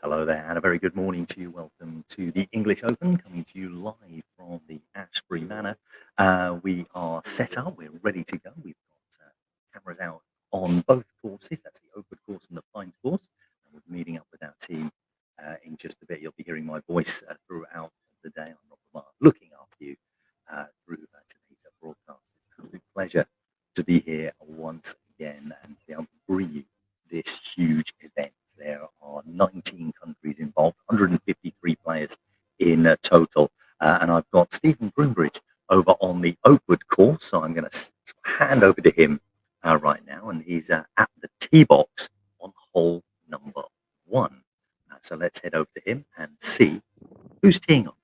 Hello there, and a very good morning to you. Welcome to the English Open, coming to you live from the Ashbury Manor. We are set up, we're ready to go. We've got cameras out on both courses. That's the Oakwood course and the Pines course. And we're meeting up with our team in just a bit. You'll be hearing my voice throughout the day. I'm Rob Lamar, looking after you through today's broadcast. It's an absolute pleasure to be here once again and to be able to bring you this huge event. There are 19 countries involved, 153 players in total. And I've got Stephen Groombridge over on the Oakwood course. So I'm going to hand over to him right now. And he's at the tee box on hole number 1. So let's head over to him and see who's teeing off.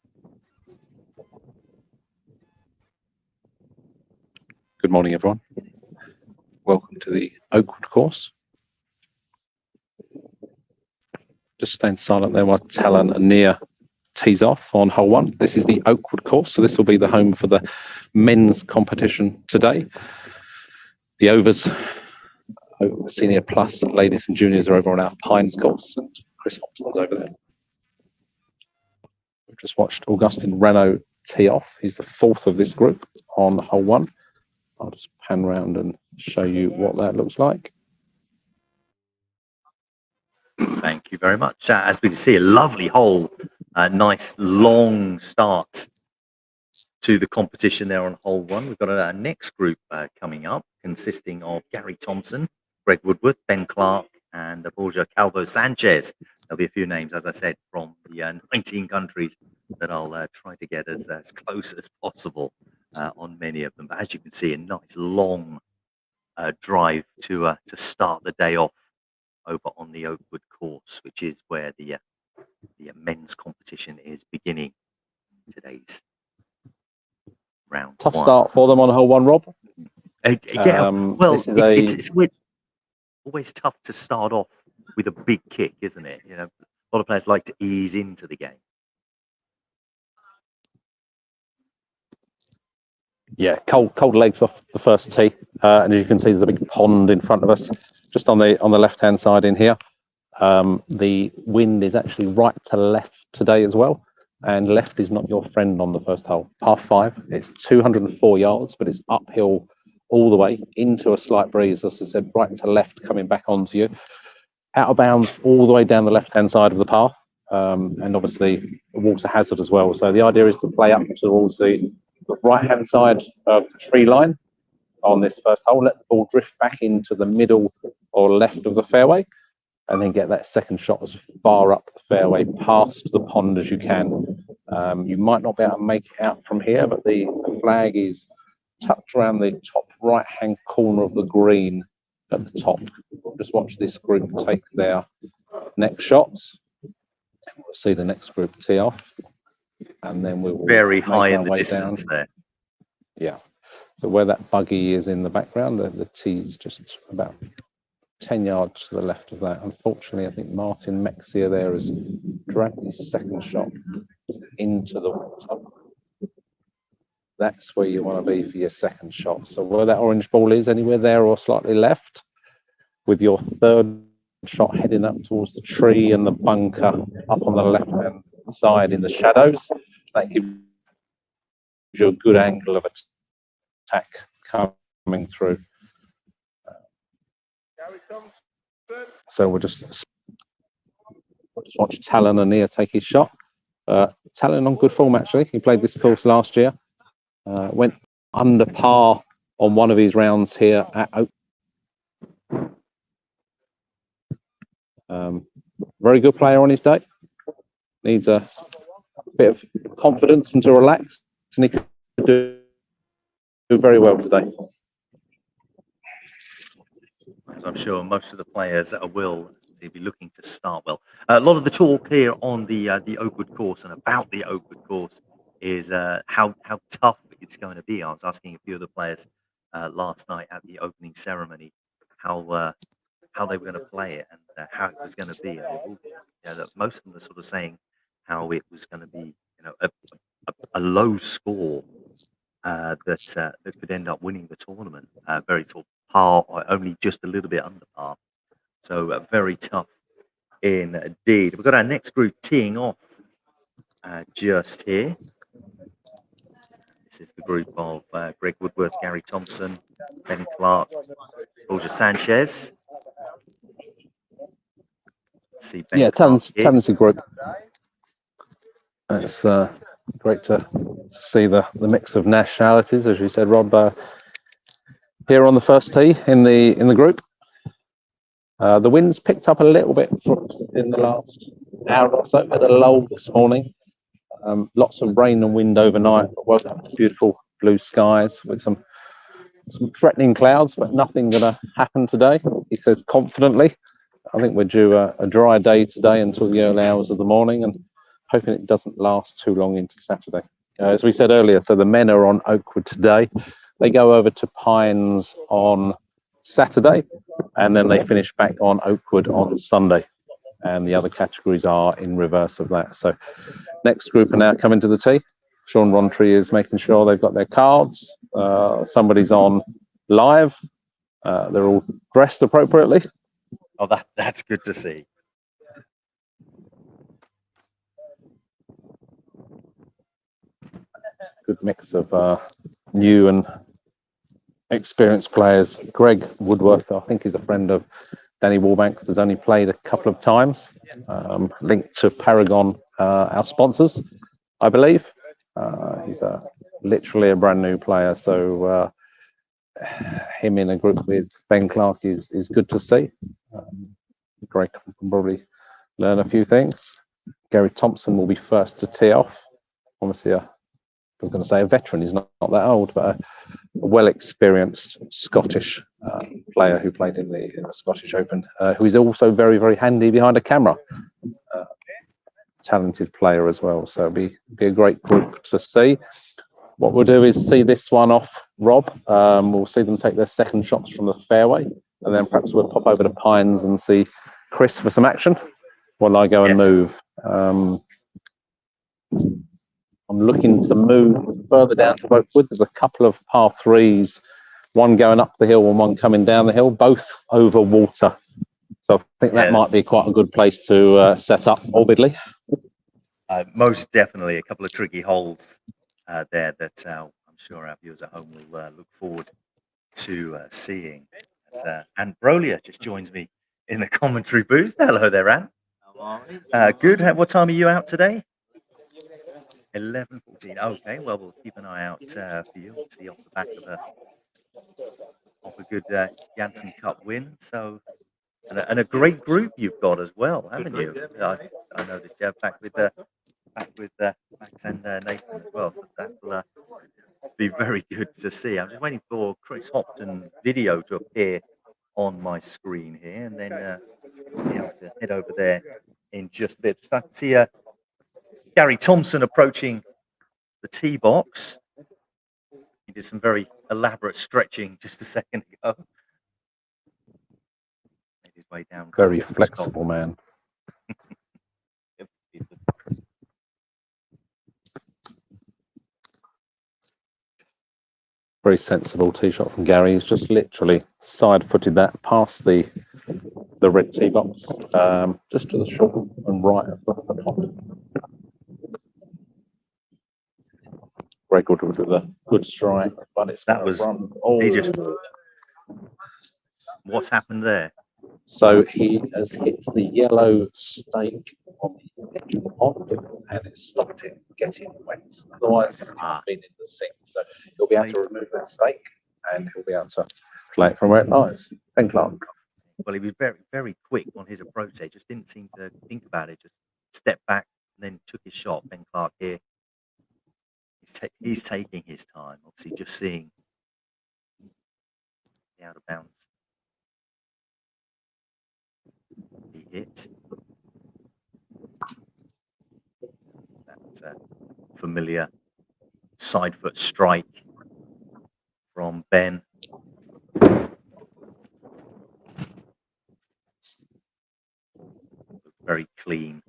Good morning, everyone. Welcome to the Oakwood course. Just staying silent there while Talon and Nia tees off on hole 1. This is the Oakwood course, so this will be the home for the men's competition today. The overs, senior plus, ladies and juniors are over on our Pines course, and Chris Hopton's over there. We've just watched Augustin Renault tee off. He's the 4th of this group on hole 1. I'll just pan around and show you what that looks like. Thank you very much. As we can see, a lovely hole, nice long start to the competition there on hole 1. We've got a next group coming up, consisting of Gary Thompson, Greg Woodworth, Ben Clark, and Borja Calvo Sanchez. There'll be a few names, as I said, from the 19 countries that I'll try to get as close as possible on many of them. But as you can see, a nice long drive to start the day off over on the Oakwood course, which is where the men's competition is beginning. Today's round. Tough start for them on hole 1, Rob. Yeah, well, it's always tough to start off with a big kick, isn't it? You know, a lot of players like to ease into the game. Yeah, cold legs off the first tee, and as you can see, there's a big pond in front of us, just on the left-hand side in here. The wind is actually right to left today as well, and left is not your friend on the first hole. Par 5, it's 204 yards, but it's uphill all the way into a slight breeze, as I said, right to left coming back onto you. Out of bounds all the way down the left-hand side of the path, and obviously a water hazard as well. So the idea is to play up towards the right-hand side of the tree line on this first hole, let the ball drift back into the middle or left of the fairway, and then get that second shot as far up the fairway past the pond as you can. You might not be able to make it out from here, but the flag is tucked around the top right-hand corner of the green at the top. Just watch this group take their next shots. We'll see the next group tee off, and then we'll very high in the distance there. Yeah, so where that buggy is in the background, the tee is just about 10 yards to the left of that. Unfortunately, I think Martin Mexia there has dragged his second shot into the water. That's where you want to be for your second shot. So where that orange ball is, anywhere there or slightly left, with your third shot heading up towards the tree and the bunker up on the left-hand side in the shadows, that gives you a good angle of attack coming through. So we'll just watch Talon and Nia take his shot. Talon on good form, actually. He played this course last year. Went under par on one of his rounds here at Oak. Very good player on his day. Needs a bit of confidence and to relax, and he could do very well today. As I'm sure most of the players will be looking to start well. A lot of the talk here on the Oakwood course and about the Oakwood course is how tough it's going to be. I was asking a few of the players last night at the opening ceremony how they were going to play it and how it was going to be. And most of them are sort of saying how it was going to be, a low score that could end up winning the tournament. Very sort of par, or only just a little bit under par. So very tough Indeed. We've got our next group teeing off just here. This is the group of Greg Woodworth, Gary Thompson, Ben Clark, Roger Sanchez. See Ben Clark here. Talented group. It's great to see the mix of nationalities, as you said, Rob, here on the first tee in the group. The wind's picked up a little bit in the last hour or so. Had a lull this morning. Lots of rain and wind overnight, but woke up to beautiful blue skies with some threatening clouds, but nothing going to happen today, he said confidently. I think we're due a dry day today until the early hours of the morning, and hoping it doesn't last too long into Saturday. As we said earlier, so the men are on Oakwood today. They go over to Pines on Saturday, and then they finish back on Oakwood on Sunday. And the other categories are in reverse of that. So next group are now coming to the tee. Sean Rontry is making sure they've got their cards. Somebody's on live. They're all dressed appropriately. Oh, that's good to see. Good mix of new and experienced players. Greg Woodworth, I think, is a friend of Danny Warbank, has only played a couple of times, linked to Paragon, our sponsors, I believe. He's literally a brand new player, so him in a group with Ben Clark is good to see. Greg can probably learn a few things. Gary Thompson will be first to tee off. Obviously, I was going to say a veteran, he's not that old, but a well-experienced Scottish player who played in the Scottish Open, who is also very, very handy behind a camera. Talented player as well, so it'll be a great group to see. What we'll do is see this one off, Rob. We'll see them take their second shots from the fairway, and then perhaps we'll pop over to Pines and see Chris for some action while I go and move. I'm looking to move further down to Oakwood. There's a couple of par threes, one going up the hill and one coming down the hill, both over water. So I think that might be quite a good place to set up orbitally. Most definitely a couple of tricky holes there that I'm sure our viewers at home will look forward to seeing. Anne Brolia just joins me in the commentary booth. Hello there, Anne. Good. What time are you out today? 11:14. Okay, well, we'll keep an eye out for you, obviously off the back of a good Janssen Cup win. So, and a great group you've got as well, haven't you? I noticed back with Max and Nathan as well. So that will be very good to see. I'm just waiting for Chris Hopton's video to appear on my screen here, and then I'll be able to head over there in just a bit. Just I can see Gary Thompson approaching the tee box. He did some very elaborate stretching just a second ago. Made his way down. Very flexible man. Very sensible tee shot from Gary. He's just literally side-footed that past the red tee box, just to the short and right of the pond. Greg Woodward with a good strike, but it's that was run he just. What's happened there? So he has hit the yellow stake on the edge of the pond, and it stopped him getting wet. Otherwise, he'd been in the sink. So he'll be able to remove that stake, and he'll be able to play it from where it lies. Ben Clark. Well, he was very, very quick on his approach there. Just didn't seem to think about it. Just stepped back and then took his shot. Ben Clark here. He's taking his time. Obviously, just seeing the out of bounds. He hit. That familiar side foot strike from Ben. Very clean.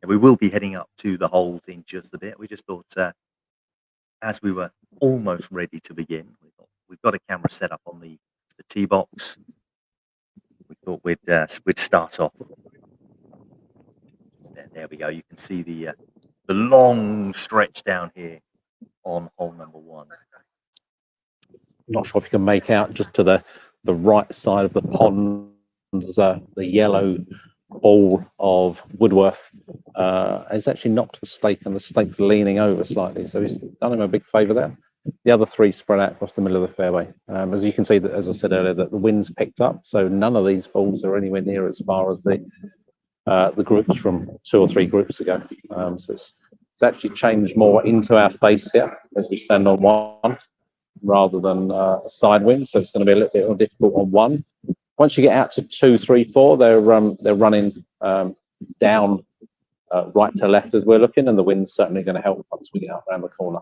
And we will be heading up to the holes in just a bit. We just thought, as we were almost ready to begin, we've got a camera set up on the tee box. We thought we'd start off there we go. You can see the long stretch down here on hole number 1. Not sure if you can make out just to the right side of the pond. There's the yellow ball of Woodworth has actually knocked the stake, and the stake's leaning over slightly, so he's done him a big favour there. The other 3 spread out across the middle of the fairway. As you can see, that, as I said earlier, that the wind's picked up, so none of these balls are anywhere near as far as the groups from 2 or 3 groups ago. So it's actually changed more into our face here as we stand on 1 rather than a side wind, so it's going to be a little bit more difficult on 1. Once you get out to 2, 3, 4, they're running down right to left as we're looking, and the wind's certainly going to help once we get out around the corner.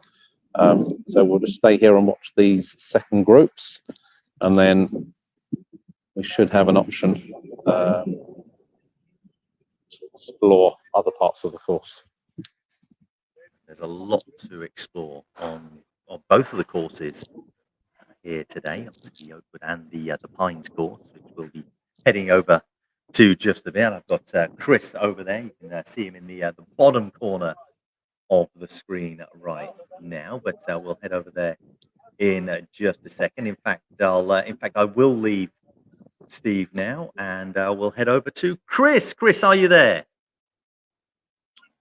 So we'll just stay here and watch these second groups, and then we should have an option to explore other parts of the course. There's a lot to explore on both of the courses here today, obviously the Oakwood and the Pines course, which we'll be heading over to just a bit. I've got Chris over there. You can see him in the bottom corner of the screen right now, but we'll head over there in just a second. In fact, I will leave Steve now, and we'll head over to Chris. Chris, are you there?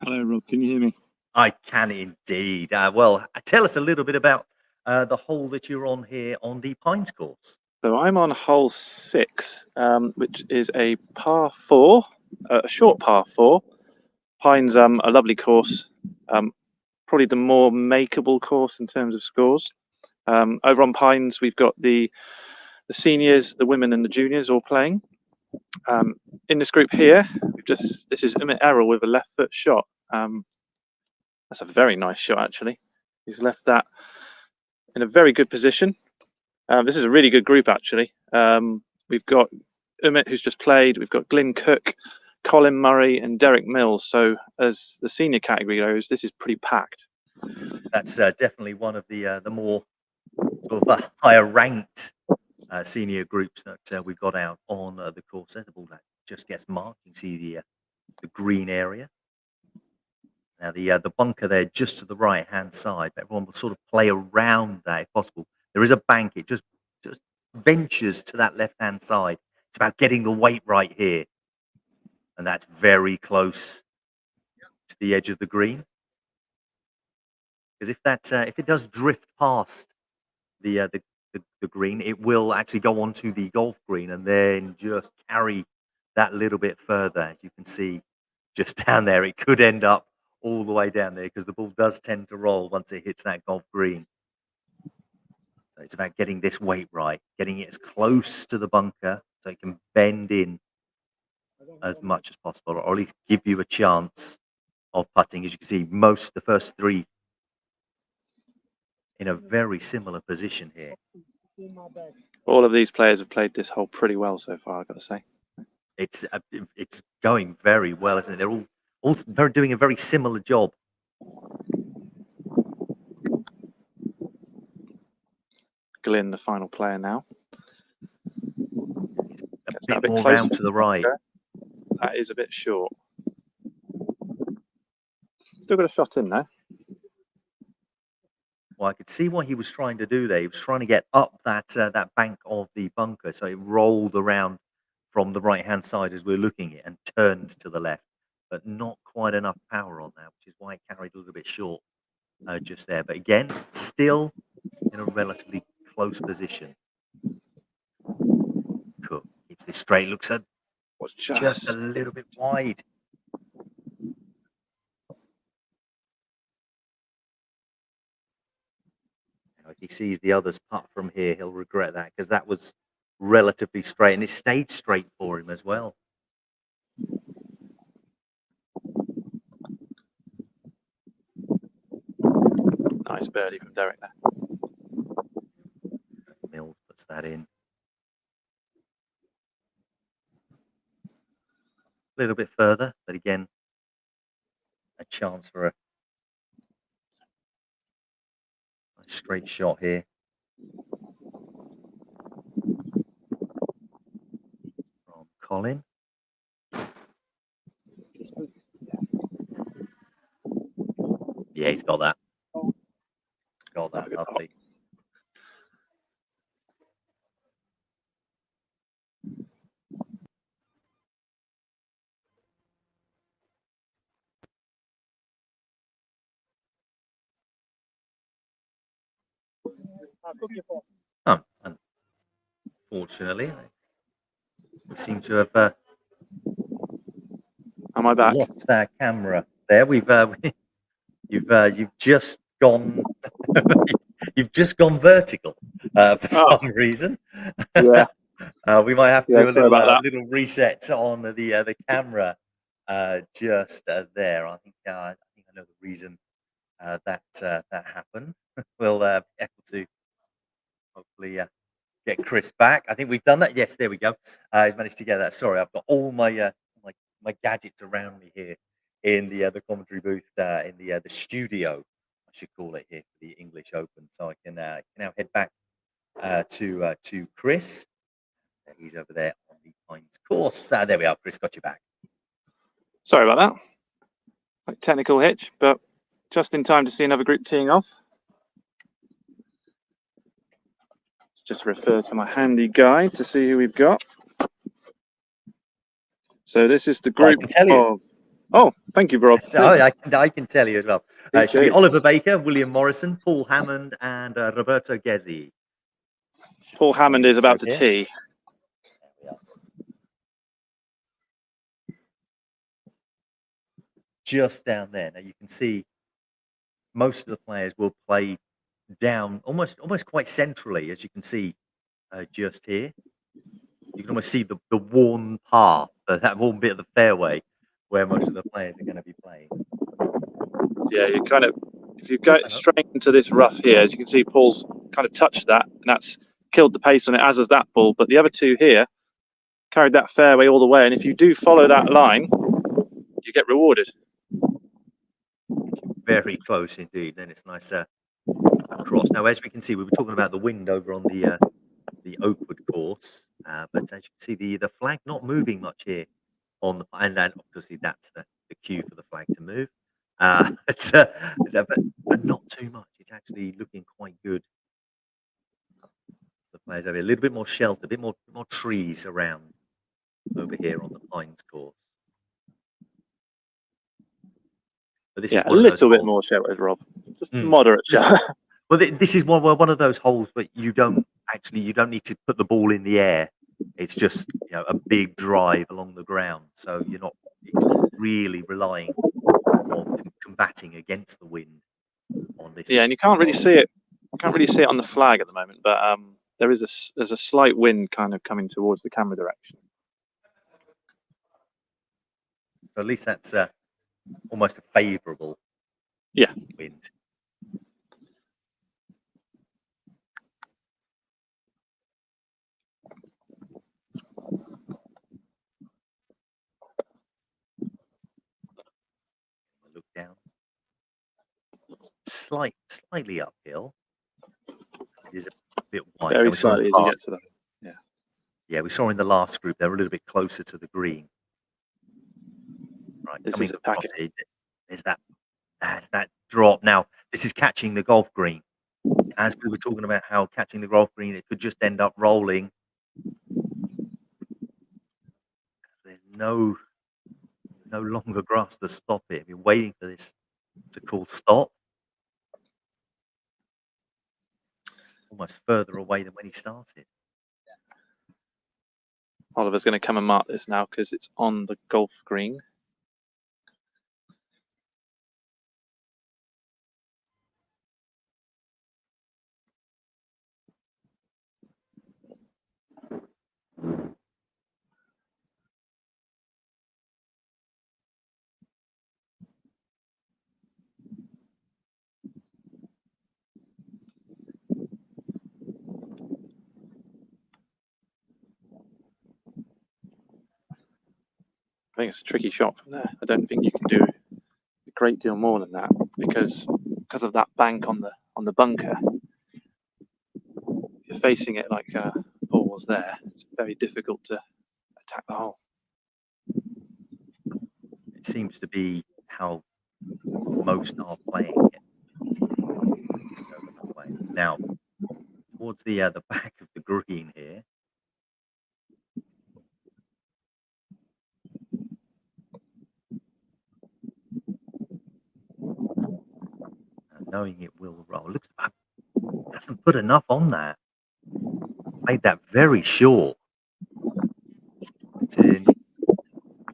Hello, Rob. Can you hear me? I can indeed. Well, tell us a little bit about the hole that you're on here on the Pines course. So I'm on hole 6, which is a par 4, a short par 4. Pines, a lovely course, probably the more makeable course in terms of scores. Over on Pines, we've got the seniors, the women, and the juniors all playing. In this group here, this is Umit Errol with a left foot shot. That's a very nice shot, actually. He's left that in a very good position. This is a really good group, actually. We've got Umit, who's just played. We've got Glyn Cook, Colin Murray, and Derek Mills. So as the senior category goes, this is pretty packed. That's definitely one of the more sort of higher ranked senior groups that we've got out on the course. The ball that just gets marked. You can see the green area. Now the bunker there just to the right hand side, but everyone will sort of play around that if possible. There is a bank, it just ventures to that left hand side. It's about getting the weight right here. And that's very close to the edge of the green. Because if it does drift past the green, it will actually go onto the golf green and then just carry that little bit further. As you can see just down there, it could end up all the way down there because the ball does tend to roll once it hits that golf green. So it's about getting this weight right, getting it as close to the bunker so it can bend in as much as possible, or at least give you a chance of putting. As you can see, the first 3 in a very similar position here. All of these players have played this hole pretty well so far, I've got to say. It's going very well, isn't it? They're all doing a very similar job. Glyn, the final player now. He's a bit more round to the right. That is a bit short. Still got a shot in there. Well, I could see what he was trying to do there. He was trying to get up that bank of the bunker, so it rolled around from the right-hand side as we're looking at it and turned to the left, but not quite enough power on that, which is why it carried a little bit short just there. But again, still in a relatively close position. Cook keeps this straight, looks at just a little bit wide. Now, if he sees the others putt from here, he'll regret that because that was relatively straight and it stayed straight for him as well. Nice birdie from Derek there. Mills puts that in. A little bit further, but again, a chance for a nice straight shot here. From Colin. Yeah, he's got that. Got that. Lovely. Oh, unfortunately, we seem to have Am I back? lost our camera there. You've just gone you've just gone vertical for some reason. Yeah. We might have to Yeah, do a sorry about that. little reset on the camera just there. I think I know the reason that happened. We'll be able to hopefully get Chris back. I think we've done that. Yes, there we go. He's managed to get that. Sorry, I've got all my my gadgets around me here in the commentary booth in the studio, I should call it, here for the English Open. So I can now head back to Chris. He's over there on the Pines course. There we are. Chris, got you back. Sorry about that. Like technical hitch, but just in time to see another group teeing off. Let's just refer to my handy guide to see who we've got. So this is the group I can tell you. of... Oh, thank you, Rob. So I can tell you as well. It should be Oliver Baker, William Morrison, Paul Hammond, and Roberto Ghezzi. Paul Hammond is about to tee. There we are. Just down there. Now you can see most of the players will play down almost quite centrally, as you can see just here. You can almost see the worn path, that worn bit of the fairway where most of the players are going to be playing. Yeah, you kind of, if you go straight into this rough here, as you can see, Paul's kind of touched that, and that's killed the pace on it, as has that ball. But the other two here carried that fairway all the way, and if you do follow that line, you get rewarded. Very close indeed. Then it's nice across. Now, as we can see, we were talking about the wind over on the Oakwood course, but as you can see, the flag not moving much here on the, and then obviously that's the cue for the flag to move. But not too much. It's actually looking quite good. The players over here, a little bit more shelter, a bit more trees around over here on the Pines course. But this is a one little of those bit more sheltered, Rob. Just moderate shelter. Well, this is one of those holes that you don't need to put the ball in the air. It's just a big drive along the ground, so it's not really relying on combating against the wind on this. Yeah, and you can't really see it. I can't really see it on the flag at the moment, but there's a slight wind kind of coming towards the camera direction. So at least that's almost a favourable wind. Look down. Slightly uphill. It is a bit wide. Very slightly as you get to that. Yeah. Yeah, we saw in the last group they were a little bit closer to the green. Right, coming across here, there's that drop. Now, this is catching the golf green. As we were talking about how catching the golf green, it could just end up rolling. There's no longer grass to stop it. I've been waiting for this to call stop. It's almost further away than when he started. Oliver's going to come and mark this now because it's on the golf green. I think it's a tricky shot from there. I don't think you can do a great deal more than that because of that bank on the bunker. If you're facing it like Paul was there, it's very difficult to attack the hole. It seems to be how most are playing it. Over that way. Now, towards the back of the green here. Knowing it will roll. Looks like hasn't put enough on that. Made that very short.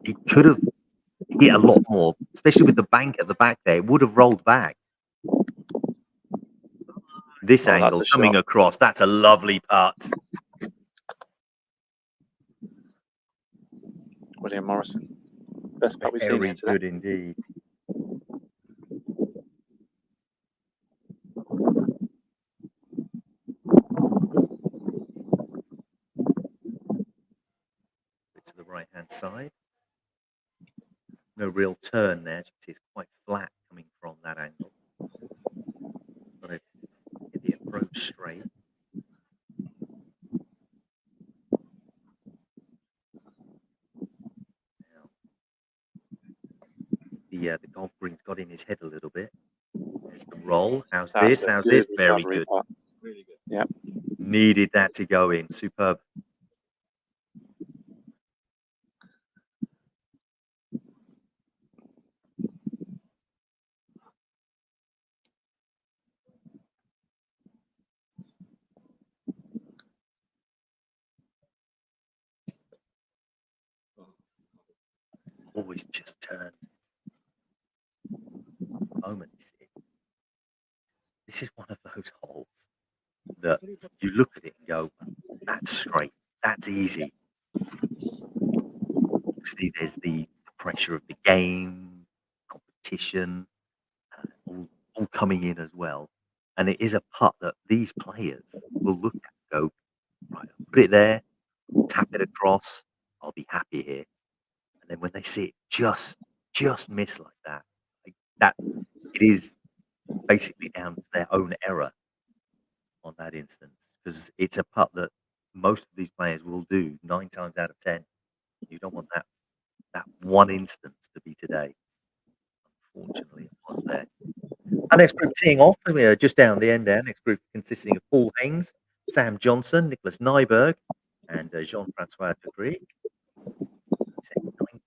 It could have hit a lot more, especially with the bank at the back there. It would have rolled back. This angle coming across, that's a lovely putt. William Morrison. Best putt we've seen Very here today. good indeed. To the right hand side. No real turn there. It's quite flat coming from that angle. Got to get the approach straight. Now, the golf green's got in his head a little bit. There's the roll. How's this? How's this? Very good. Really good. Yeah. Needed that to go in. Superb. Always just turned. Moment. This is one of those holes that you look at it and go, that's straight, that's easy. Obviously, there's the pressure of the game, competition, all coming in as well. And it is a putt that these players will look at and go, right, put it there, tap it across, I'll be happy here. And then when they see it just miss like that, it is basically down to their own error on that instance, because it's a putt that most of these players will do 9 times out of 10. You don't want that one instance to be today. Unfortunately, it was there. Our next group teeing off, we are just down the end there. Next group consisting of Paul Haynes, Sam Johnson, Nicholas Nyberg, and Jean-Francois Degree.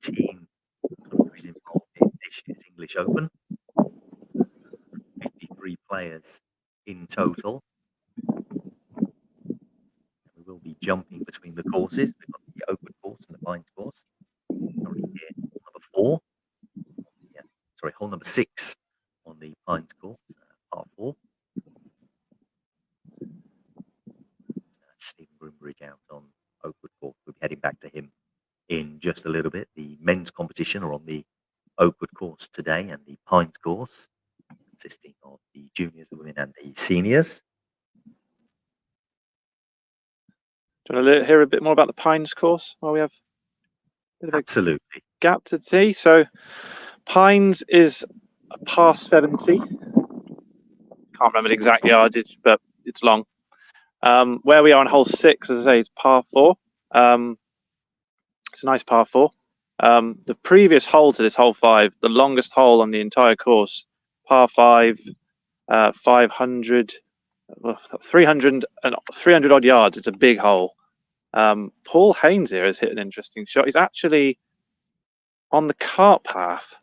19 countries involved in this year's English Open. 53 players in total. We will be jumping between the courses. We've got the Oakwood course and the Pines course. Currently here, number 4. Yeah, sorry, hole number 6 on the Pines course, par 4. Stephen Groombridge out on Oakwood course. We'll be heading back to him in just a little bit. The men's competition are on the Oakwood course today, and the Pines course, consisting of the juniors, the women, and the seniors. Do you want to hear a bit more about the Pines course while we have a bit of Absolutely. A gap to tee? So Pines is a par 70. Can't remember the exact yardage, but it's long. Where we are on hole 6, as I say, it's par 4. It's a nice par 4. The previous hole to this hole 5, the longest hole on the entire course, par 5, 500, 300 odd yards. It's a big hole. Paul Haynes here has hit an interesting shot. He's actually on the cart path,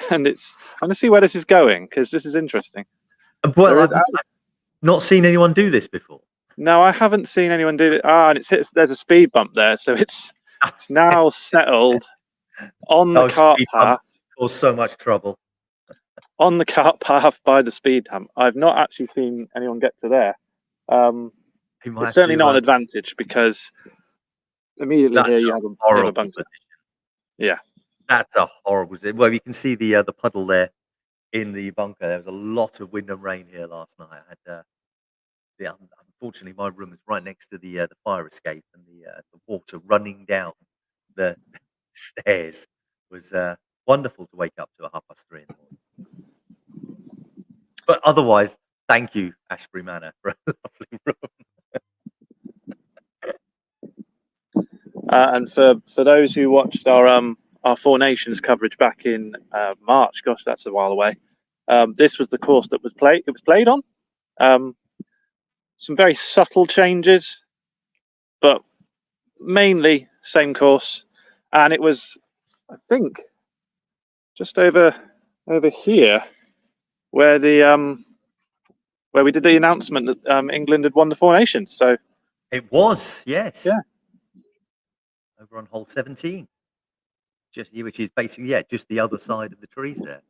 and I'm going to see where this is going, because this is interesting. Well, I've not seen anyone do this before. No, I haven't seen anyone do it. And there's a speed bump there, so it's now settled on the cart path. Caused so much trouble. On the cart path by the speed hump. I've not actually seen anyone get to there. It's certainly not an advantage, because immediately here you have a horrible bunker. Yeah, that's a horrible. Well, you can see the puddle there in the bunker. There was a lot of wind and rain here last night. I had, unfortunately, my room is right next to the fire escape, and the water running down the stairs was wonderful to wake up to at 3:30 in the morning. But otherwise, thank you, Ashbury Manor, for a lovely room. And for those who watched our Four Nations coverage back in March, gosh, that's a while away. This was the course that was played. It was played on. Some very subtle changes, but mainly same course. And it was, I think, just over here where where we did the announcement that England had won the Four Nations. So It was, yes. Yeah. Over on hole 17. Which is basically, just the other side of the trees there.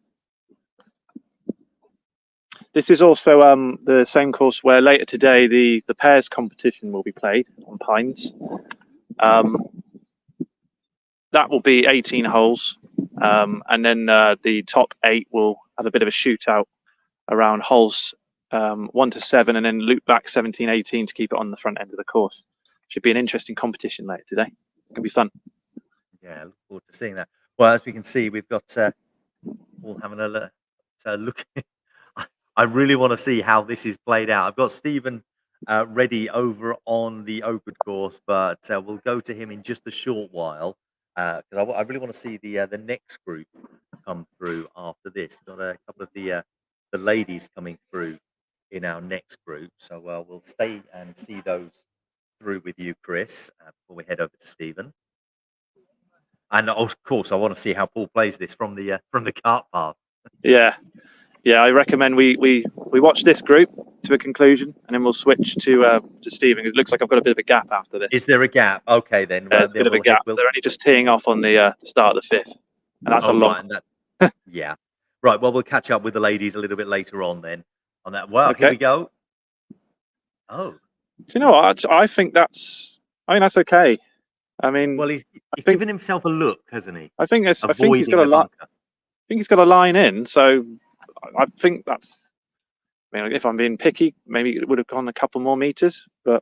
this is also the same course where later today the pairs competition will be played on Pines. That will be 18 holes, and then the top 8 will have a bit of a shootout around holes 1 to 7, and then loop back 17, 18 to keep it on the front end of the course. Should be an interesting competition later today. It's gonna be fun. Yeah, look forward to seeing that. Well, as we can see, we've got all having a look. I really want to see how this is played out. I've got Stephen ready over on the open course, but we'll go to him in just a short while because I really want to see the next group come through after this. Got a couple of the ladies coming through in our next group, so we'll stay and see those through with you, Chris, before we head over to Stephen. And of course, I want to see how Paul plays this from the cart path. Yeah, I recommend we watch this group to a conclusion, and then we'll switch to Stephen. It looks like I've got a bit of a gap after this. Is there a gap? Okay, then. A bit of a gap. They're only just teeing off on the start of the 5th, and that's a long. Right, yeah. Right. Well, we'll catch up with the ladies a little bit later on then. On that. Wow. Okay. Here we go. Oh. Do you know what? I think that's okay. I mean, well, he's given himself a look, hasn't he? I think he's got a line. I think he's got a line in, so I think that's. I mean, if I'm being picky, maybe it would have gone a couple more meters, but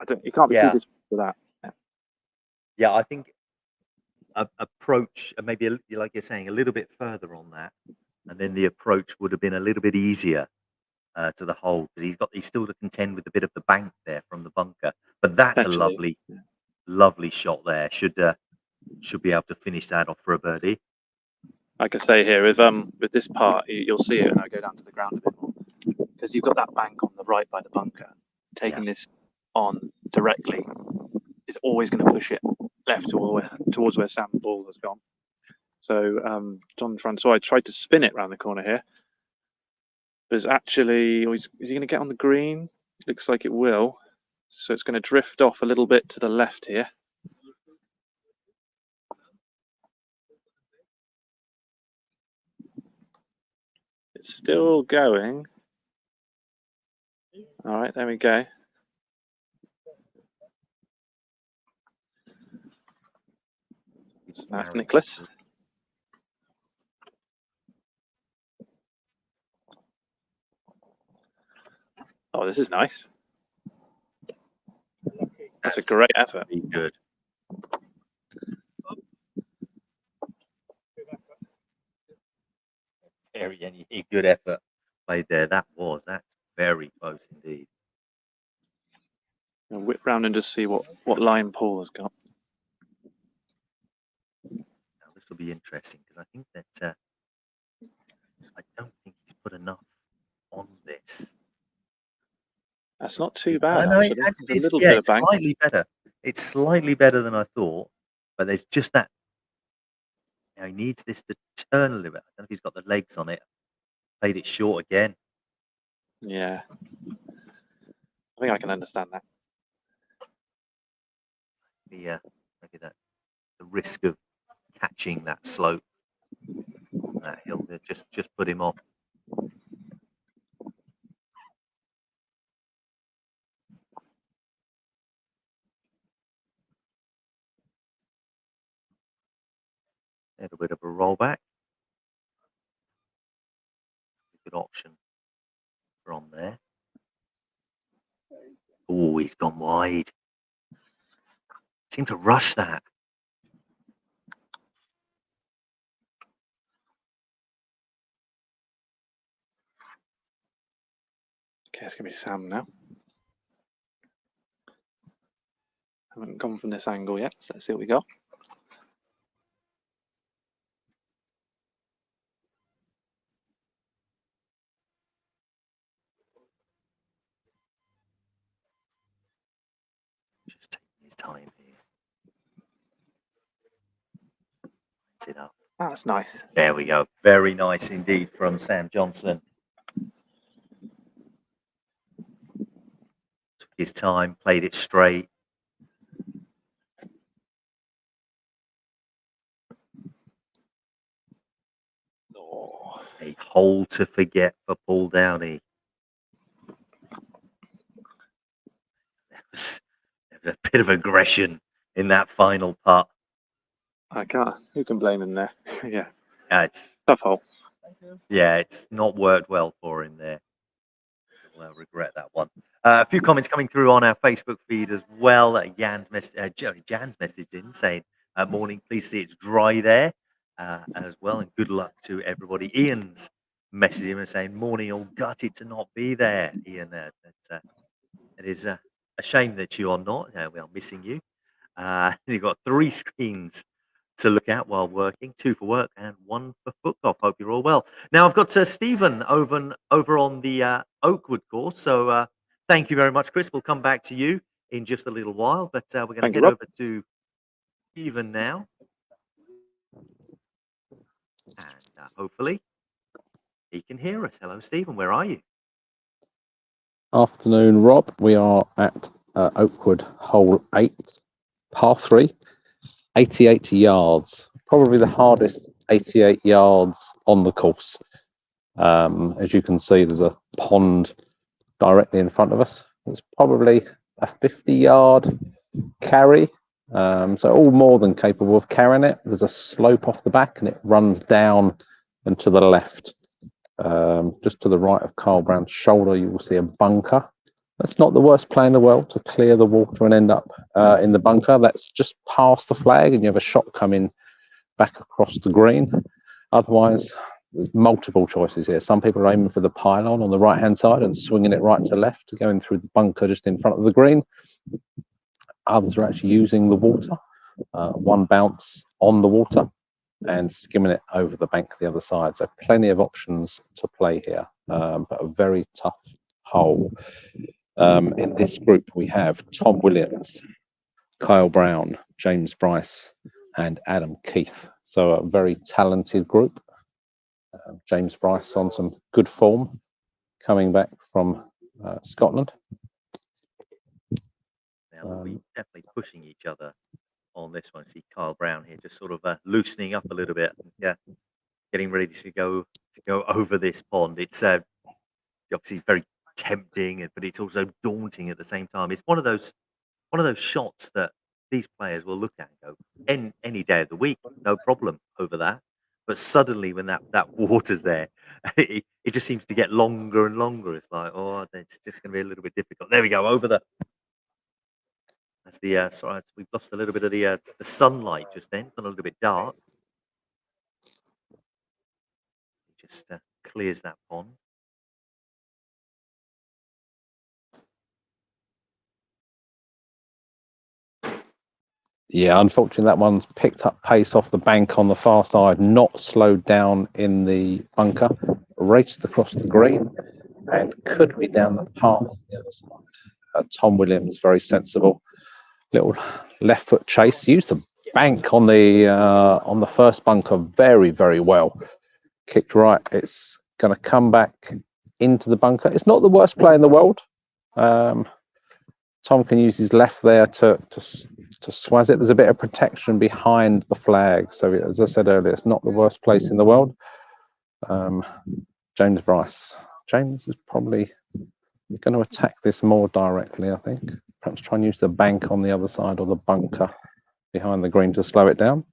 I don't. You can't be too disappointed with that. Yeah, I think approach maybe like you're saying a little bit further on that, and then the approach would have been a little bit easier to the hole because he's still to contend with a bit of the bank there from the bunker. But that's a lovely shot there. Should be able to finish that off for a birdie. Like I say here, with this part, you'll see it, and I go down to the ground a bit more because you've got that bank on the right by the bunker. Taking this on directly is always going to push it left towards where Sam's ball has gone. So John Francois tried to spin it around the corner here, but it's actually, is he going to get on the green? Looks like it will. So it's going to drift off a little bit to the left here. It's still going. All right, there we go. That's Nicholas. Oh, this is nice. That's a great effort. Good. Very good effort played there. That's very close indeed. I'll whip round and just see what line Paul has got. Now, this will be interesting because I think that I don't think he's put enough on this. That's not too bad. No, it's slightly better. It's slightly better than I thought, but there's just that. He needs this to turn a little bit. I don't know if he's got the legs on it. Played it short again. Yeah, I think I can understand that. Yeah, maybe the risk of catching that slope on that hill just put him off. A little bit of a rollback. Good option from there. Oh, he's gone wide. Seemed to rush that. Okay, it's gonna be Sam now. Haven't gone from this angle yet, so let's see what we got. Sets it up. That's nice. There we go. Very nice indeed from Sam Johnson. Took his time, played it straight. Oh. A hole to forget for Paul Downey. There was a bit of aggression in that final putt. I can't. Who can blame him there? Yeah. It's, Tough hole. yeah, it's not worked well for him there. He'll regret that one. A few comments coming through on our Facebook feed as well. Jan's messaged in saying, morning, please see it's dry there as well, and good luck to everybody. Ian's messaging him and saying, morning, all gutted to not be there. Ian, it is a shame that you are not. We are missing you. You've got 3 screens to look at while working, 2 for work and 1 for foot golf. Hope you're all well. Now I've got Stephen over on the Oakwood course. So thank you very much, Chris. We'll come back to you in just a little while, but we're going to head over to Stephen now, and hopefully he can hear us. Hello, Stephen. Where are you? Afternoon, Rob. We are at Oakwood hole 8, par 3, 88 yards. Probably the hardest 88 yards on the course. As you can see, there's a pond directly in front of us. It's probably a 50-yard carry, so all more than capable of carrying it. There's a slope off the back and it runs down and to the left. Just to the right of Carl Brown's shoulder, you will see a bunker. That's not the worst play in the world to clear the water and end up in the bunker. That's just past the flag and you have a shot coming back across the green. Otherwise, there's multiple choices here. Some people are aiming for the pylon on the right hand side and swinging it right to left, going through the bunker just in front of the green. Others are actually using the water, 1 bounce on the water and skimming it over the bank the other side. So plenty of options to play here, but a very tough hole. In this group we have Tom Williams, Kyle Brown, James Bryce and Adam Keith. So a very talented group. James Bryce on some good form, coming back from Scotland. Now we'll be definitely pushing each other on this one. See Kyle Brown here just sort of loosening up a little bit. Yeah, getting ready to go over this pond. It's obviously very tempting, but it's also daunting at the same time. It's one of those shots that these players will look at and go, any day of the week, no problem over that. But suddenly when that water's there, it just seems to get longer and longer. It's like, oh, it's just going to be a little bit difficult. There we go, over the... That's the sorry, we've lost a little bit of the sunlight just then. It's gone a little bit dark. It just clears that pond. Yeah, unfortunately that one's picked up pace off the bank on the far side, not slowed down in the bunker, raced across the green and could be down the path on the other side. Tom Williams, very sensible. Little left foot chase, used the bank on the first bunker very, very well. Kicked right, it's going to come back into the bunker. It's not the worst play in the world. Tom can use his left there to swaz it. There's a bit of protection behind the flag. So as I said earlier, it's not the worst place in the world. James Bryce. James is probably going to attack this more directly, I think. Perhaps try and use the bank on the other side or the bunker behind the green to slow it down.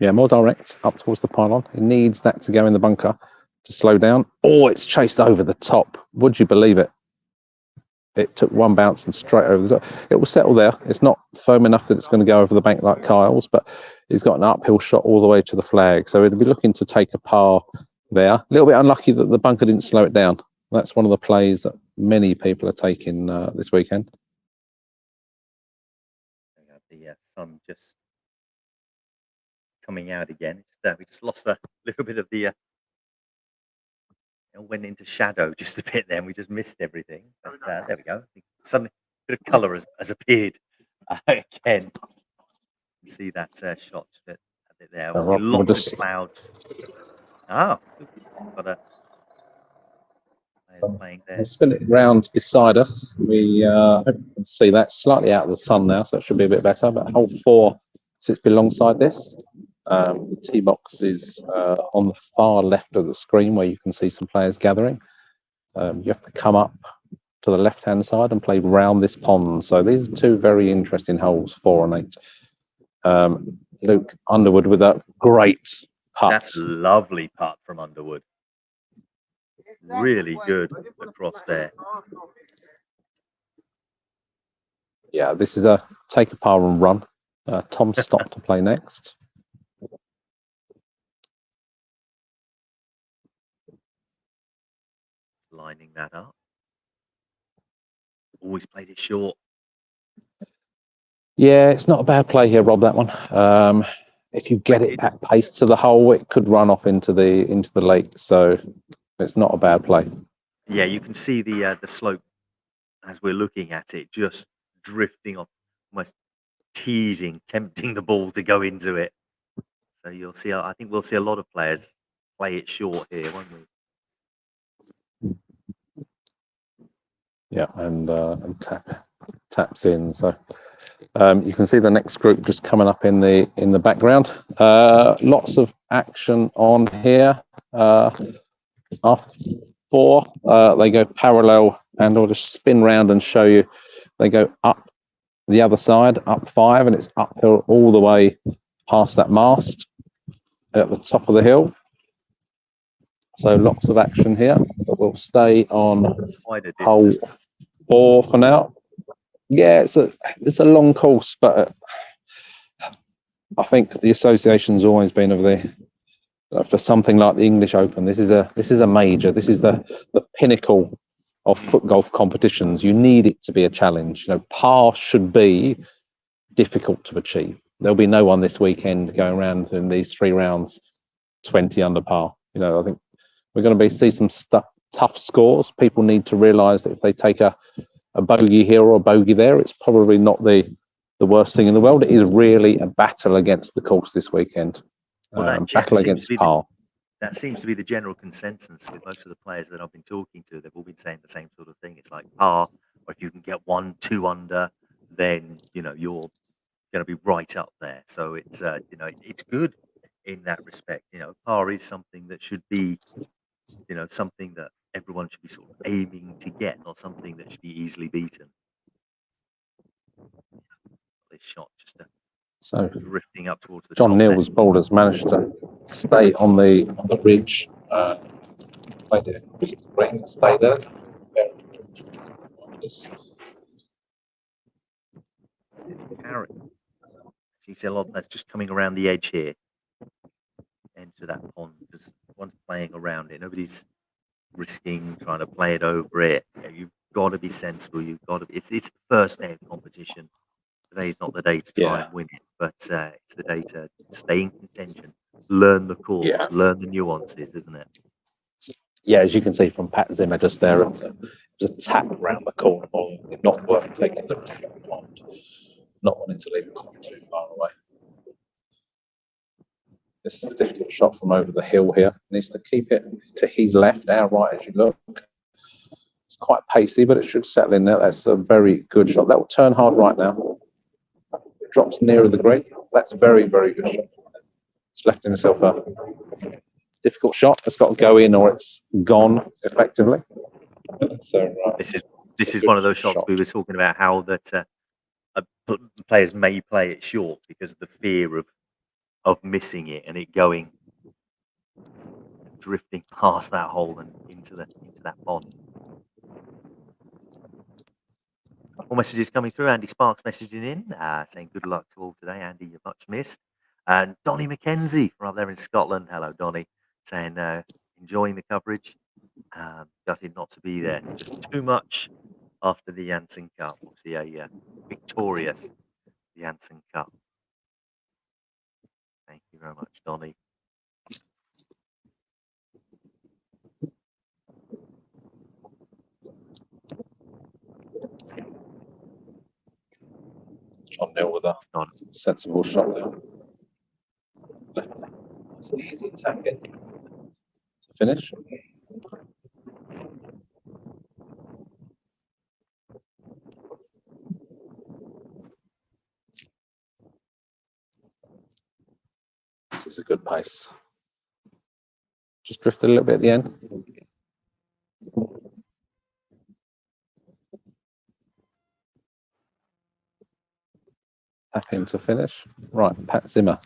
Yeah, more direct, up towards the pylon. It needs that to go in the bunker to slow down. Oh, it's chased over the top. Would you believe it? It took 1 bounce and straight over the top. It will settle there. It's not firm enough that it's going to go over the bank like Kyle's, but he's got an uphill shot all the way to the flag. So it'll be looking to take a par there. A little bit unlucky that the bunker didn't slow it down. That's one of the plays that many people are taking this weekend. The sun just coming out again. We just lost a little bit of the... it went into shadow just a bit then. We just missed everything. But there we go. Something, a bit of colour has appeared again. You can see that shot a bit there. Rob, we'll Lots of just clouds. Ah, got a player so playing we'll there. spin it round beside us. We hope you can see that slightly out of the sun now, so it should be a bit better. But hole 4 sits alongside this. The tee box is on the far left of the screen where you can see some players gathering. You have to come up to the left-hand side and play round this pond. So these are 2 very interesting holes, 4 and 8. Luke Underwood with a great putt. That's a lovely putt from Underwood. Really good across there. Yeah, this is a take a par and run. Tom Stott to play next. Lining that up. Always played it short. Yeah, it's not a bad play here, Rob. That one. If you get it at pace to the hole, it could run off into the lake. So it's not a bad play. Yeah, you can see the slope as we're looking at it, just drifting off, almost teasing, tempting the ball to go into it. So you'll see. I think we'll see a lot of players play it short here, won't we? Yeah, and taps in. So you can see the next group just coming up in the background. Lots of action on here. After 4, they go parallel, and I'll just spin round and show you. They go up the other side, up 5, and it's uphill all the way past that mast at the top of the hill. So lots of action here, but we'll stay on hole 4 for now. Yeah, it's a long course, but I think the association's always been of the for something like the English Open. This is a major. This is the pinnacle of foot golf competitions. You need it to be a challenge. You know, par should be difficult to achieve. There'll be no one this weekend going around in these 3 rounds 20 under par. You know, I think we're going to see some tough scores. People need to realise that if they take a bogey here or a bogey there, it's probably not the worst thing in the world. It is really a battle against the course this weekend. Well, battle against par. That seems to be the general consensus with most of the players that I've been talking to. They've all been saying the same sort of thing. It's like par, or if you can get 1, 2 under, then you know you're going to be right up there. So it's you know, it's good in that respect. You know, par is something that should be, you know, something that everyone should be sort of aiming to get, not something that should be easily beaten. This shot just drifting up towards the John top Neal's ball has managed to stay on the ridge. Stay there. It's carrot. So you see a lot that's just coming around the edge here, into that pond, because one's playing around it. Nobody's risking trying to play it over it. You know, you've got to be sensible. You've got to be. It's the first day of competition. Today's not the day to try and win it, but it's the day to stay in contention, learn the course, learn the nuances, isn't it? Yeah, as you can see from Pat Zimmer just there, it was a tap around the corner, not worth taking the risk of the pond, not wanting to leave it too far away. This is a difficult shot from over the hill here. Needs to keep it to his left, our right as you look. It's quite pacey, but it should settle in there. That's a very good shot. That will turn hard right now. It drops nearer the green. That's a very, very good shot. It's left himself a difficult shot. It's got to go in or it's gone effectively. So this is one of those shots we were talking about, how that players may play it short because of the fear of missing it and it going, drifting past that hole and into that pond. More messages coming through. Andy Sparks messaging in, saying good luck to all today. Andy, you're much missed. And Donnie McKenzie from up there in Scotland. Hello, Donnie, saying enjoying the coverage. Gutted not to be there. Just too much after the Janssen Cup. Obviously, a victorious Janssen Cup. Thank you very much, Donnie. John Neal with a Not sensible shot there. It's an easy attack in to finish. This is a good pace. Just drifted a little bit at the end. Tap in to finish. Right, Pat Zimmer.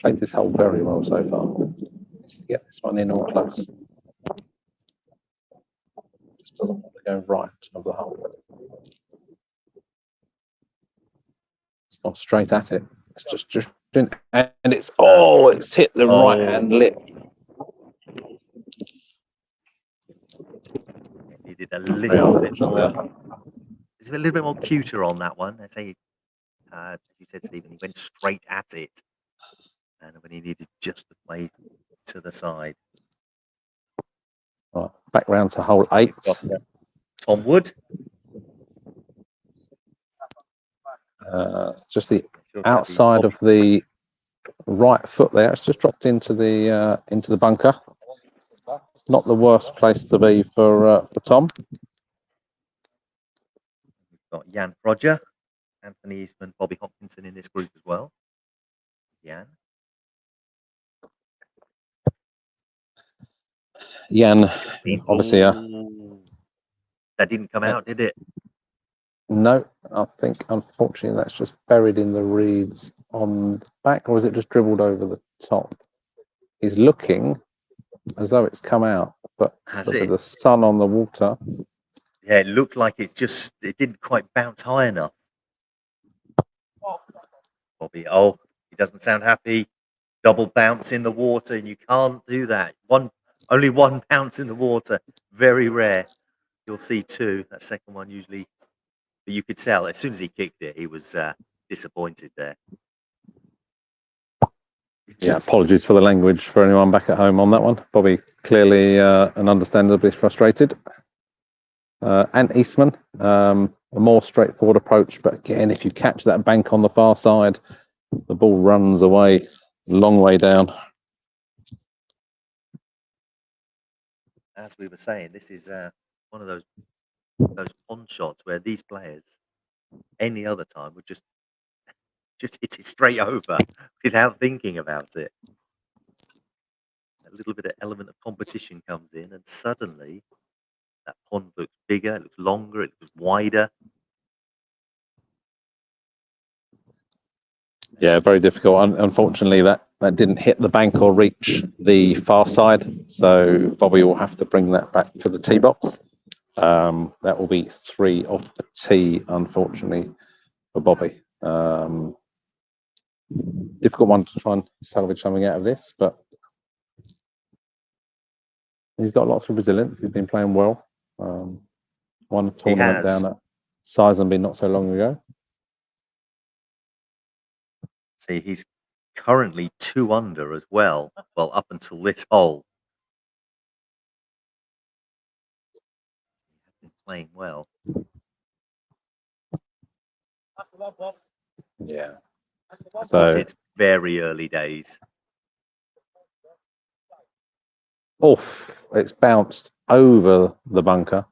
Played this hole very well so far. Needs to get this one in or close. Just doesn't want to go right of the hole. It's gone straight at it. It's just drifting, and it's hit the right hand lip. He did a little bit more. It's a little bit more cuter on that one. I say, as you said, Stephen, he went straight at it, and when he needed just to play to the side. Right, back round to hole 8. Tom Wood. Just the outside of the right foot there. It's just dropped into the bunker. It's not the worst place to be for Tom. We've got Jan Roger, Anthony Eastman, Bobby Hopkinson in this group as well. Jan. Jan, obviously. That didn't come out, did it? No, I think unfortunately that's just buried in the reeds on the back, or is it just dribbled over the top? He's looking as though it's come out, but with the sun on the water. Yeah, it looked like it didn't quite bounce high enough. Bobby, he doesn't sound happy. Double bounce in the water, and you can't do that. Only one bounce in the water, very rare. You'll see 2. That second one usually, but you could tell as soon as he kicked it, he was disappointed there. Yeah, apologies for the language for anyone back at home on that one. Bobby clearly and understandably frustrated. And Eastman, a more straightforward approach, but again, if you catch that bank on the far side, the ball runs away a long way down. As we were saying, this is one of those pond shots where these players, any other time, would just hit it straight over without thinking about it. A little bit of element of competition comes in, and suddenly that pond looks bigger, it looks longer, it looks wider. Yeah, very difficult. Unfortunately, that didn't hit the bank or reach the far side, so Bobby will have to bring that back to the tee box. That will be 3 off the tee, unfortunately, for Bobby. Difficult one to try and salvage something out of this, but he's got lots of resilience. He's been playing well. Won a tournament down at Sizenby not so long ago. See, he's currently 2 under as well. Well, up until this hole. He's been playing well. Yeah. But it's very early days. Oh, it's bounced over the bunker,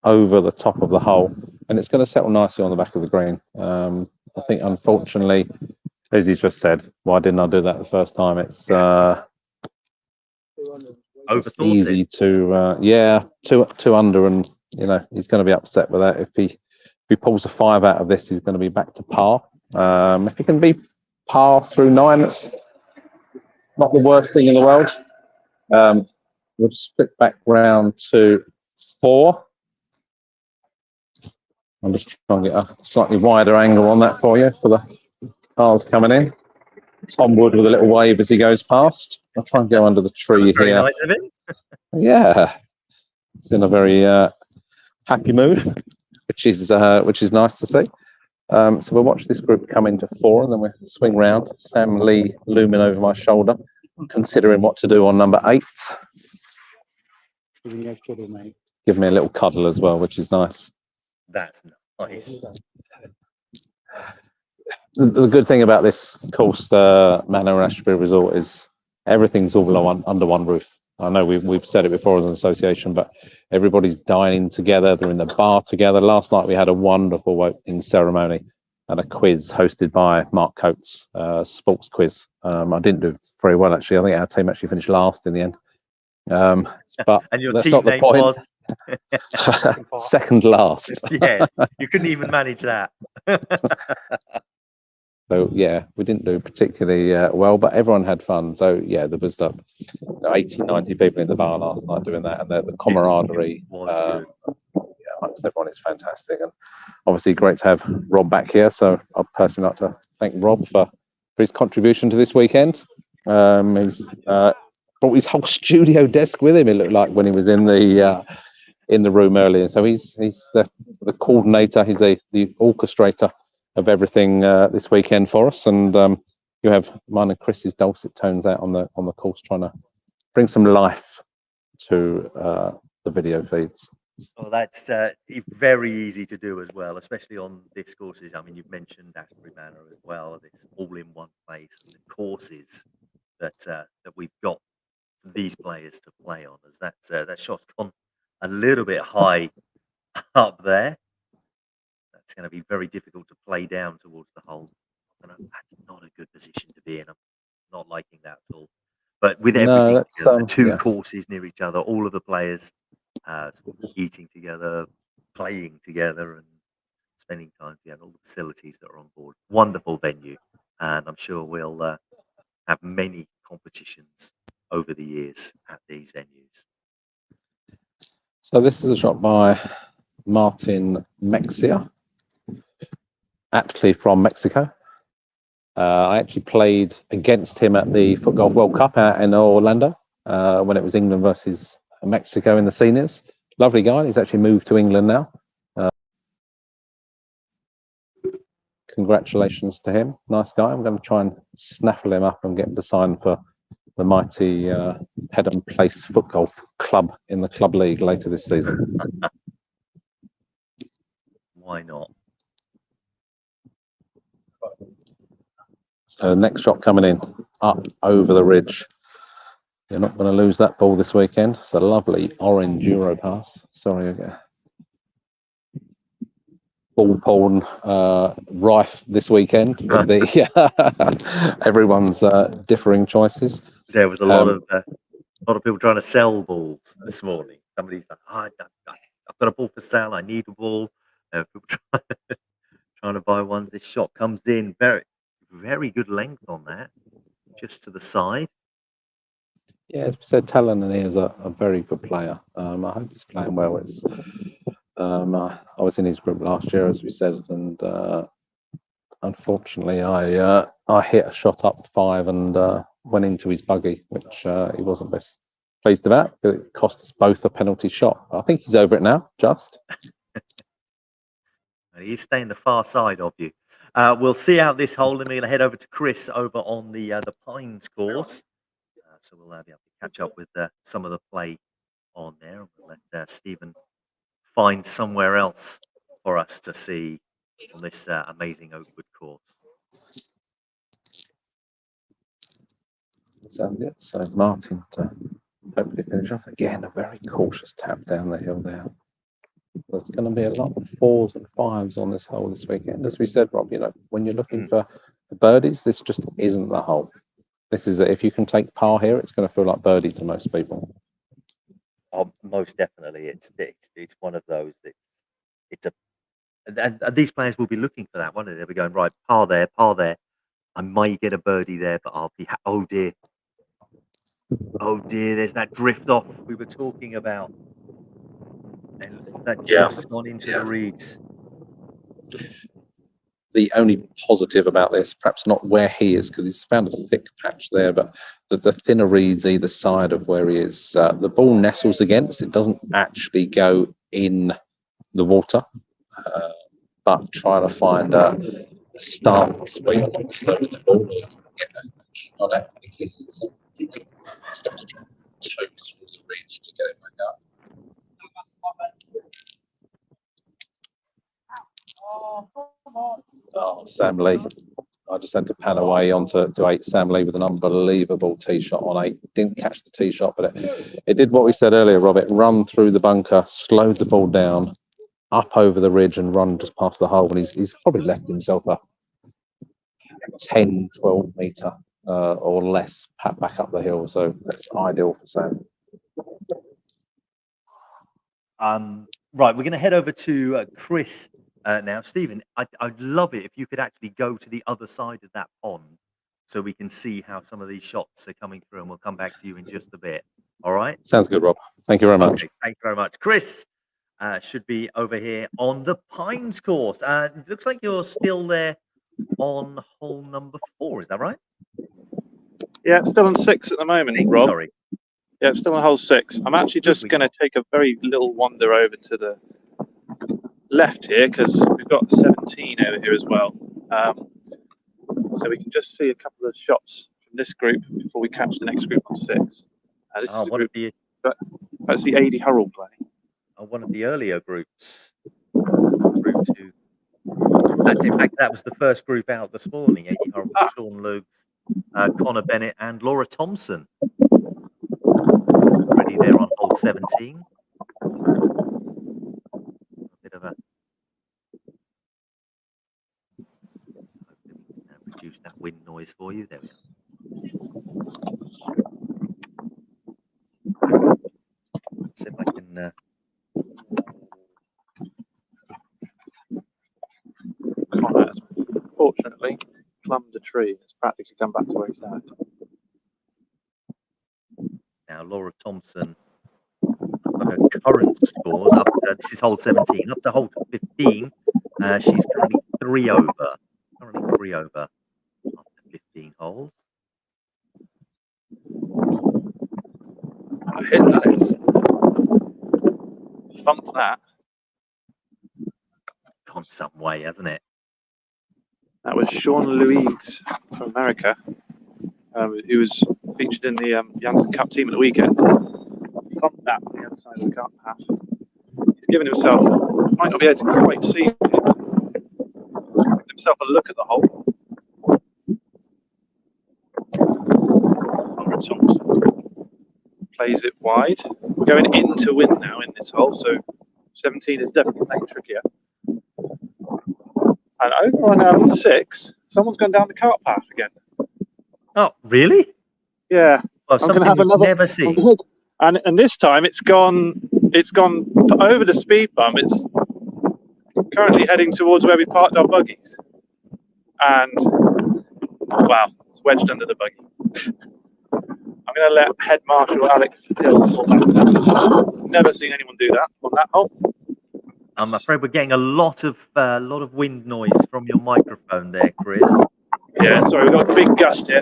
over the top of the hole, and it's going to settle nicely on the back of the green. I think, unfortunately, as he's just said, why didn't I do that the first time? It's easy to, two under, and he's going to be upset with that. If he pulls a 5 out of this, he's going to be back to par. If he can be par through 9, that's not the worst thing in the world. We'll split back round to 4. I'm just trying to get a slightly wider angle on that for you, for the cars coming in. Tom Wood with a little wave as he goes past. I'll try and go under the tree here. Very nice of him. Yeah, it's in a very happy mood, which is nice to see. So we'll watch this group come into 4, and then we'll swing round. Sam Lee looming over my shoulder, considering what to do on number 8. Give me a little cuddle as well, which is nice. That's nice. the good thing about this course, the Manor Ashbury Resort, is everything's all under one roof. I know we've said it before as an association, but everybody's dining together. They're in the bar together. Last night we had a wonderful opening ceremony and a quiz hosted by Mark Coates, sports quiz. I didn't do very well, actually. I think our team actually finished last in the end. But And your that's team not the name point. was? Second last. Yes, you couldn't even manage that. So yeah, we didn't do particularly well, but everyone had fun. So yeah, there was 80, 90 people in the bar last night doing that, and the camaraderie was good. amongst everyone is fantastic. And obviously great to have Rob back here. So I'd personally like to thank Rob for his contribution to this weekend. He's brought his whole studio desk with him, it looked like, when he was in the room earlier. So he's the coordinator, he's the orchestrator of everything this weekend for us. And you have mine and Chris's dulcet tones out on the course, trying to bring some life to the video feeds. Well, that's very easy to do as well, especially on this courses. I mean, you've mentioned Ashbury Manor as well. It's all in one place. And the courses that we've got for these players to play on, as that shot's gone a little bit high up there. That's going to be very difficult to play down towards the hole. That's not a good position to be in. I'm not liking that at all. But with everything together, two courses near each other, all of the players sort of eating together, playing together, and spending time together, all the facilities that are on board. Wonderful venue, and I'm sure we'll have many competitions over the years at these venues. So this is a shot by Martin Mexia, actually from Mexico. I actually played against him at the Foot Golf World Cup out in Orlando when it was England versus Mexico in the seniors. Lovely guy. He's actually moved to England now. Congratulations to him. Nice guy. I'm going to try and snaffle him up and get him to sign for the mighty Pedham Place Foot Golf Club in the Club League later this season. Why not? So next shot coming in, up over the ridge. You're not going to lose that ball this weekend. It's a lovely orange Euro pass. Sorry, ball porn rife this weekend with the everyone's differing choices. There was a lot of people trying to sell balls this morning. Somebody's like, I've got a ball for sale. I need a ball. People trying to buy one. This shot comes in very good length on that, just to the side. Yeah, as we said, Talon and he is a very good player. I hope he's playing well. It's I was in his group last year, as we said, and unfortunately, I hit a shot up 5 and went into his buggy, which he wasn't best pleased about. It cost us both a penalty shot. I think he's over it now, just. He's staying the far side of you. We'll see out this hole, and we're going to head over to Chris over on the Pines course. So we'll be able to catch up with some of the play on there. We'll let Stephen find somewhere else for us to see on this amazing Oakwood course. Sounds good. So Martin to hopefully finish off again. A very cautious tap down the hill there. There's going to be a lot of 4s and 5s on this hole this weekend. As we said, Rob, when you're looking for birdies, this just isn't the hole. This is if you can take par here, it's going to feel like birdie to most people. Oh, most definitely, it's one of those. And these players will be looking for that, won't they? They'll be going, right, par there. I might get a birdie there, but I'll be oh dear, there's that drift off we were talking about, and that just gone into the reeds. The only positive about this, perhaps not where he is, because he's found a thick patch there, but the thinner reeds either side of where he is, the ball nestles against. It doesn't actually go in the water, but trying to find a stance where you're not slowing the ball, you can get a kick on it. I think he's in something. He's got to try and toe through the reeds to get it back up. Oh, Sam Lee. I just had to pan away onto 8. Sam Lee with an unbelievable tee shot on 8. Didn't catch the tee shot, but it did what we said earlier, Rob. It run through the bunker, slowed the ball down, up over the ridge and run just past the hole. And he's probably left himself a 10, 12 metre or less pat back up the hill. So that's ideal for Sam. Right, we're going to head over to Chris now. Stephen, I'd love it if you could actually go to the other side of that pond so we can see how some of these shots are coming through, and we'll come back to you in just a bit. All right? Sounds good, Rob. Thank you very much. Okay, thank you very much. Chris should be over here on the Pines course. It looks like you're still there on hole number 4. Is that right? Yeah, still on 6 at the moment, Rob. Sorry. Yeah, still on hole 6. I'm actually just going to take a very little wander over to the left here because we've got 17 over here as well. So we can just see a couple of shots from this group before we catch the next group on 6. This is a group, that's the AD Hurrell play. One of the earlier groups. Group 2. In fact, that was the first group out this morning. AD Hurrell, Sean Lugs, Connor Bennett and Laura Thompson. Already there on hole 17. A bit of a... reduce that wind noise for you. There we are. See if I can... Connor has fortunately plumbed a tree. It's practically come back to where he's at. Now Laura Thompson, her current scores up to, this is hole 17, up to hole 15. She's currently 3 over. Currently 3 over after 15 holes. I hit that is. Thumped that. Gone some way, hasn't it? That was Sean Louise from America, who was featured in the Youngster Cup team at the weekend. Thumped that on the other side of the cup path. He's given himself, might not be able to quite see it, given himself a look at the hole. Laura Thompson plays it wide. We're going into wind now in this hole, so 17 is definitely playing trickier. And over on 6, someone's gone down the cart path again. Oh, really? Yeah. Well, something we've never seen. And this time it's gone over the speed bump. It's currently heading towards where we parked our buggies. And wow, it's wedged under the buggy. I'm going to let Head Marshal Alex Hill sort that. Never seen anyone do that on that hole. I'm afraid we're getting a lot of wind noise from your microphone there, Chris. Yeah, sorry, we've got a big gust here.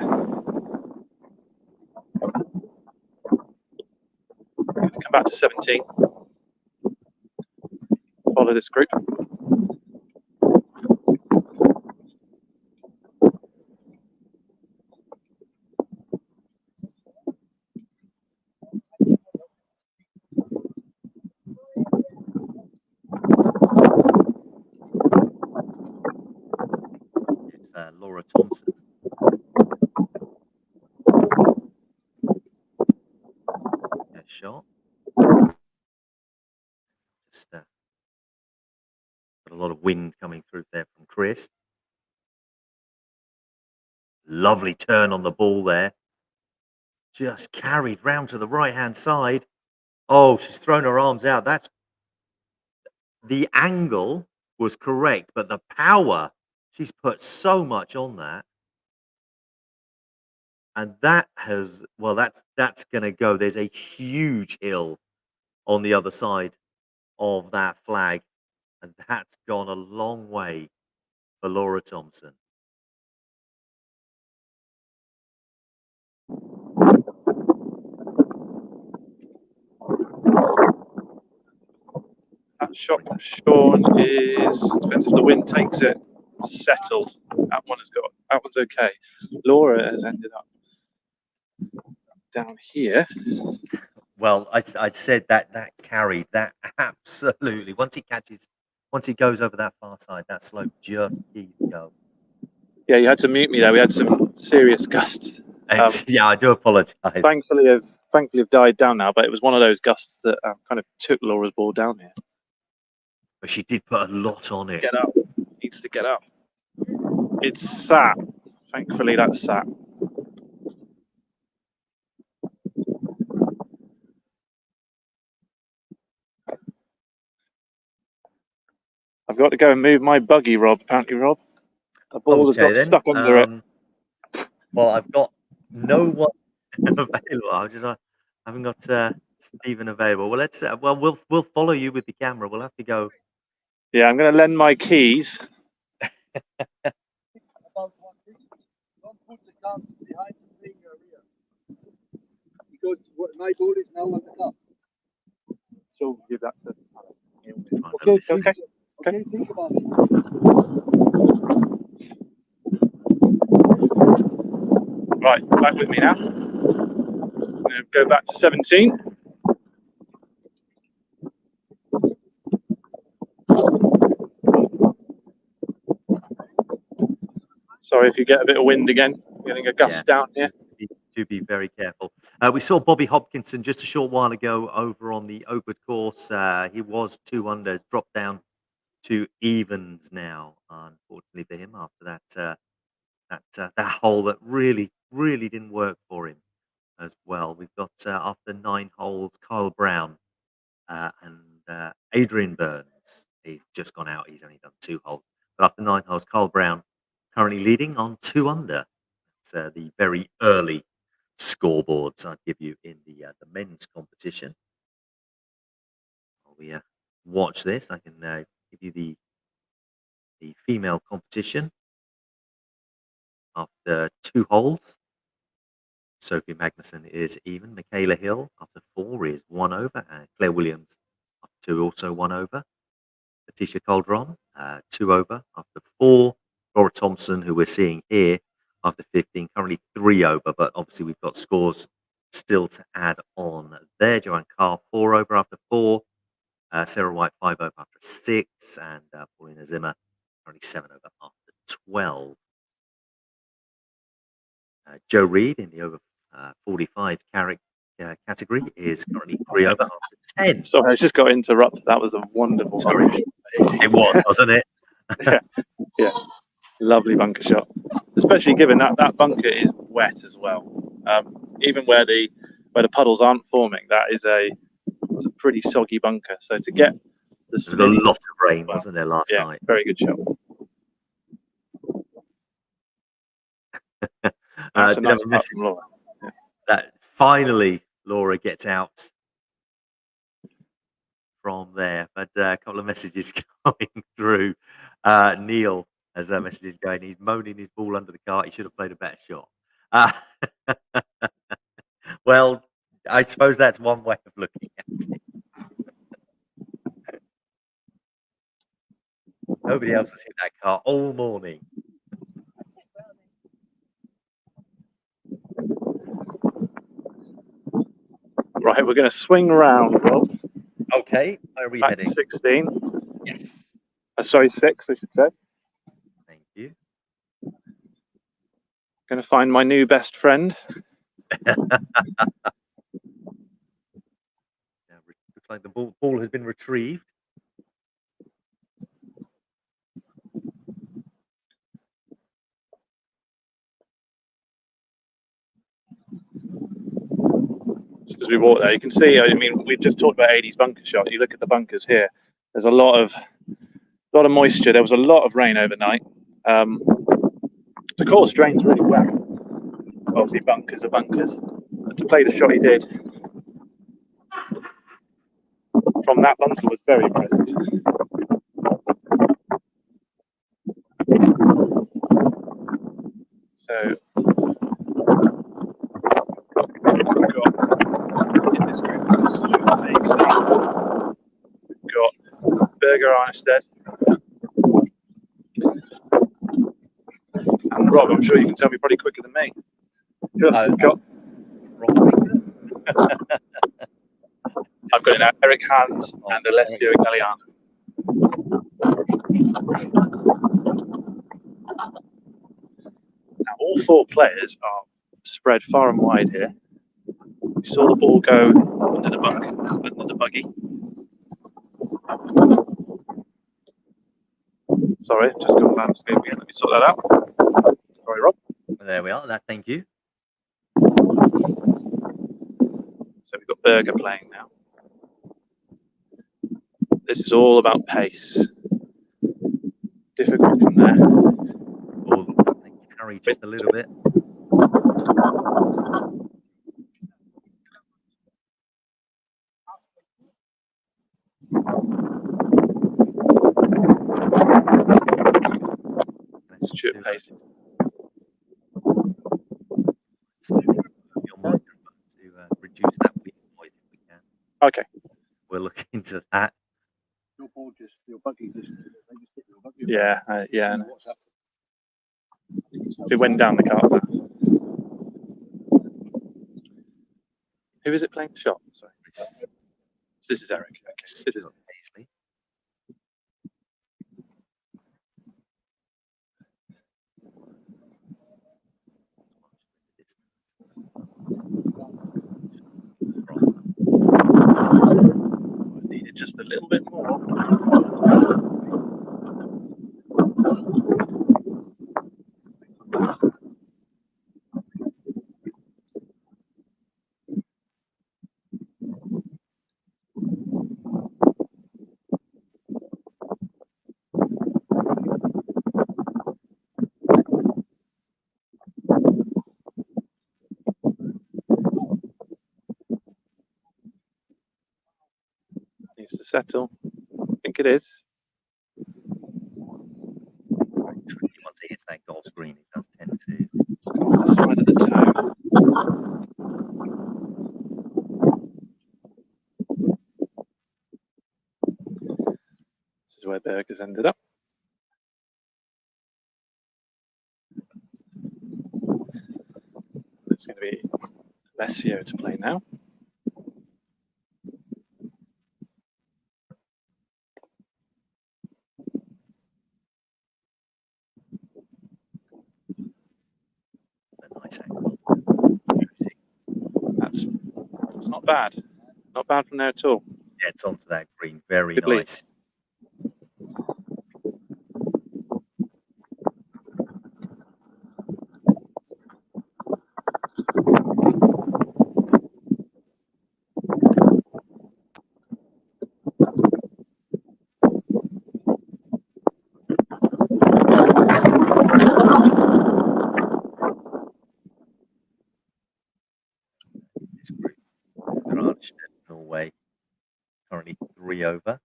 Come back to 17. Follow this group. It's Laura Thompson. A shot. Just got a lot of wind coming through there from Chris. Lovely turn on the ball there. Just carried round to the right-hand side. Oh, she's thrown her arms out. That's the angle was correct, but the power, she's put so much on that. And that has, well, that's going to go. There's a huge hill on the other side of that flag. And that's gone a long way for Laura Thompson. That shot from Sean is, depends if the wind takes it, settled. That one's okay. Laura has ended up down here. Well, I said that carried, that absolutely. Once he goes over that far side, that slope just keeps going. Yeah, you had to mute me there. We had some serious gusts. Yeah, I do apologise. Thankfully have died down now, but it was one of those gusts that kind of took Laura's ball down here. But she did put a lot on it. Get up. Needs to get up. It's sat. Thankfully, that's sat. I've got to go and move my buggy, Rob. Apparently, Rob. The ball has got stuck under it. Well, I've got no one available. I haven't got Stephen available. Well, let's. We'll follow you with the camera. We'll have to go. Yeah, I'm going to lend my keys. About one thing, don't put the cards behind the finger here, because my ball is now on the card. So give that to. Okay, Okay. Think about it. Right, back with me now. I'm going to go back to 17. Sorry if you get a bit of wind again. Getting a gust down here. Do be very careful. We saw Bobby Hopkinson just a short while ago over on the Oakwood course. He was 2 under, dropped down to evens now, unfortunately for him, after that hole that really didn't work for him as well. We've got after 9 holes, Kyle Brown and Adrian Burns. He's just gone out. He's only done 2 holes, but after 9 holes, Kyle Brown currently leading on 2 under. It's the very early scoreboards I'd give you in the men's competition. While we watch this, I can give you the female competition after 2 holes. Sophie Magnuson is even. Michaela Hill after 4 is 1 over, and Claire Williams after 2 also 1 over. Letitia Calderon 2 over after 4. Laura Thompson, who we're seeing here, after 15, currently 3 over, but obviously we've got scores still to add on there. Joanne Carr 4 over after 4. Sarah White 5 over after 6, and Paulina Zimmer currently 7 over after 12. Joe Reed in the over 45 category is currently 3 over after 10. Sorry, I just got interrupted. That was a wonderful. Sorry, it was, wasn't it? Yeah. Lovely bunker shot, especially given that bunker is wet as well. Even where the puddles aren't forming, it's a pretty soggy bunker. So to get the there was a lot of rain, wasn't there, last yeah, night? very good shot. Did have a message that finally Laura gets out from there, but a couple of messages coming through. Neil, as that message is going, he's moaning his ball under the cart. He should have played a better shot. Well, I suppose that's one way of looking at it. Nobody else has hit that cart all morning. Right, we're going to swing round, Rob. Okay, where are we heading? 16. Yes. Sorry, 6, I should say. Thank you. Going to find my new best friend. Looks like the ball has been retrieved. Just as we walk there, you can see. I mean, we've just talked about 80's bunker shot. You look at the bunkers here. There's a lot of moisture. There was a lot of rain overnight. The course drains really well. Obviously, bunkers are bunkers. But to play the shot he did from that bunker was very impressive. So we've got in this group, we've got Berger Arnestead. And Rob, I'm sure you can tell me probably quicker than me. I've got it now. Eric Hans and Alessio Italiano. all four players are spread far and wide here. We saw the ball go under the buggy. Sorry, just got landscape again. Let me sort that out. Sorry, Rob. There we are. Thank you. So we've got Berger playing now. This is all about pace. Difficult from there. Ball carry just a little bit. Stuart Pace. Your microphone to reduce that weak noise if we can. Okay. We'll look into that. Your ball just, your buggy just, they just hit your buggy. Yeah, yeah. No. What's happened? So it went down the cart path. Who is it playing the shot? Sorry. This is Eric. Okay. This is Paisley. I needed just a little bit more. Needs to settle. I think it is. Very tricky once it hits that golf green. It does tend to. The side of the toe. This is where Berger's ended up. It's going to be Alessio to play now. It's a nice angle. That's not bad. Not bad from there at all. Yeah, it's onto that green. Very Good lead. nice. This group. Norway currently 3 over.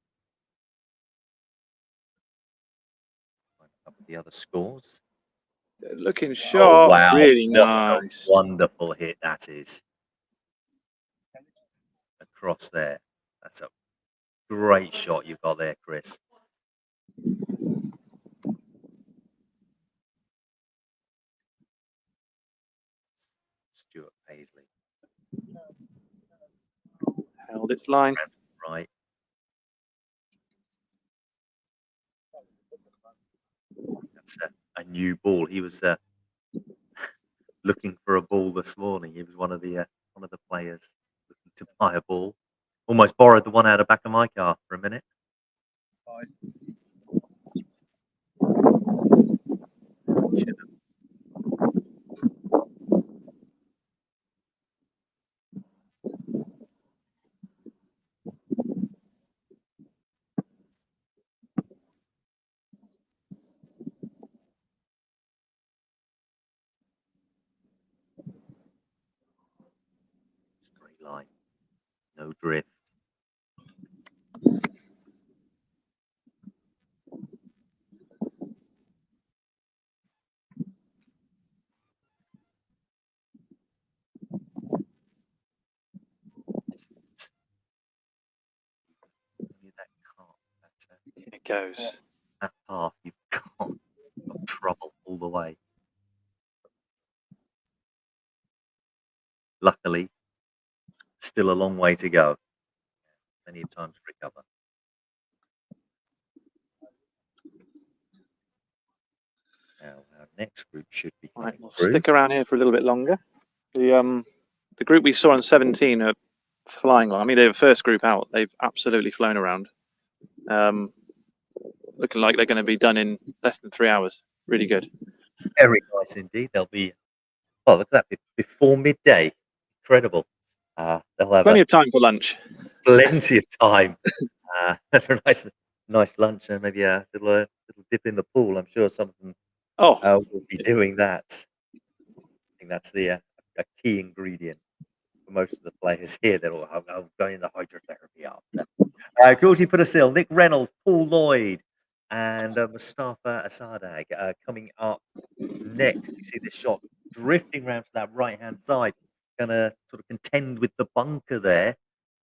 Up with the other scores. Looking sharp. Oh, wow. Really What nice. a wonderful hit that is. Across there. That's a great shot you've got there, Chris. Stuart Paisley. Held its line. Right. That's a new ball. He was looking for a ball this morning. He was one of the players looking to buy a ball. Almost borrowed the one out of the back of my car for a minute. Straight line. No drift. It goes. That path, you've got trouble all the way. Luckily, still a long way to go. Plenty of time to recover. Now, next group should be Right, coming we'll through. stick around here for a little bit longer. The group we saw on 17 are flying along. I mean, they're the first group out. They've absolutely flown around. Looking like they're going to be done in less than 3 hours. Really good. Very nice indeed. They'll be, oh, look at that, before midday. Incredible. They'll have Plenty of time for lunch. plenty of time for a nice lunch and maybe a little dip in the pool. I'm sure some of them Oh, will be doing that. I think that's a key ingredient for most of the players here. They're all going the hydrotherapy after. Georgie Pudasil, Nick Reynolds, Paul Lloyd, and Mustafa Asadag coming up next. You see this shot drifting around to that right-hand side, gonna sort of contend with the bunker there,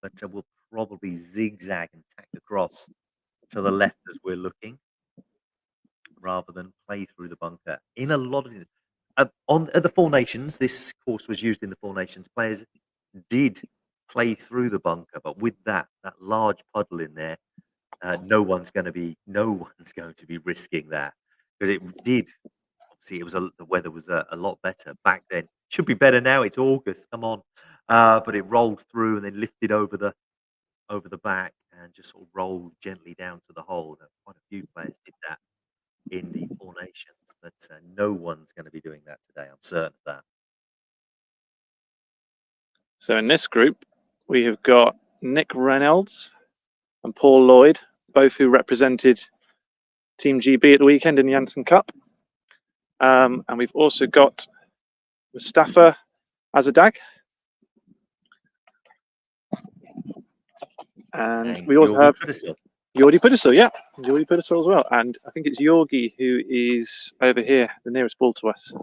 but will probably zigzag and tack across to the left as we're looking, rather than play through the bunker. In a lot of at the Four Nations, this course was used in the Four Nations. Players did play through the bunker, but with that large puddle in there, no one's going to be risking that, because it did. Obviously, the weather was a lot better back then. Should be better now. It's August. Come on, but it rolled through and then lifted over the back and just sort of rolled gently down to the hole. Quite a few players did that in the Four Nations, but no one's going to be doing that today. I'm certain of that. so in this group, we have got Nick Reynolds and Paul Lloyd, both who represented Team GB at the weekend in the Janssen Cup. And we've also got Mustafa Azadag. And we also have Jordi Pudasil, yeah, Jordi Pudasil as well. And I think it's Yorgi who is over here, the nearest ball to us.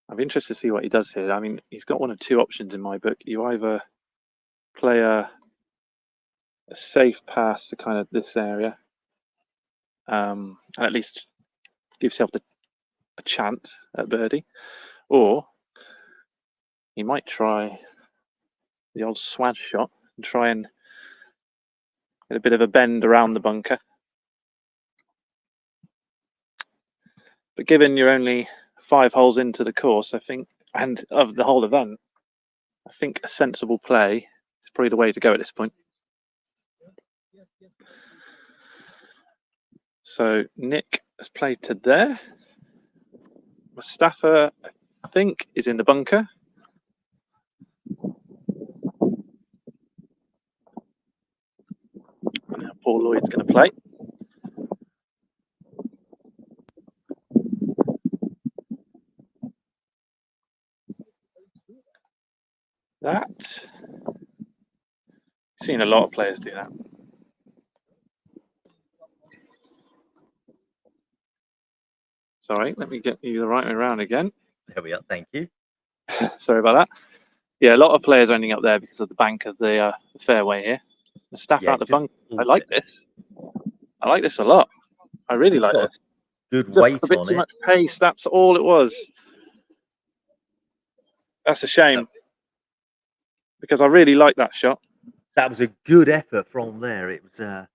I'm interested to see what he does here. I mean, he's got one of two options in my book. You either play a safe pass to kind of this area, and at least give yourself a chance at birdie, or you might try the old swad shot and try and get a bit of a bend around the bunker. But given you're only 5 holes into the course, I think, and of the whole event, I think a sensible play is probably the way to go at this point. So Nick has played to there. Mustafa, I think, is in the bunker. And now Paul Lloyd's going to play. That. Seen a lot of players do that. Sorry, let me get you the right way around again. There we are. Thank you. Sorry about that. Yeah, a lot of players are ending up there because of the bank of the fairway here. The staff out the bunker. I like this. I like this a lot. I really like this. Good Just weight a bit on too it. much pace. That's all it was. That's a shame because I really like that shot. That was a good effort from there. It was a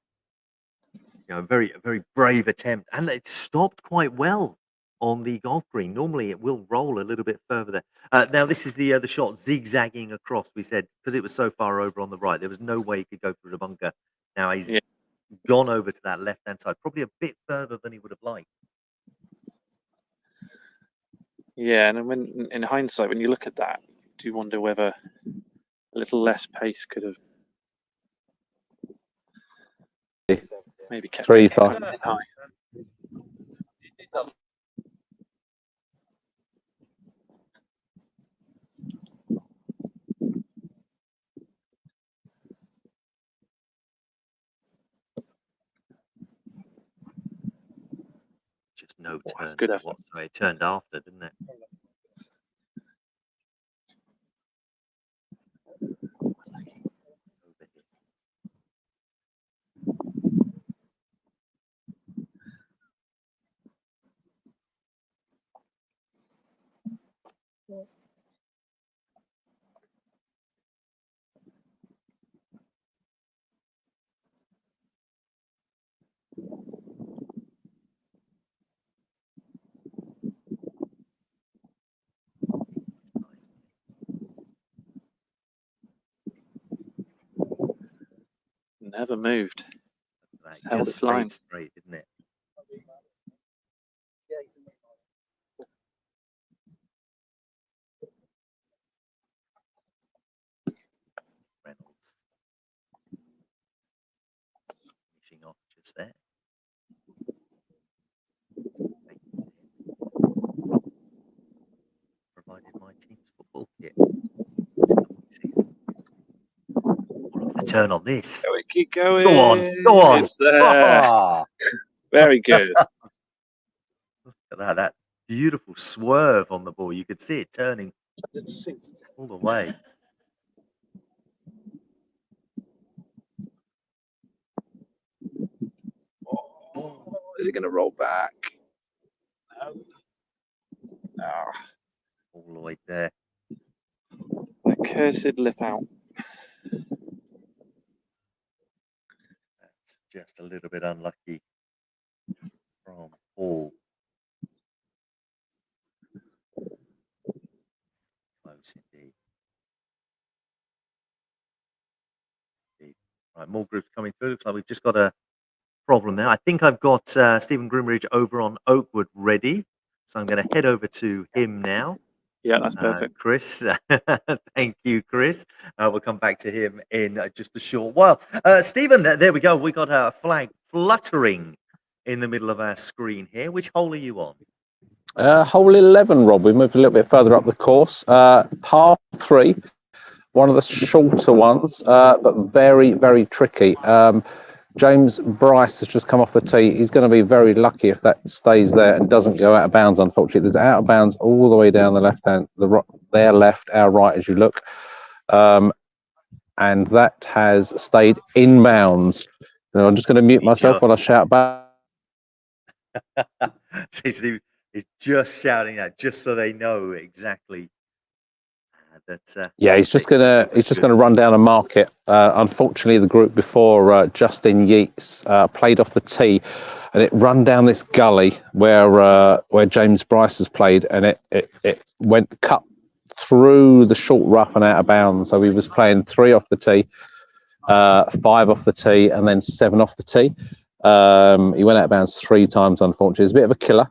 very brave attempt, and it stopped quite well on the golf green. Normally, it will roll a little bit further there. Now, this is the shot zigzagging across. We said because it was so far over on the right, there was no way he could go through the bunker. Now he's gone over to that left-hand side, probably a bit further than he would have liked. Yeah, and when in hindsight, when you look at that, do you wonder whether a little less pace could have maybe kept 3-5. high? Just no turn. Good effort. It turned after, didn't it? Never moved. That Held just its line. stayed straight, didn't it? Reynolds finishing off just there. Thank you to him. Provided my team's football kit. This coming season. Oh, look at the turn on this. We keep going. Go on, go on. It's there. Ah, Very good. look at that. That beautiful swerve on the ball. You could see it turning all the way. Oh, is it going to roll back? No. Ah, All the way there. that cursed lip out. That's just a little bit unlucky from Paul. Close indeed. Right, more groups coming through. Looks like we've just got a problem there. I think I've got Stephen Grimridge over on Oakwood ready. So I'm going to head over to him now. Yeah, that's perfect. Chris, thank you, Chris. We'll come back to him in just a short while. Stephen, there we go. We got a flag fluttering in the middle of our screen here. Which hole are you on? Hole 11, Rob. We moved a little bit further up the course. Par 3, one of the shorter ones, but very, very tricky. James Bryce has just come off the tee. He's going to be very lucky if that stays there and doesn't go out of bounds, unfortunately. There's out of bounds all the way down the left hand, their left, our right as you look. And that has stayed in bounds. Now, I'm just going to mute myself while I shout back. He's just shouting that just so they know exactly that. Yeah, he's just gonna run down and mark it. Unfortunately, the group before Justin Yeats played off the tee, and it run down this gully where James Bryce has played, and it went cut through the short rough and out of bounds. So he was playing 3 off the tee, 5 off the tee, and then 7 off the tee. He went out of bounds 3 times, unfortunately. It's a bit of a killer.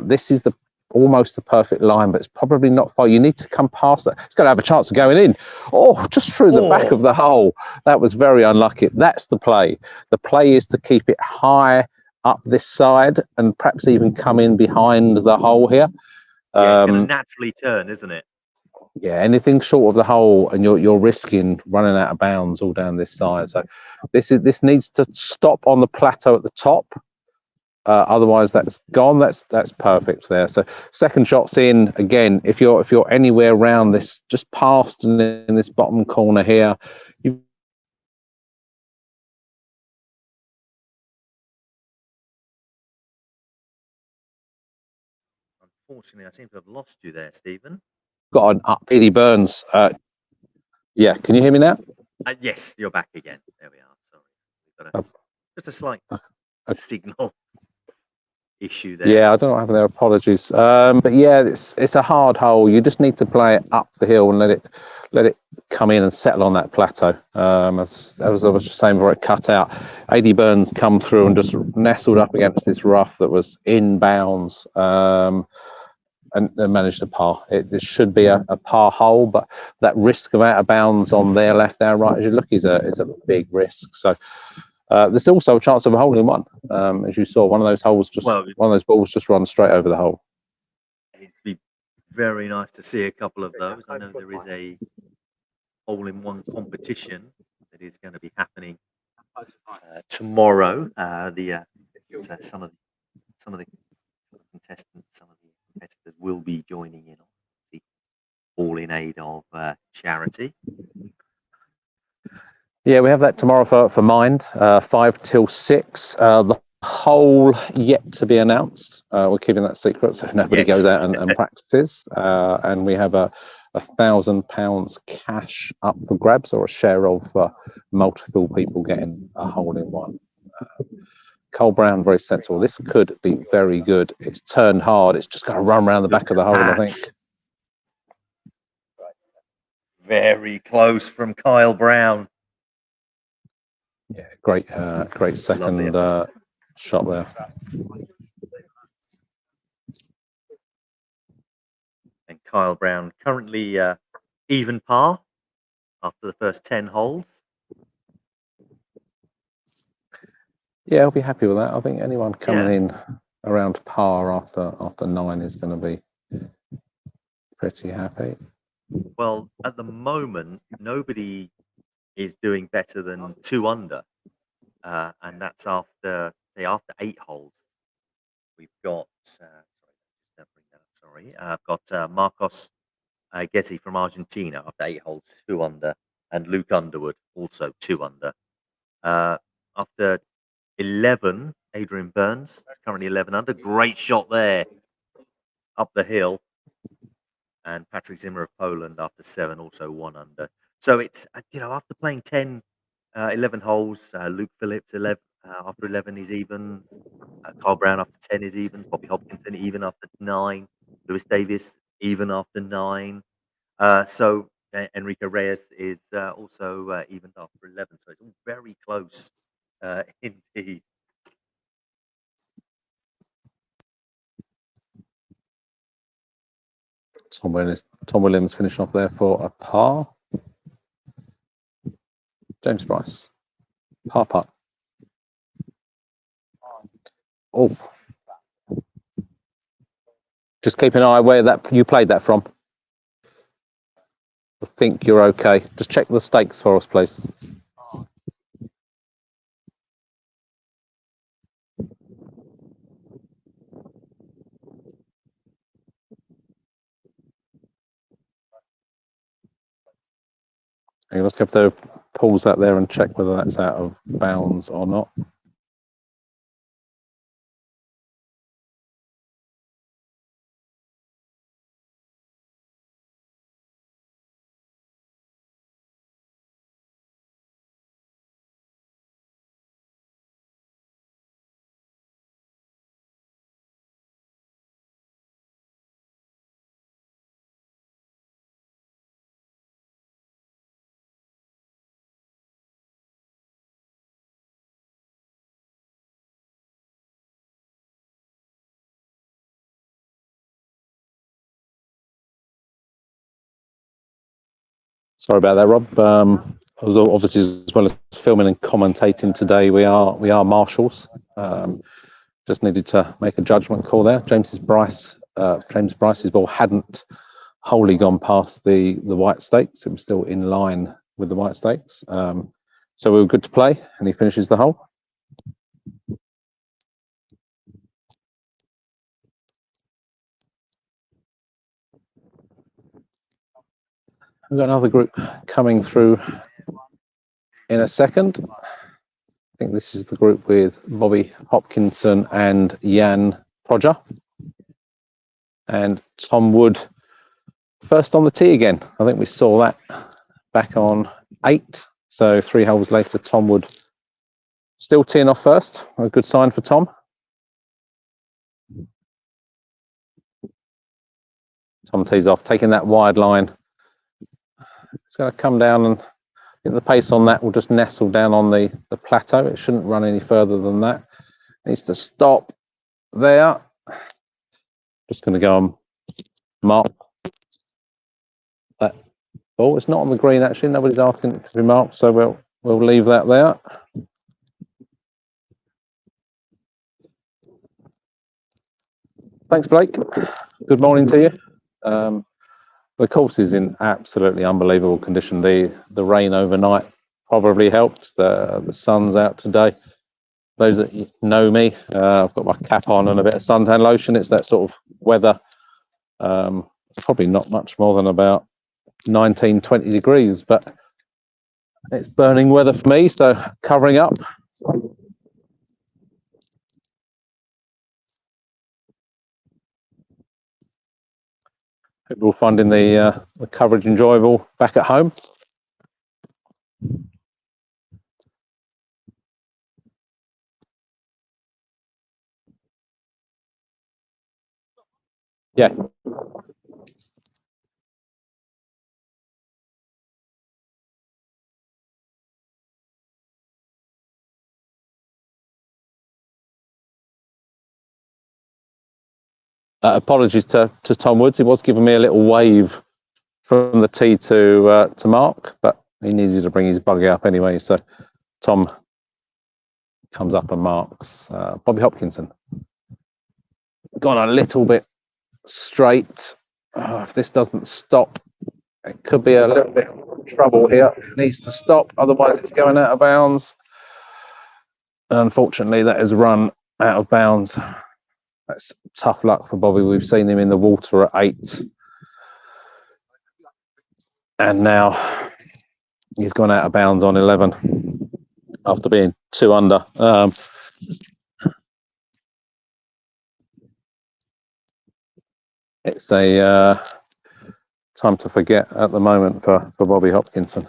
This is almost the perfect line, but it's probably not far. You need to come past that. It's got to have a chance of going in. Oh, just through the back of the hole. That was very unlucky. That's the play. The play is to keep it high up this side and perhaps even come in behind the hole here. Yeah, it's going to naturally turn, isn't it? Yeah, anything short of the hole, and you're risking running out of bounds all down this side. So this needs to stop on the plateau at the top. Otherwise, that's gone. That's perfect there. So second shot's in again. If you're anywhere around this, just past and in this bottom corner here, Unfortunately, I seem to have lost you there, Stephen. Got an up. Eddie Burns. Yeah, can you hear me now? Yes, you're back again. There we are. Sorry, we've got just a slight signal issue there. Yeah, I don't know what happened there. Apologies. But yeah, it's a hard hole. You just need to play it up the hill and let it come in and settle on that plateau. As I was just saying before it cut out, Eddie Burns come through and just nestled up against this rough that was in bounds. And managed to par. It should be a par hole, but that risk of out of bounds on their left, our right, as you look, is a big risk. So there's also a chance of a hole in one. As you saw, one of those balls just run straight over the hole. It'd be very nice to see a couple of those. I know there is a hole in one competition that is going to be happening tomorrow. Some of the contestants, some of the competitors will be joining in, obviously, all in aid of charity. Yeah, we have that tomorrow for Mind, 5 till 6. The hole yet to be announced. We're keeping that secret so nobody goes out and practices. And we have a £1,000 cash up for grabs, or a share of multiple people getting a hole in one. Cole Brown, very sensible. This could be very good. It's turned hard. It's just going to run around the back of the hole, I think. Very close from Kyle Brown. Yeah, great second shot there. And Kyle Brown currently even par after the first 10 holes. Yeah, I'll be happy with that. I think anyone coming in around par after 9 is going to be pretty happy. Well, at the moment, nobody is doing better than 2 under, and that's after 8 holes. We've got I've got Marcos Getty from Argentina after 8 holes, 2 under, and Luke Underwood also 2 under. After 11, Adrian Burns is currently 11 under. Great shot there up the hill. And Patrick Zimmer of Poland after 7, also 1 under. So it's, after playing 11 holes, Luke Phillips after 11 is even. Carl Brown after 10 is even. Bobby Hopkinson even after 9. Lewis Davis even after 9. So Enrique Reyes is also even after 11. So it's all very close indeed. Tom Williams finishing off there for a par. James Bryce, par putt. Oh, just keep an eye where that you played that from. I think you're okay. Just check the stakes for us, please. Okay, let's get the pulls out there and check whether that's out of bounds or not. Sorry about that, Rob. Obviously, as well as filming and commentating today, we are marshals. Just needed to make a judgment call there. James Bryce's ball hadn't wholly gone past the white stakes. It was still in line with the white stakes. So we were good to play, and he finishes the hole. We've got another group coming through in a second. I think this is the group with Bobby Hopkinson and Jan Podger. And Tom Wood first on the tee again. I think we saw that back on 8. So 3 holes later, Tom Wood still teeing off first. A good sign for Tom. Tom tees off, taking that wide line. It's going to come down, and I think the pace on that will just nestle down on the plateau. It shouldn't run any further than that. It needs to stop there. Just going to go and mark that ball. It's not on the green actually. Nobody's asking it to be marked, so we'll leave that there. Thanks, Blake. Good morning to you. The course is in absolutely unbelievable condition. The rain overnight probably helped. The sun's out today. Those that know me, I've got my cap on and a bit of suntan lotion. It's that sort of weather. It's probably not much more than about 19, 20 degrees, but it's burning weather for me, so covering up. Hope you're finding the coverage enjoyable back at home. Yeah. Apologies to Tom Woods. He was giving me a little wave from the tee to mark, but he needed to bring his buggy up anyway. So Tom comes up and marks. Bobby Hopkinson gone a little bit straight. Oh, if this doesn't stop, it could be a little bit of trouble here. It needs to stop, otherwise it's going out of bounds. Unfortunately, that is run out of bounds. That's tough luck for Bobby. We've seen him in the water at 8. And now he's gone out of bounds on 11 after being 2 under. It's a time to forget at the moment for Bobby Hopkinson.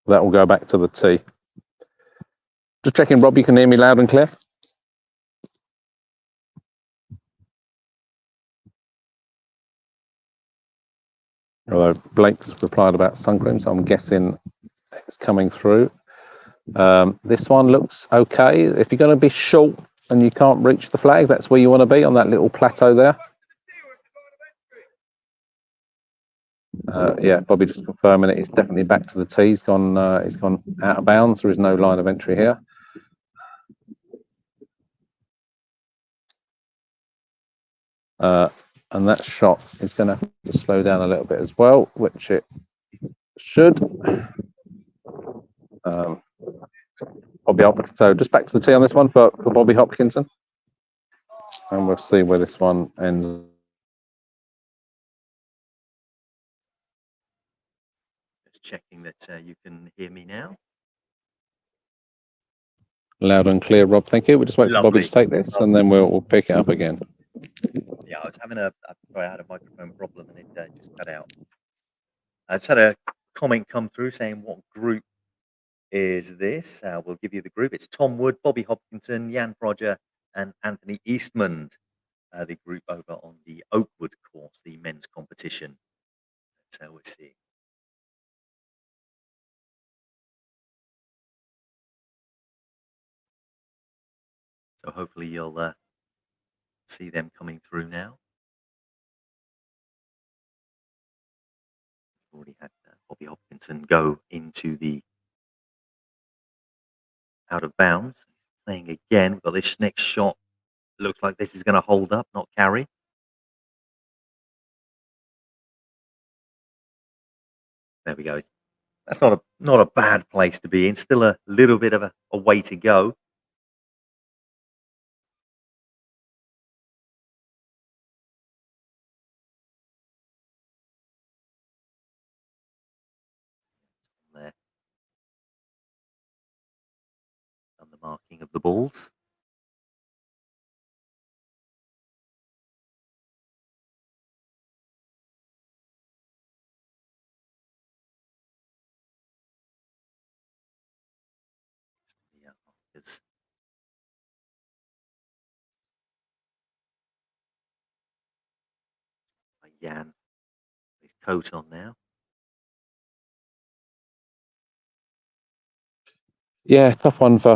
That will go back to the tee. Just checking, Rob, you can hear me loud and clear? Although Blake's replied about sun cream, so I'm guessing it's coming through. This one looks okay. If you're going to be short and you can't reach the flag, that's where you want to be, on that little plateau there. Yeah, Bobby just confirming it. It's definitely back to the tee. He's gone out of bounds. There is no line of entry here. And that shot is going to have to slow down a little bit as well, which it should. Bobby Hopkinson. So just back to the tee on this one for Bobby Hopkinson. And we'll see where this one ends. Just checking that you can hear me now. Loud and clear, Rob. Thank you. We'll just wait for Bobby to take this, and then we'll pick it up again. Yeah, I was having I had a microphone problem and it just cut out. I just had a comment come through saying, what group is this? We'll give you the group. It's Tom Wood, Bobby Hopkinson, Jan Prodger, and Anthony Eastman. The group over on the Oakwood course, the men's competition. So we'll see. So hopefully you'll see them coming through now. Already had Bobby Hopkinson go into the out of bounds. Playing again. We've got this next shot. Looks like this is going to hold up, not carry. There we go. That's not a bad place to be in. Still a little bit of a way to go. There. On the marking of the balls. Yeah, markers. Jan, his coat on now. Yeah, tough one for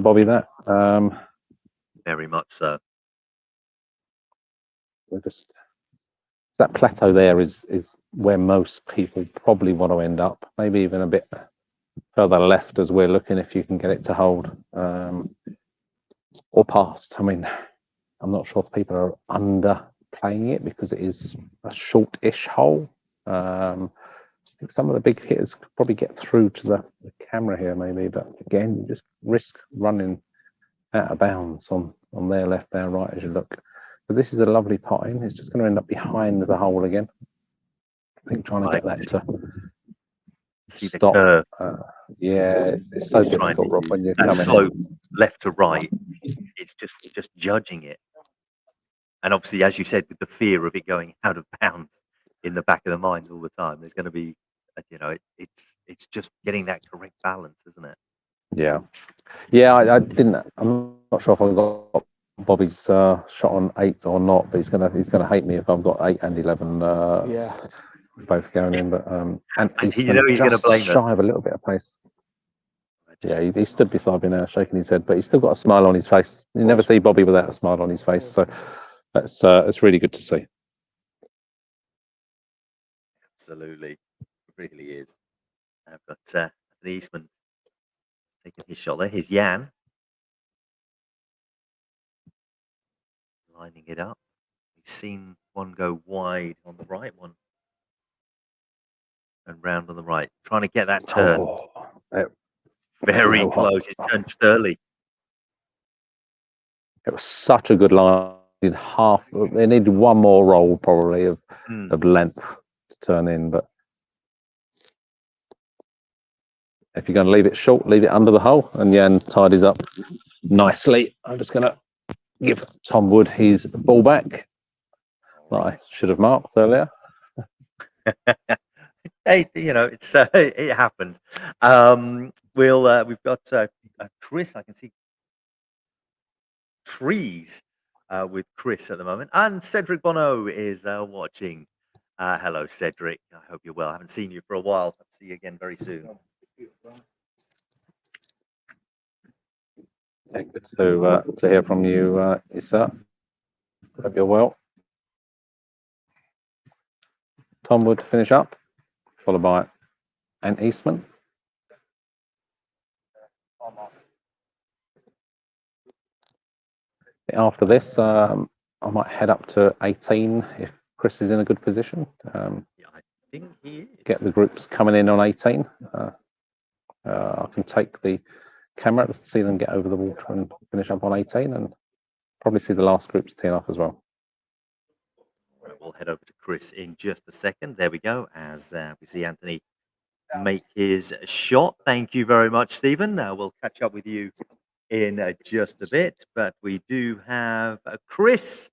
Bobby. That Very much so. we're just that plateau there is where most people probably want to end up. Maybe even a bit further left as we're looking, if you can get it to hold, or past. I mean, I'm not sure if people are underplaying it because it is a short-ish hole. I think some of the big hitters could probably get through to the camera here, maybe, but again, you just risk running out of bounds on their left, their right as you look. But this is a lovely pine. It's just going to end up behind the hole again. I think trying to get that to see stop. The curve. Yeah, it's so difficult, Rob, when you're coming slope left to right. It's just judging it. And obviously, as you said, with the fear of it going out of bounds in the back of the mind all the time, there's going to be, it's just getting that correct balance, isn't it? Yeah, I didn't. I'm not sure if I got Bobby's shot on 8 or not, but he's gonna hate me if I've got 8 and 11. Yeah. Both going in, but and You know Eastman he's going to just blame shy us. of a little bit of pace. Yeah, he stood beside me now, shaking his head, but he's still got a smile on his face. You never see Bobby without a smile on his face, so that's really good to see. Absolutely, it really is. But Anthony Eastman taking his shot there. Here's Jan lining it up. He's seen one go wide on the right, one and round on the right, trying to get that turn. Very close. It's turned early. It was such a good line. They needed one more roll probably of length to turn in, but if you're going to leave it short, leave it under the hole, and Jan tidies up nicely. I'm just going to give Tom Wood his ball back that I should have marked earlier. Hey, you know, it's it happens. We've got Chris. I can see trees with Chris at the moment, and Cedric Bono is watching. Hello, Cedric. I hope you're well. I haven't seen you for a while. I'll see you again very soon. Yeah, good to hear from you, Issa. Hope you're well. Tom Wood finish up, followed by Ant Eastman. After this, I might head up to 18 if Chris is in a good position. Yeah, I think he is. Get the groups coming in on 18. I can take the camera to see them get over the water and finish up on 18, and probably see the last groups teeing off as well. Right, we'll head over to Chris in just a second. There we go, as we see Anthony make his shot. Thank you very much, Stephen. We'll catch up with you in just a bit, but we do have Chris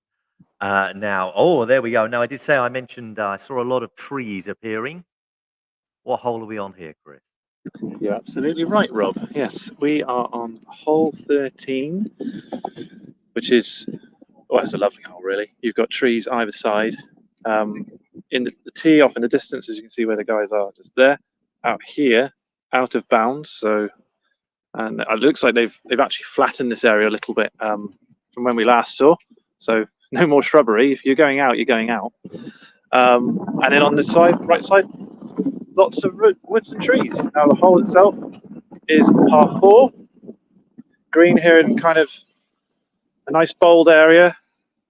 now. Oh, there we go. Now, I did say I mentioned I saw a lot of trees appearing. What hole are we on here, Chris? You're absolutely right, Rob. Yes, we are on hole 13, which is, well, it's a lovely hole, really. You've got trees either side. In the tee off in the distance, as you can see where the guys are, just there. Out here, out of bounds. So, and it looks like they've actually flattened this area a little bit from when we last saw. So no more shrubbery. If you're going out, you're going out. And then on the side, right side, lots of woods and trees. Now the hole itself is par 4. Green here in kind of a nice bold area.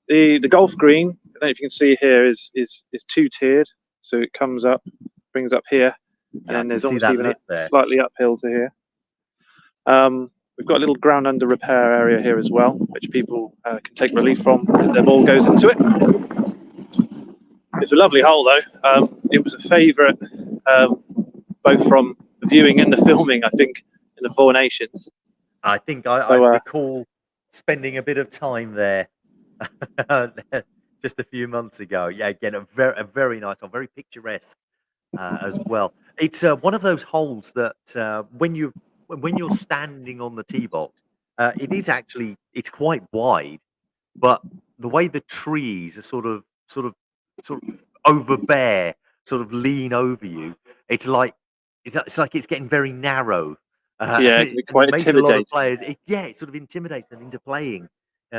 The golf green, I don't know if you can see here, is 2-tiered. So it comes up, brings up here, and then there's obviously even a slightly uphill to here. We've got a little ground under repair area here as well, which people can take relief from if their ball goes into it. It's a lovely hole though. It was a favourite both from the viewing and the filming, I think, in the Four Nations. I think I recall spending a bit of time there just a few months ago. Yeah, again, a very nice one, very picturesque as well. It's one of those holes that when you're standing on the tee box, it's quite wide, but the way the trees are sort of overbear, sort of lean over you, it's like it's getting very narrow. Yeah, it quite makes intimidating. a lot of players. It sort of intimidates them into playing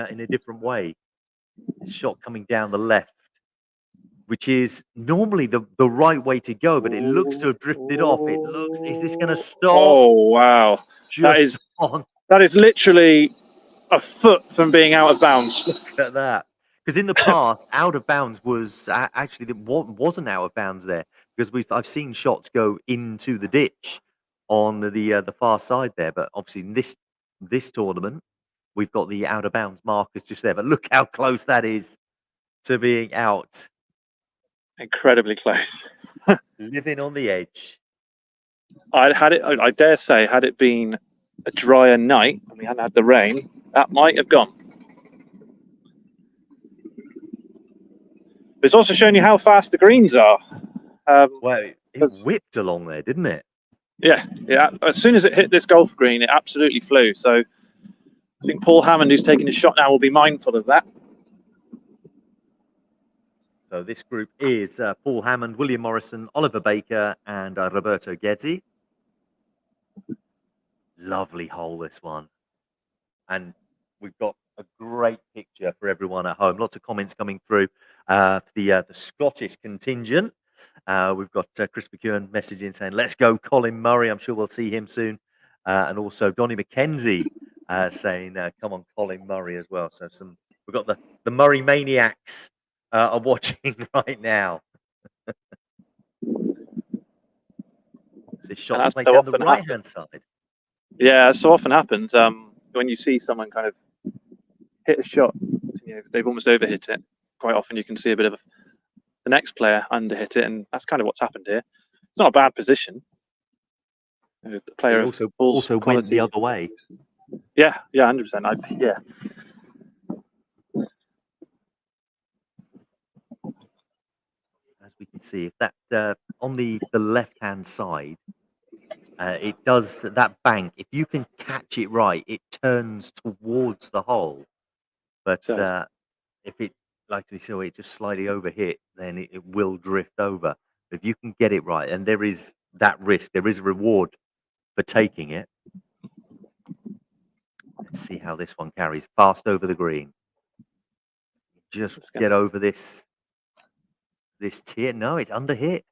in a different way. Shot coming down the left, which is normally the right way to go, but it looks to have drifted off. It looks. Is this going to stop? Oh wow! That is literally a foot from being out of bounds. Look at that. Because in the past, out of bounds was actually wasn't out of bounds there, because I've seen shots go into the ditch on the far side there, but obviously in this tournament we've got the out of bounds markers just there. But look how close that is to being out. Incredibly close. Living on the edge. I dare say, had it been a drier night and we hadn't had the rain, that might have gone. But it's also showing you how fast the greens are. Well, it whipped along there, didn't it? Yeah. As soon as it hit this golf green, it absolutely flew. So I think Paul Hammond, who's taking his shot now, will be mindful of that. So this group is Paul Hammond, William Morrison, Oliver Baker, and Roberto Ghezzi. Lovely hole, this one. And we've got a great picture for everyone at home. Lots of comments coming through for the Scottish contingent. We've got Chris McEwen messaging saying, let's go Colin Murray. I'm sure we'll see him soon. And also Donny McKenzie saying, come on, Colin Murray as well. So we've got the Murray maniacs are watching right now. This shot's played down the right-hand side. Yeah, so often happens when you see someone kind of hit a shot, they've almost overhit it. Quite often you can see a bit of the next player underhit it, and that's kind of what's happened here. It's not a bad position. The player also went the other way. Yeah, 100%. Yeah. As we can see, if that on the left-hand side, it does that bank. If you can catch it right, it turns towards the hole. But if it, like we saw, it just slightly overhit, then it will drift over. If you can get it right, and there is that risk, there is a reward for taking it. Let's see how this one carries. Fast over the green. Just get over this tier. No, it's underhit.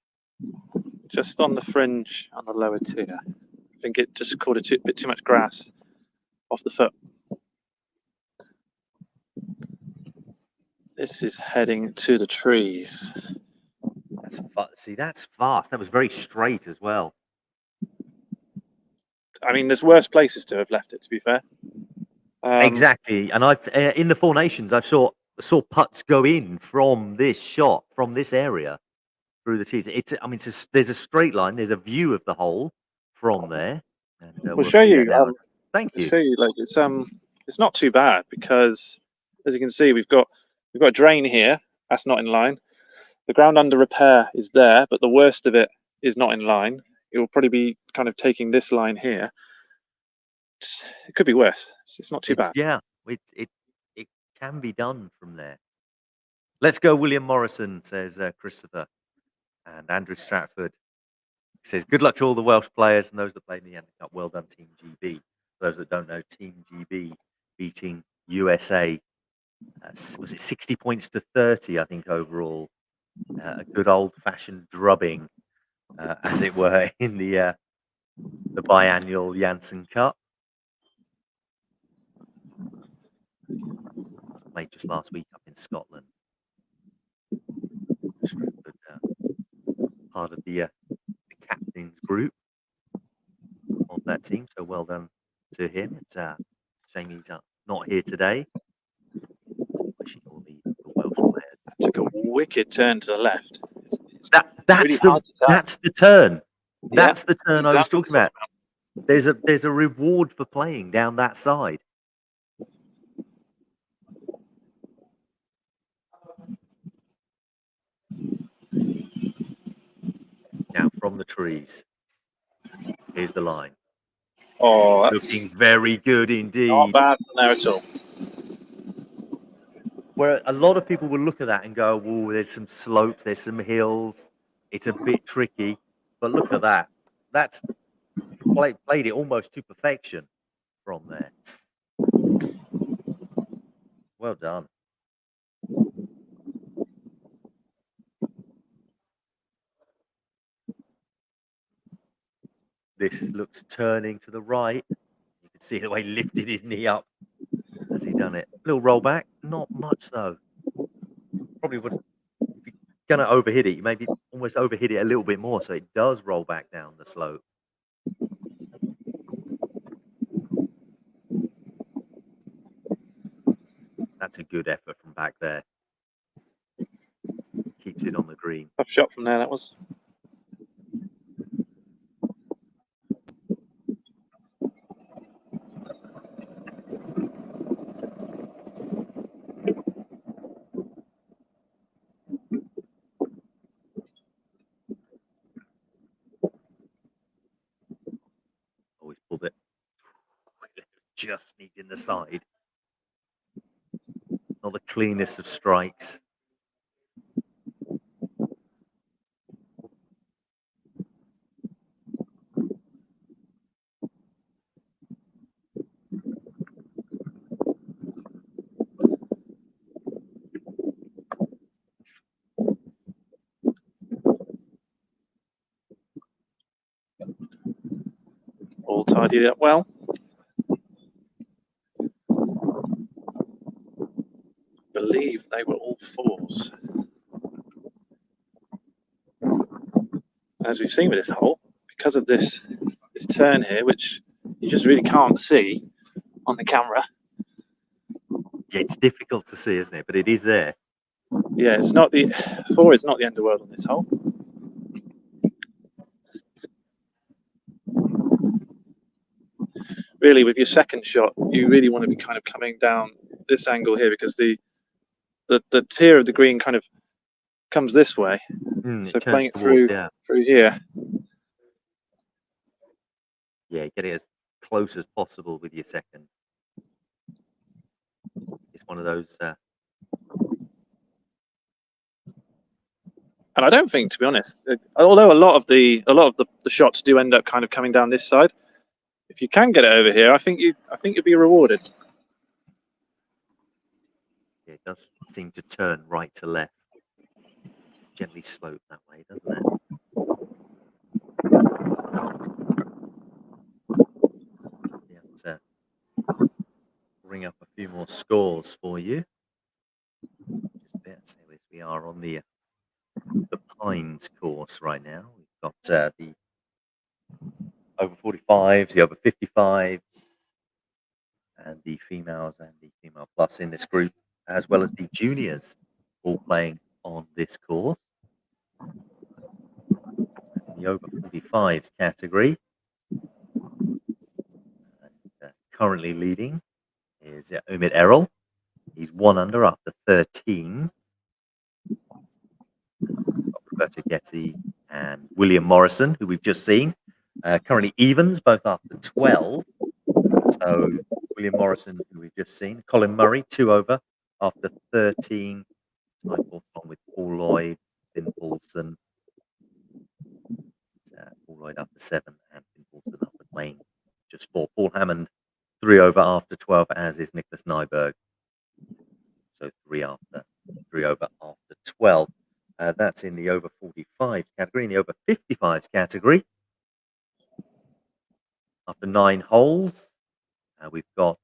Just on the fringe on the lower tier. I think it just caught a bit too much grass off the foot. This is heading to the trees. See, that's fast. That was very straight as well. I mean, there's worse places to have left it, to be fair. Exactly, and I've in the Four Nations, I saw putts go in from this shot, from this area, through the tees. I mean, there's a straight line. There's a view of the hole from there, and we'll show you. Thank you. Show you. Like it's not too bad because, as you can see, we've got a drain here. That's not in line. The ground under repair is there, but the worst of it is not in line. It will probably be kind of taking this line here. It could be worse. It's not too bad. Yeah, it can be done from there. Let's go, William Morrison, says Christopher. And Andrew Stratford says, good luck to all the Welsh players and those that played in the Andy Cup. Well done, Team GB. For those that don't know, Team GB beating USA. Was it 60 points to 30, I think, overall? A good old-fashioned drubbing, as it were, in the biannual Janssen Cup. Played just last week up in Scotland. Stratford, part of the captain's group of that team, so well done to him. It's shame he's not here today. Wishing all the Welsh players. Took a wicked turn to the left. That's the turn. That's the turn I was talking about. There's a reward for playing down that side. Now from the trees. Here's the line. Oh, that's looking very good indeed. Not bad from there at all. Where a lot of people will look at that and go, "Oh, there's some slopes, there's some hills, it's a bit tricky." But look at that. That's played it almost to perfection from there. Well done. This looks turning to the right. You can see the way he lifted his knee up as he done it. Little roll back, not much though. Probably would, if you're gonna overhit it, you maybe almost overhit it a little bit more so it does roll back down the slope. That's a good effort from back there. Keeps it on the green. Tough shot from there, that was. Always pulled it just needing the side. Not the cleanest of strikes. All tidied up well. I believe they were all fours. As we've seen with this hole, because of this turn here, which you just really can't see on the camera. Yeah, it's difficult to see, isn't it? But it is there. Yeah, it's not the four is not the underworld on this hole. Really, with your second shot, you really want to be kind of coming down this angle here, because the tier of the green kind of comes this way. So playing it through here. Yeah, get it as close as possible with your second. It's one of those. And I don't think, to be honest, although a lot of the shots do end up kind of coming down this side, if you can get it over here, I think you'd be rewarded. Yeah, it does seem to turn right to left, gently slope that way, doesn't it? Yeah, bring up a few more scores for you. Just there, so as we are on the Pines course right now, we've got the over 45s, the over 55s, and the females and the female plus in this group, as well as the juniors, all playing on this course. In the over 45s category, and, currently leading is Umit Errol. He's 1 under after 13. Roberto Getty and William Morrison, who we've just seen, currently evens, both after 12. So William Morrison, who we've just seen, Colin Murray, 2 over after 13. Tied fourth on with Paul Lloyd, Finn Paulson. Paul Lloyd after 7 and Finn Paulson after playing just 4. Paul Hammond, 3 over after 12, as is Nicholas Nyberg. So 3 over after 12. That's in the over 45 category. In the over 55s category, after 9 holes, we've got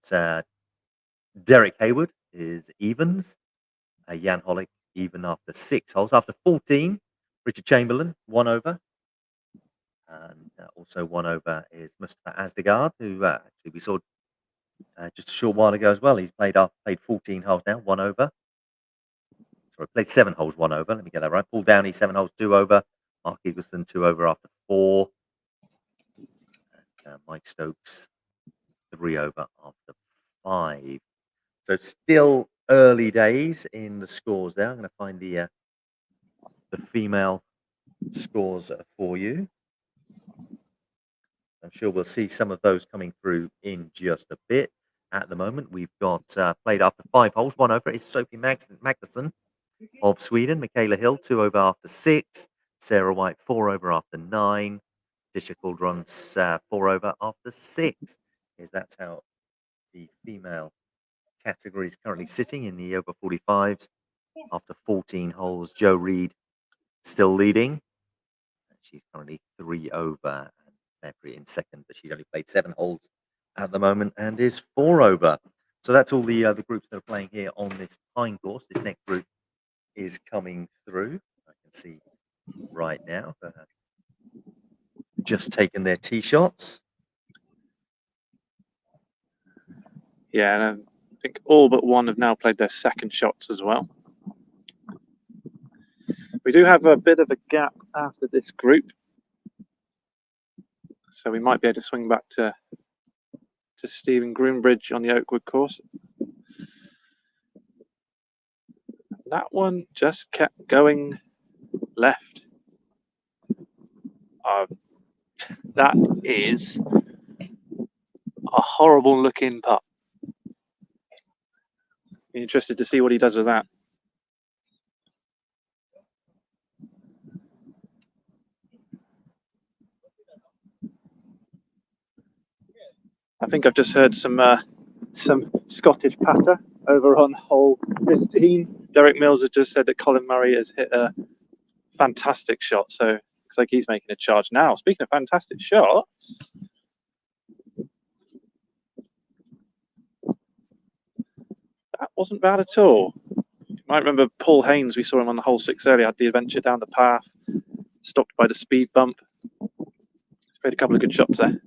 Derek Hayward is evens. Jan Hollick even after 6 holes. After 14, Richard Chamberlain 1 over. And also 1 over is Mustafa Asdegard, who actually we saw just a short while ago as well. He's played 14 holes now, 1 over. Sorry, played 7 holes, 1 over. Let me get that right. Paul Downey, 7 holes, 2 over. Mark Eagleson, 2 over after 4. And Mike Stokes, 3 over after 5. So still early days in the scores there. I'm going to find the female scores for you. I'm sure we'll see some of those coming through in just a bit. At the moment, we've got played after 5 holes, 1 over is Sophie Magnusson of Sweden. Michaela Hill, 2 over after 6. Sarah White, 4 over after 9. Tisha Calderon's 4 over after 6. That's how the female category is currently sitting in the over 45s. After 14 holes, Jo Reed still leading. She's currently 3 over. February in second, but she's only played 7 holes at the moment and is 4 over. So that's all the groups that are playing here on this Pine course. This next group is coming through. I can see right now. Just taken their tee shots. Yeah, and I think all but one have now played their second shots as well. We do have a bit of a gap after this group, so we might be able to swing back to Stephen Groombridge on the Oakwood course. That one just kept going left. That is a horrible looking putt. Interested to see what he does with that. I think I've just heard some Scottish patter over on hole 15. Derek Mills has just said that Colin Murray has hit a fantastic shot, so looks like he's making a charge now. Speaking of fantastic shots, that wasn't bad at all. You might remember Paul Haynes, we saw him on the hole 6 earlier, had the adventure down the path, stopped by the speed bump. He's made a couple of good shots there.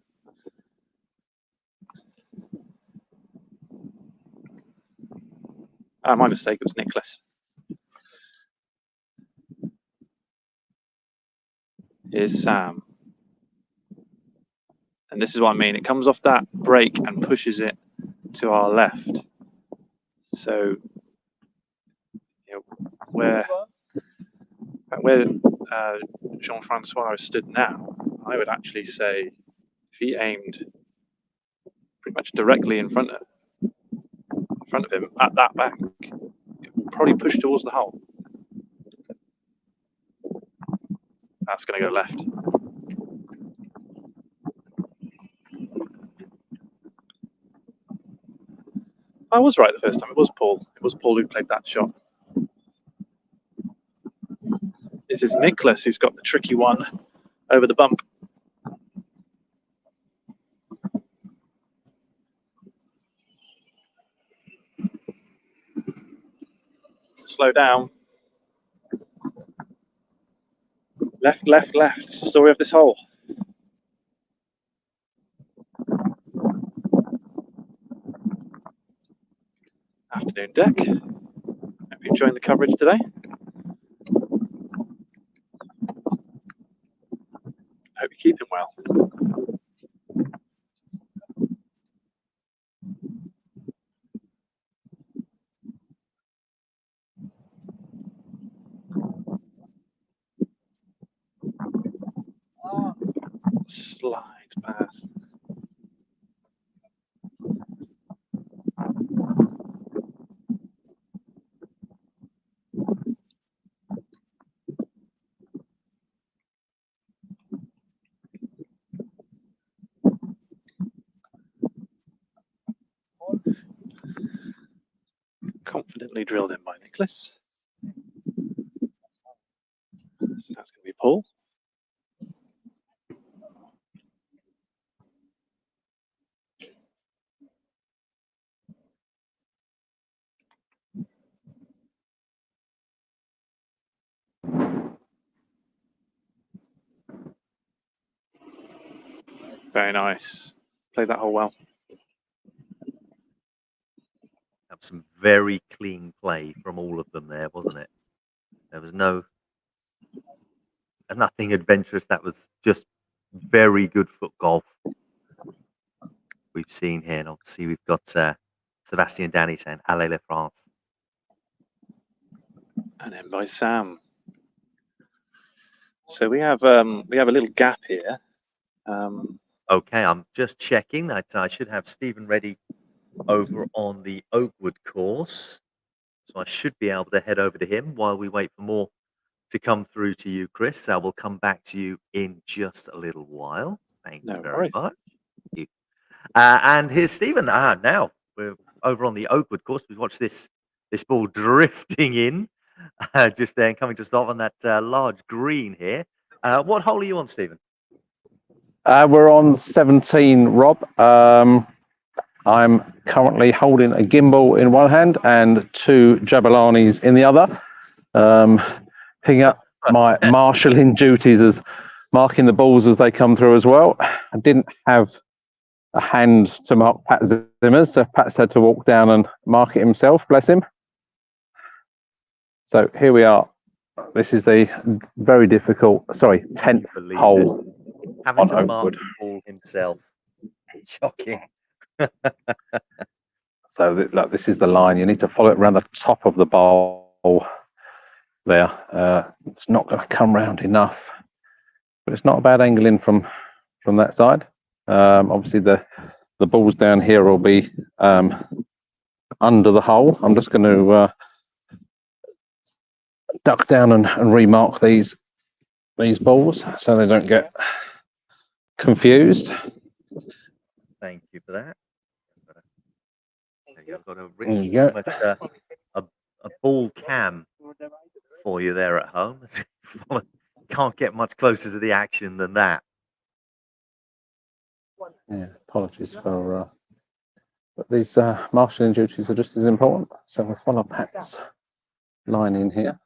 My mistake, it was Nicholas. Here's Sam. And this is what I mean. It comes off that break and pushes it to our left. So, you know, where Jean-Francois stood now, I would actually say if he aimed pretty much directly in front of him at that bank, it will probably push towards the hole. That's going to go left. I was right the first time. It was Paul. It was Paul who played that shot. This is Nicholas who's got the tricky one over the bump. Slow down. Left, left, left. It's the story of this hole. Afternoon deck. Hope you're enjoying the coverage today. Hope you're keeping well. Slides past. Confidently drilled in by Nicholas. So that's going to be Paul. Very nice. Played that hole well. That was some very clean play from all of them there, wasn't it? There was nothing adventurous. That was just very good foot golf we've seen here. And obviously we've got Sebastian Danny saying Allez la France. And then by Sam. So we have a little gap here. Okay, I'm just checking that I should have Stephen ready over on the Oakwood course. So I should be able to head over to him while we wait for more to come through to you, Chris. I will come back to you in just a little while. Thank you very much. And here's Stephen. Now we're over on the Oakwood course. We've watched this ball drifting in just there and coming to stop on that large green here. What hole are you on, Stephen? We're on 17, Rob. I'm currently holding a gimbal in one hand and 2 Jabalanis in the other. Picking up my marshalling duties as marking the balls as they come through as well. I didn't have a hand to mark Pat Zimmer's, so Pat's had to walk down and mark it himself, bless him. So here we are. This is the very difficult, 10th hole. Having to mark the ball himself. Shocking. So look, this is the line. You need to follow it around the top of the bowl there. It's not going to come round enough, but it's not a bad angle in from that side. Obviously the the balls down here will be under the hole. I'm just going to duck down and remark these balls so they don't get confused. Thank you for that. I've got a There you go. a ball cam for you there at home. Can't get much closer to the action than that. Yeah, apologies for but these marshalling duties are just as important. So we'll follow Pat's line in here.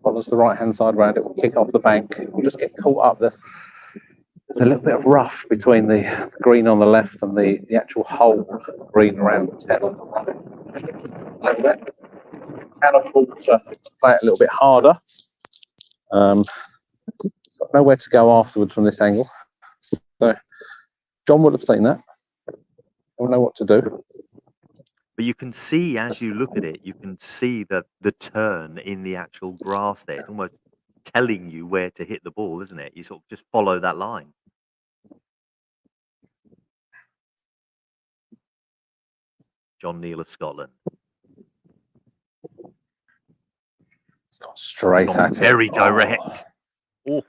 Follows the right hand side round, it will kick off the bank. It will just get caught up there. There's a little bit of rough between the green on the left and the actual hole green around the 10 on the right. A little bit. Can afford to play it a little bit harder. It's got nowhere to go afterwards from this angle. So John would have seen that. He'll know what to do. But you can see, as you look at it, you can see the turn in the actual grass there. It's almost telling you where to hit the ball, isn't it? You sort of just follow that line. John Neal of Scotland. It's gone straight at it. Very direct. Oh,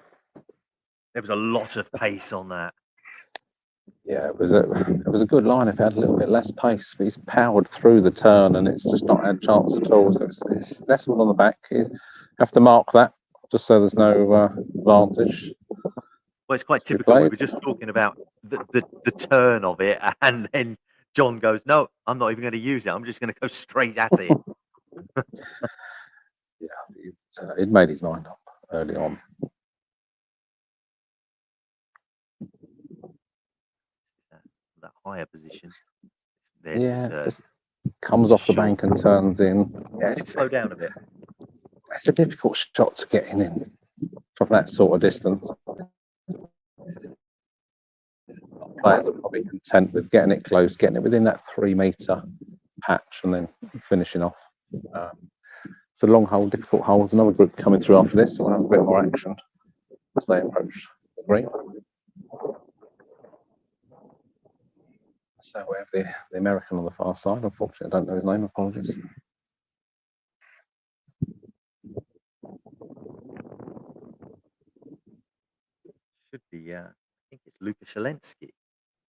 there was a lot of pace on that. Yeah, it was a good line if it had a little bit less pace, but he's powered through the turn and it's just not had a chance at all. So it's nestled on the back. You have to mark that just so there's no advantage. Well, it's quite typical. We were just talking about the turn of it, and then John goes, "No, I'm not even going to use it. I'm just going to go straight at it." Yeah, it made his mind up early on. That higher position. There's Yeah, the turn. just comes off the bank and turns in. Yeah, slow down a bit. It's a difficult shot to get in from that sort of distance. Players are probably content with getting it close, getting it within that 3 metre patch and then finishing off. It's a long hole, difficult hole. There's another group coming through after this, so we'll have a bit more action as they approach the green. So we have the American on the far side. Unfortunately, I don't know his name. Apologies. Should be, I think it's Lukaszewski.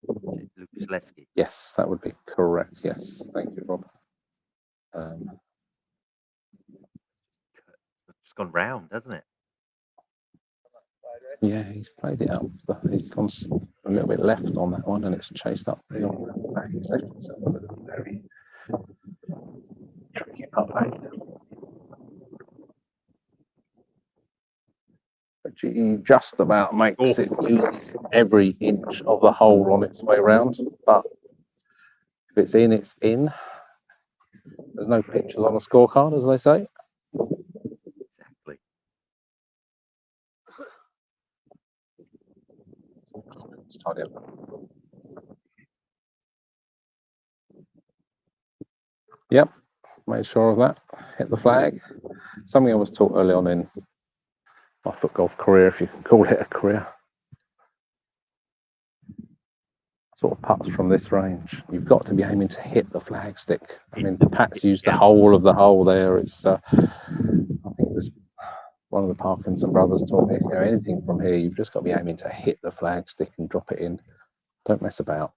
Lukaszewski. Yes, that would be correct. Yes, thank you, Rob. It's gone round, hasn't it? Yeah, he's played it up. He's gone a little bit left on that one, and it's chased up the back. He's left himself with a very tricky putt. But he just about makes it, uses every inch of the hole on its way round. But if it's in, it's in. There's no pictures on a scorecard, as they say. Exactly. Let's tidy up. Yep, made sure of that. Hit the flag. Something I was taught early on in my foot golf career, if you can call it a career. Sort of putts from this range, you've got to be aiming to hit the flag stick. I mean, Pat's used the whole of the hole there. It's I think it was one of the Parkinson brothers taught me, anything from here, you've just got to be aiming to hit the flag stick and drop it in. Don't mess about.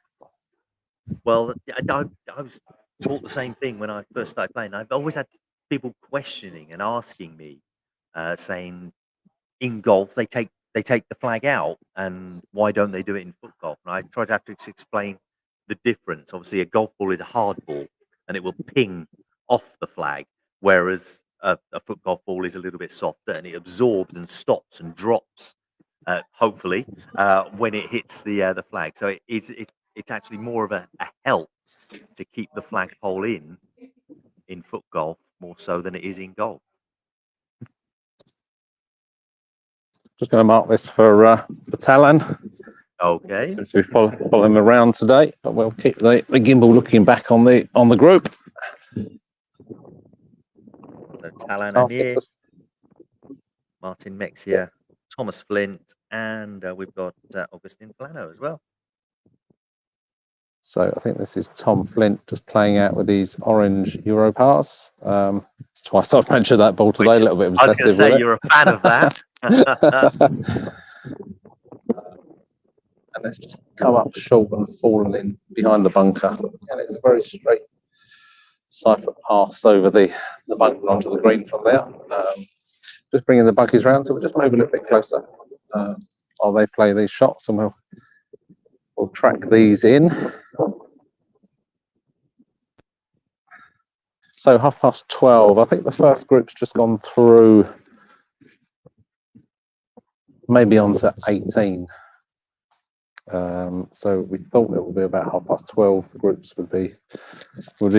Well, I was taught the same thing when I first started playing. I've always had people questioning and asking me, saying, in golf they take the flag out, and why don't they do it in foot golf? And I try to have to explain the difference. Obviously, a golf ball is a hard ball, and it will ping off the flag, whereas a foot golf ball is a little bit softer, and it absorbs and stops and drops, hopefully, when it hits the flag. So it's actually more of a help to keep the flagpole in foot golf more so than it is in golf. Just going to mark this for Talan. Okay. Since we follow him around today, but we'll keep the gimbal looking back on the group. So So Talan Task gets Anir, us. Martin Mexia, Thomas Flint, and we've got Augustin Plano as well. So I think this is Tom Flint just playing out with these orange Europars. It's twice I've mentioned that ball today. A little bit I was going to obsessive say with you're a fan of that. it. And it's just come up short and fallen in behind the bunker. And it's a very straight Seifert pass over the bunker onto the green from there. Just bringing the buggies round, so we'll just move a little bit closer while they play these shots, and we'll track these in. So 12:30. I think the first group's just gone through, maybe on to 18. So we thought it would be about 12:30. The groups would be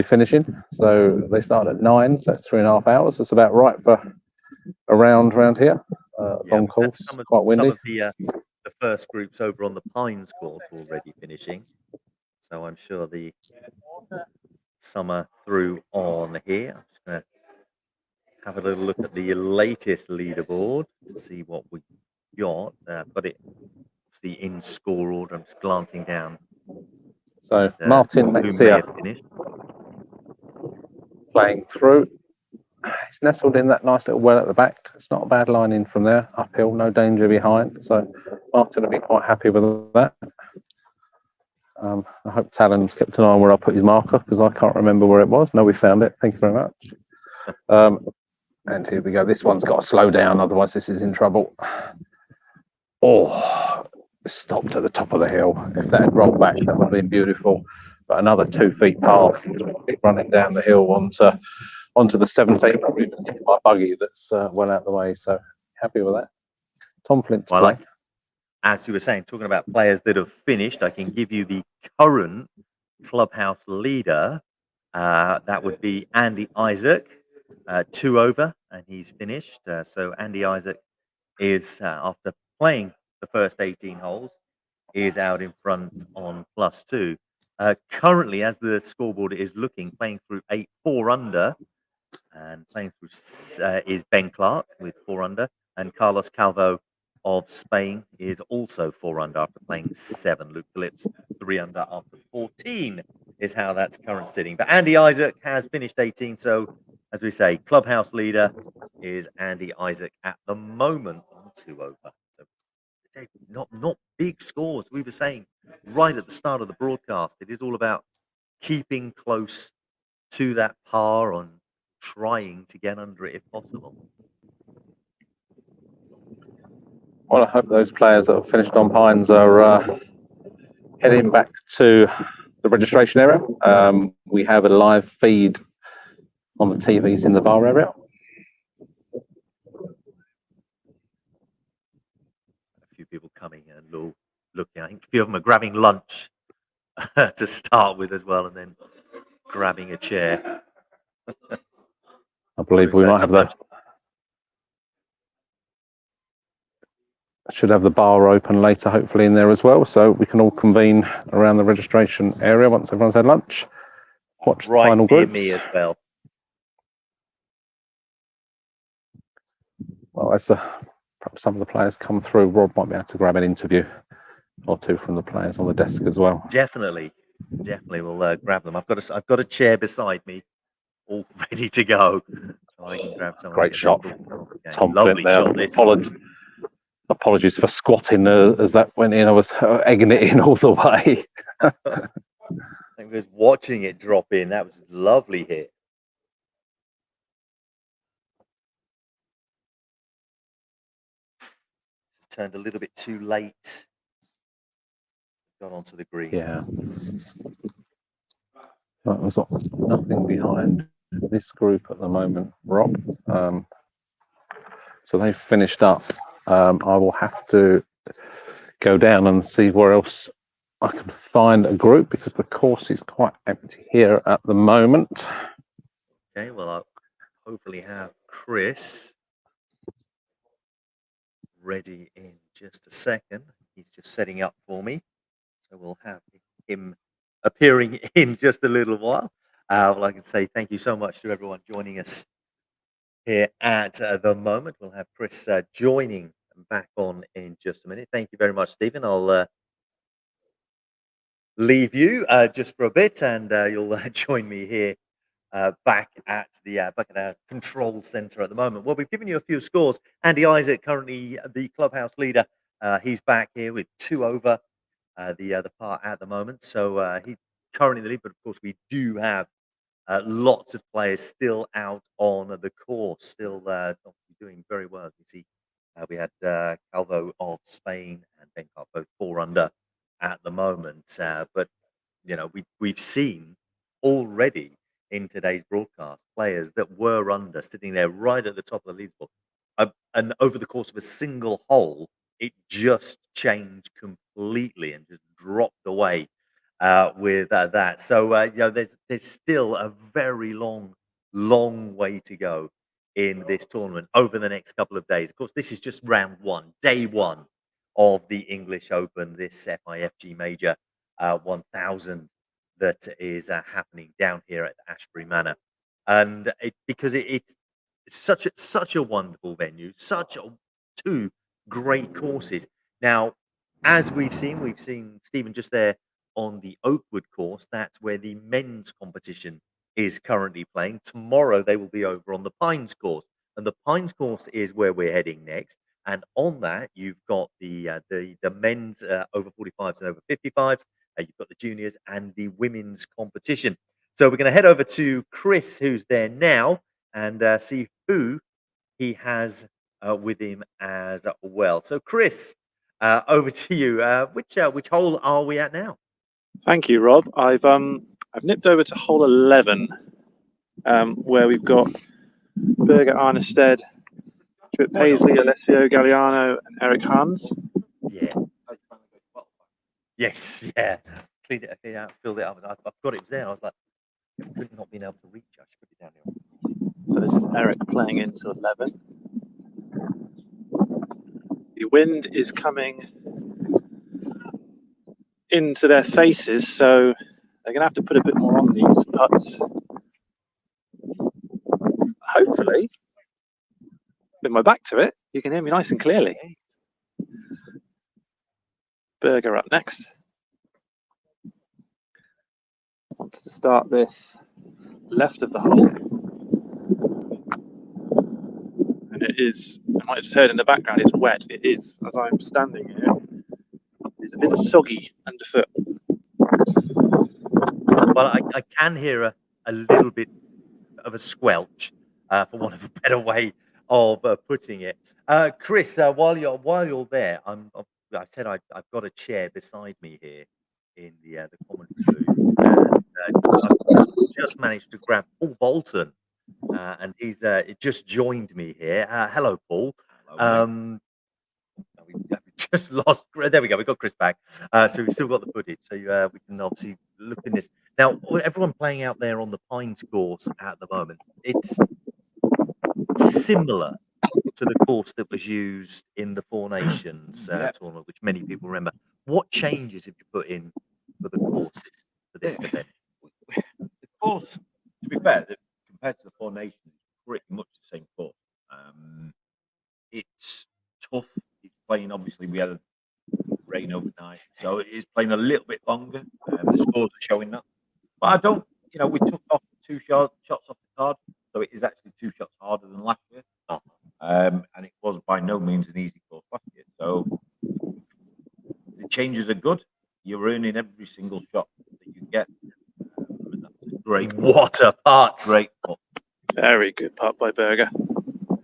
finishing. So they start at 9. So that's 3.5 hours. It's about right for a round around here. Long course, quite windy. Some of the first groups over on the Pines course already finishing. So I'm sure some are through on here. I'm just going to have a little look at the latest leaderboard to see what we got. Got it obviously in score order. I'm just glancing down. So Martin Mexia playing through. It's nestled in that nice little well at the back. It's not a bad line in from there. Uphill, no danger behind. So Martin will be quite happy with that. I hope Talon's kept an eye on where I put his marker, because I can't remember where it was. No, we found it. Thank you very much. And here we go. This one's got to slow down, otherwise this is in trouble. Oh, stopped at the top of the hill. If that had rolled back, that would have been beautiful. But another 2 feet past, running down the hill onto the 17th. Probably my buggy that's well out the way. So happy with that. Tom Flint's play. As you were saying, talking about players that have finished, I can give you the current clubhouse leader. That would be Andy Isaac, 2 over, and he's finished. So Andy Isaac is, after playing the first 18 holes, is out in front on +2. Currently, as the scoreboard is looking, playing through 4 under, and playing through is Ben Clark with 4 under, and Carlos Calvo of Spain is also 4 under after playing 7. Luke Phillips 3 under after 14 is how that's current sitting. But Andy Isaac has finished 18, so as we say, clubhouse leader is Andy Isaac at the moment on 2 over. So not big scores. We were saying right at the start of the broadcast, it is all about keeping close to that par and trying to get under it if possible. Well, I hope those players that have finished on Pines are heading back to the registration area. We have a live feed on the TVs in the bar area. A few people coming and looking. I think a few of them are grabbing lunch to start with as well, and then grabbing a chair. I believe we might have should have the bar open later, hopefully, in there as well, so we can all convene around the registration area once everyone's had lunch. Watch the final groups. Me as well. Well, as perhaps some of the players come through, Rob might be able to grab an interview or two from the players on the desk as well. Definitely, we'll grab them. I've got a chair beside me, all ready to go, so I can grab someone. Great shot, Tom Lovely Flint there. shot. Apologies for squatting as that went in. I was egging it in all the way. I was watching it drop in. That was a lovely hit. It's turned a little bit too late. Got onto the green. Yeah. Well, there's nothing behind this group at the moment, Rob. So they've finished up. I will have to go down and see where else I can find a group, because the course is quite empty here at the moment. Okay, well, I'll hopefully have Chris ready in just a second. He's just setting up for me, so we'll have him appearing in just a little while. Well, I can say thank you so much to everyone joining us here at the moment. We'll have Chris joining back on in just a minute. Thank you very much, Stephen. I'll leave you just for a bit, and you'll join me here back at our control center at the moment. Well, we've given you a few scores. Andy Isaac, currently the clubhouse leader, he's back here with 2 over the par at the moment. So he's currently the lead, but of course we do have lots of players still out on the course, still obviously doing very well. You see, we had Calvo of Spain and Bencott both 4 under at the moment. But you know, we've seen already in today's broadcast players that were under sitting there right at the top of the leaderboard, and over the course of a single hole, it just changed completely and just dropped away with that. So you know, there's still a very long way to go in this tournament over the next couple of days. Of course, this is just round one, day one of the English Open, this FIFG Major 1000 that is happening down here at Ashbury Manor, and it's such a wonderful venue, two great courses. Now, as we've seen Stephen just there on the Oakwood course. That's where the men's competition is currently playing. Tomorrow they will be over on the Pines course, and the Pines course is where we're heading next. And on that, you've got the men's over 45s and over 55s. You've got the juniors and the women's competition. So we're going to head over to Chris, who's there now, and see who he has with him as well. So Chris, over to you. Which hole are we at now? Thank you, Rob. I've nipped over to hole 11, where we've got Birger Arnested, Trip Paisley, Alessio Galliano, and Eric Hans. Yeah. Yes. Yeah. Cleaned it out, filled it up. I forgot it was there. I was like, it could not been able to reach. I should put it down here. So this is Eric playing into 11. The wind is coming into their faces, so they're going to have to put a bit more on these putts. Hopefully, with my back to it, you can hear me nice and clearly. Berger up next. Wants to start this left of the hole. And it is, I might have just heard in the background, it's wet. It is, as I'm standing here, it's a bit soggy underfoot. Well, I can hear a little bit of a squelch, for want of a better way of putting it. Chris, while you're there, I said I've got a chair beside me here in the commentary booth, and I've just managed to grab Paul Bolton, and he's just joined me here. Hello, Paul. We just lost. There we go. We got Chris back. So we've still got the footage. So we can obviously look in this. Now, everyone playing out there on the Pines course at the moment, it's similar to the course that was used in the Four Nations tournament, which many people remember. What changes have you put in for the courses for this event? The course, to be fair, compared to the Four Nations, it's pretty much the same course. It's tough. It's playing, obviously, we had a rain overnight, so it is playing a little bit longer. The scores are showing that. But I don't, we took off 2 shots off the card, so it is actually 2 shots harder than last year. And it was by no means an easy course last year. So the changes are good. You're earning every single shot that you get. That's a great What a putt! Great putt. Very good putt by Berger.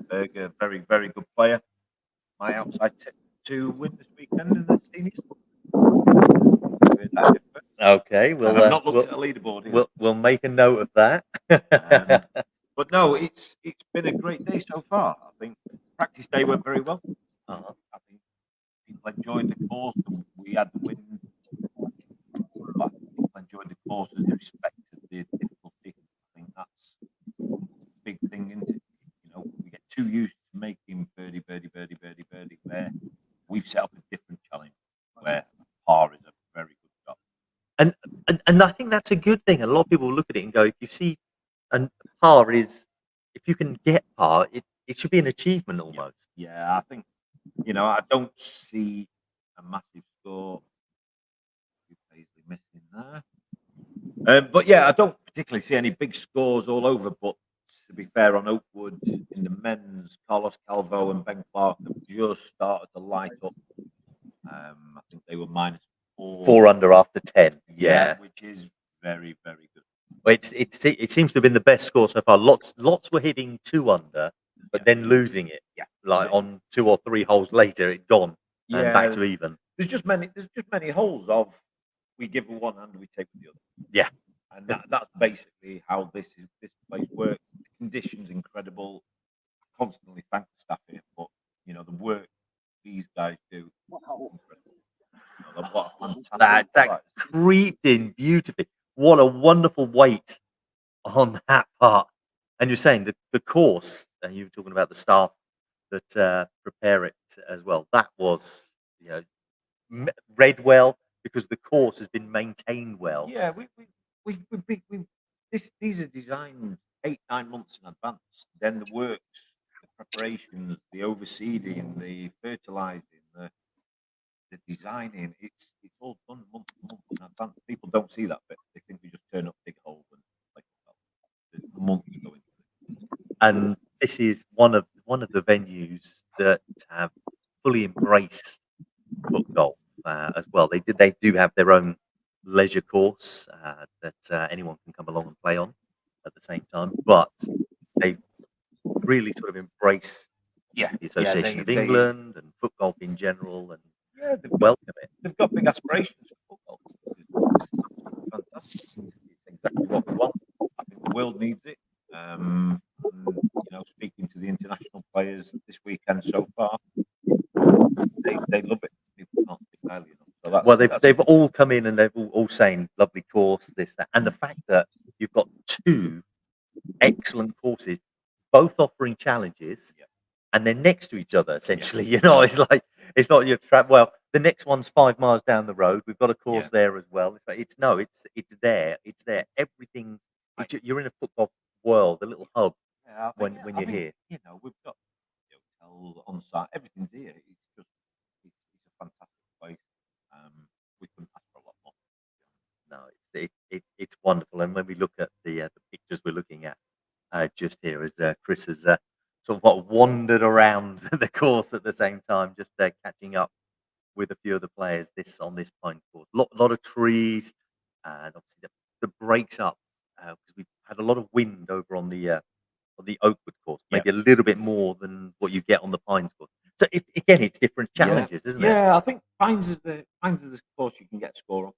Berger, very, very good player. My outside tip to win this weekend in the seniors. Okay, I've not looked at a leaderboard here. We'll make a note of that. But no, it's been a great day so far. I think practice day went very well. I think people enjoyed the course. We had the wind. But people enjoyed the course as they respected the difficulty. I think that's a big thing, isn't it? We get too used to making birdie, where we've set up a different challenge where par is a very good shot. And I think that's a good thing. A lot of people look at it and go, if you see, and par is, if you can get It should be an achievement almost. Yeah, I think, I don't see a massive score. Paisley missing there. But yeah, I don't particularly see any big scores all over. But to be fair, on Oakwood in the men's, Carlos Calvo and Ben Clark have just started to light up. I think they were -4. 4 under after 10. Yeah. Which is very, very good. Well, it seems to have been the best score so far. Lots were hitting 2 under, but then losing it. Yeah. Like on 2 or 3 holes later, it gone and back to even. There's just many holes of we give with one hand, we take with the other. Yeah. And that's basically how this place works. The conditions incredible. I constantly thank the staff here, but the work these guys do, incredible. That creeped in beautifully. What a wonderful weight on that part. And you're saying the course, and you were talking about the staff that prepare it as well. That was read well because the course has been maintained well. Yeah, these are designed 8-9 months in advance. Then the works, the preparations, the overseeding, the fertilizing, the designing, it's all done month to month in advance. People don't see that bit. They think we just turn up, dig a hole, and there's months going. And this is one of the venues that have fully embraced foot golf as well. They do have their own leisure course that anyone can come along and play on at the same time, but they really sort of embrace the Association of England and foot golf in general, and welcome it. They've got big aspirations for foot golf. Fantastic. It's exactly what we want. I think the world needs it. And, speaking to the international players this weekend so far, they love it. People can't speak highly enough. So they've all come in and they've all saying lovely course, this, that, and the fact that you've got 2 excellent courses, both offering challenges, and they're next to each other essentially. It's like it's not your trap. Well, the next one's 5 miles down the road. We've got a course there as well. It's there. It's there. Everything. You're in a football world, a little hub when you're here. We've got hotels on site. Everything's here. It's a fantastic place. We couldn't ask for a lot more. No, it's wonderful. And when we look at the pictures we're looking at just here, as Chris has sort of wandered around the course at the same time, just catching up with a few of the players on this pine course. Lot of trees, and obviously the breaks up because we've had a lot of wind over on the Oakwood course, maybe a little bit more than what you get on the Pines course. So it's different challenges, isn't it? Yeah, I think Pines is the course you can get a score on.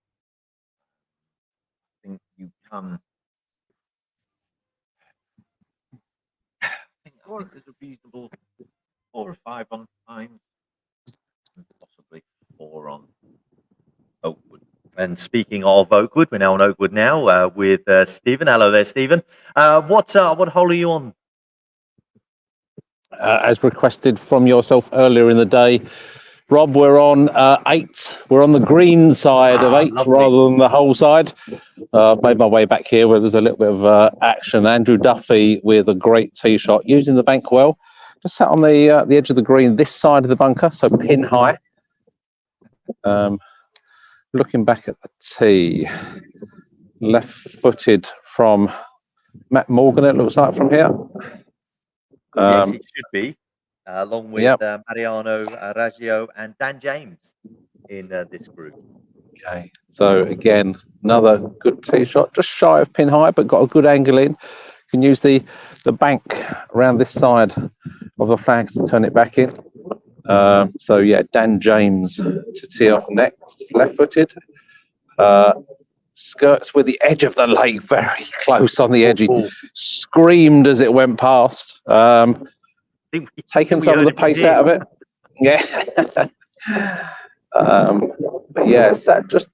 I think you can. I think there's a reasonable 4 or 5 on Pines, and possibly 4 on Oakwood. And speaking of Oakwood, we're now on Oakwood now with Stephen. Hello there, Stephen. What hole are you on? As requested from yourself earlier in the day, Rob, we're on 8. We're on the green side of 8 rather than the whole side. I've made my way back here where there's a little bit of action. Andrew Duffy with a great tee shot, using the bank well. Just sat on the edge of the green, this side of the bunker, so pin high. Looking back at the tee, left-footed from Matt Morgan, it looks like from here. Yes, it should be, along with Mariano Raggio and Dan James in this group. Okay, so again, another good tee shot, just shy of pin high, but got a good angle in. Can use the bank around this side of the flag to turn it back in. So yeah, Dan James to tee off next, left-footed. Skirts with the edge of the lake, very close on the edge. He screamed as it went past. Taken some of the pace out of it. Yeah. But yeah, sat just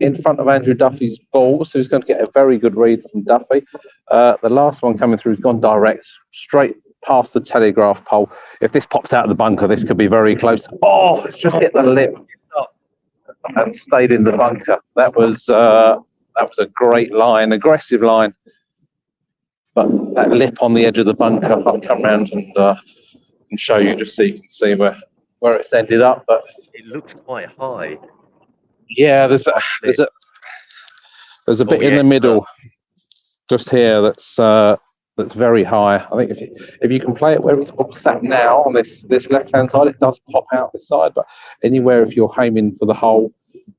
in front of Andrew Duffy's ball, so he's going to get a very good read from Duffy. The last one coming through has gone direct, straight past the telegraph pole. If this pops out of the bunker, this could be very close. Oh, it's just hit the lip and stayed in the bunker. That was a great line, aggressive line, but that lip on the edge of the bunker. I'll come round and show you just so you can see where it's ended up. But It looks quite high. yeah, there's a bit in the middle, just here, that's very high. I think if you can play it where it's sat now on this left hand side, it does pop out this side. But anywhere, if you're aiming for the hole,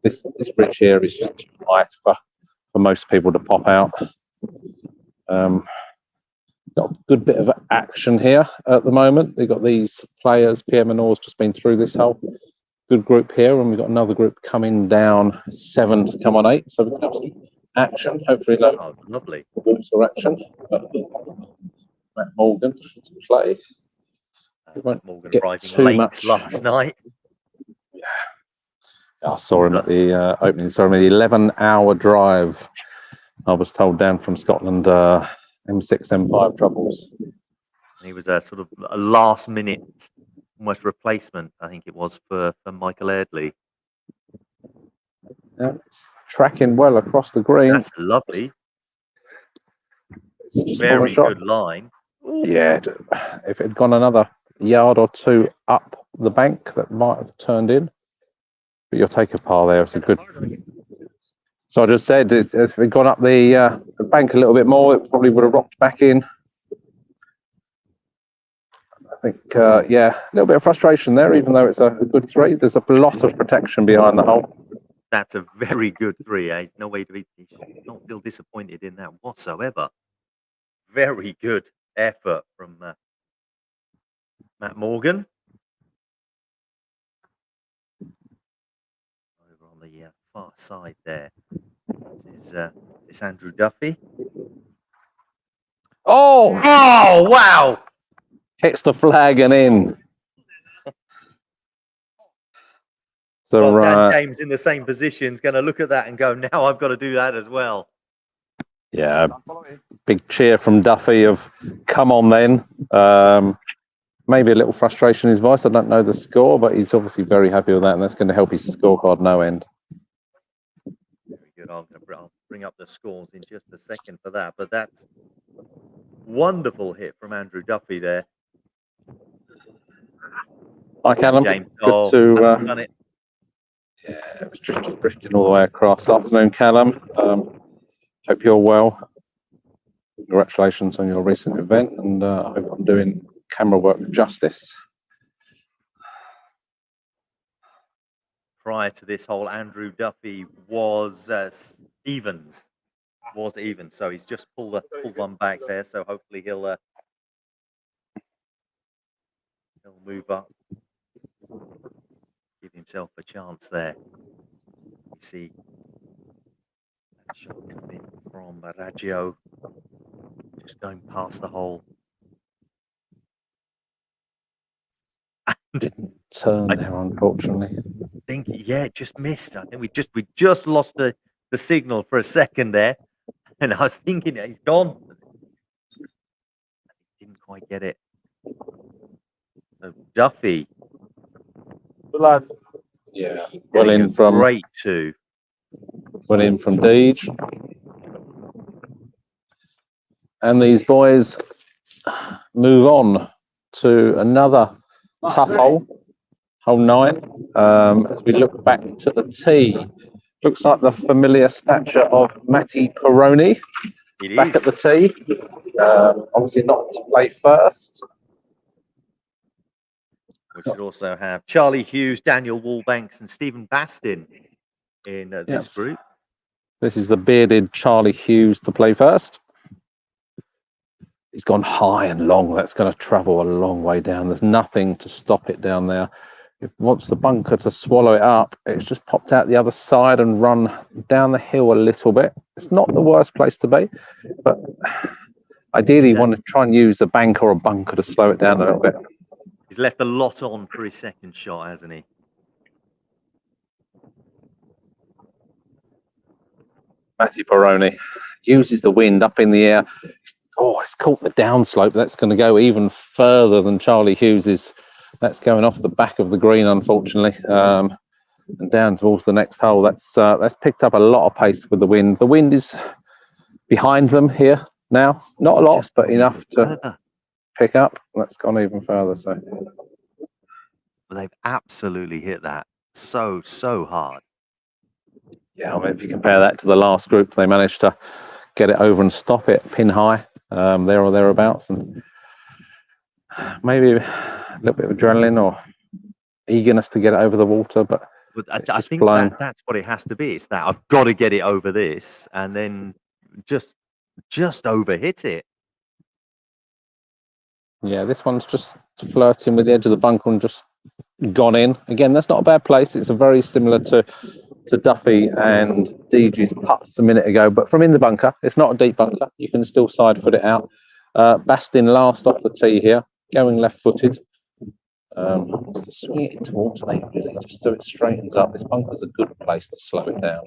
this bridge here is just too high for most people to pop out. Got a good bit of action here at the moment. We've got these players. PM and Or's just been through this hole. Good group here, and we've got another group coming down 7 to come on 8. So we're going to have some action. Hopefully, no lovely water action. Matt Morgan to play. Matt Morgan arriving late last night. Yeah, I saw him at the opening ceremony. 11-hour drive, I was told, down from Scotland. M6, M5 troubles. And he was a sort of a last-minute, almost replacement, I think it was, for Michael Eardley. Yeah, it's tracking well across the green. That's lovely. Very good line. Ooh. Yeah, if it had gone another yard or two up the bank, that might have turned in. But you'll take a par there. It's a good. So I just said, if it had gone up the bank a little bit more, it probably would have rocked back in. I think, yeah, a little bit of frustration there, even though it's a good 3. There's a lot of protection behind the hole. That's a very good 3. There's no way to be. You should not feel disappointed in that whatsoever. Very good effort from Matt Morgan. Over on the far side there. This is Andrew Duffy. Oh! Oh, wow! Hits the flag and in. So Dan James in the same position is going to look at that and go, now I've got to do that as well. Yeah, big cheer from Duffy of come on then. Maybe a little frustration in his voice. I don't know the score, but he's obviously very happy with that, and that's going to help his scorecard no end. Very good. I'll bring up the scores in just a second for that, but that's wonderful hit from Andrew Duffy there. Hi, Callum. James, Good to done it. Yeah, it was just drifting all the way across. Afternoon, Callum. Hope you're well. Congratulations on your recent event, and I hope I'm doing camera work justice. Prior to this hole, Andrew Duffy was evens. So he's just pulled one back there. So hopefully he'll move up, give himself a chance there. You see that shot coming from Baraggio, just going past the hole. Didn't turn there, unfortunately. I think, yeah, just missed. I think we just lost the signal for a second there, and I was thinking he's gone. Didn't quite get it. So Duffy, yeah, well in from great 2. Well in from Deej, and these boys move on to another tough hole 9. As we look back to the tee, looks like the familiar stature of Matty Perroni back at the tee. Obviously not to play first. We should also have Charlie Hughes, Daniel Wallbanks, and Stephen Bastin in this group. This is the bearded Charlie Hughes to play first. He's gone high and long. That's going to travel a long way down. There's nothing to stop it down there. If it wants the bunker to swallow it up, it's just popped out the other side and run down the hill a little bit. It's not the worst place to be, but ideally you want to try and use a bank or a bunker to slow it down a little bit. He's left a lot on for his second shot, hasn't he? Matty Perroni uses the wind up in the air. Oh, it's caught the downslope. That's going to go even further than Charlie Hughes's. That's going off the back of the green, unfortunately, and down towards the next hole. That's picked up a lot of pace with the wind. The wind is behind them here, now. Not a lot, Just but gone enough even to further. pick up. That's gone even further. So But they've absolutely hit that so hard. yeah, I mean, if you compare that to the last group, they managed to get it over and stop it pin high, there or thereabouts, and maybe a little bit of adrenaline or eagerness to get it over the water, but But it's I just think blown. that's what it has to be. It's that I've got to get it over this, and then just overhit it. Yeah, this one's just flirting with the edge of the bunker and just gone in. Again, that's not a bad place. It's a very similar to Duffy and DG's putts a minute ago, but from in the bunker, it's not a deep bunker. You can still side foot it out. Bastin last off the tee here, going left-footed. Swing it towards me, really, just so it straightens up. This bunker's a good place to slow it down.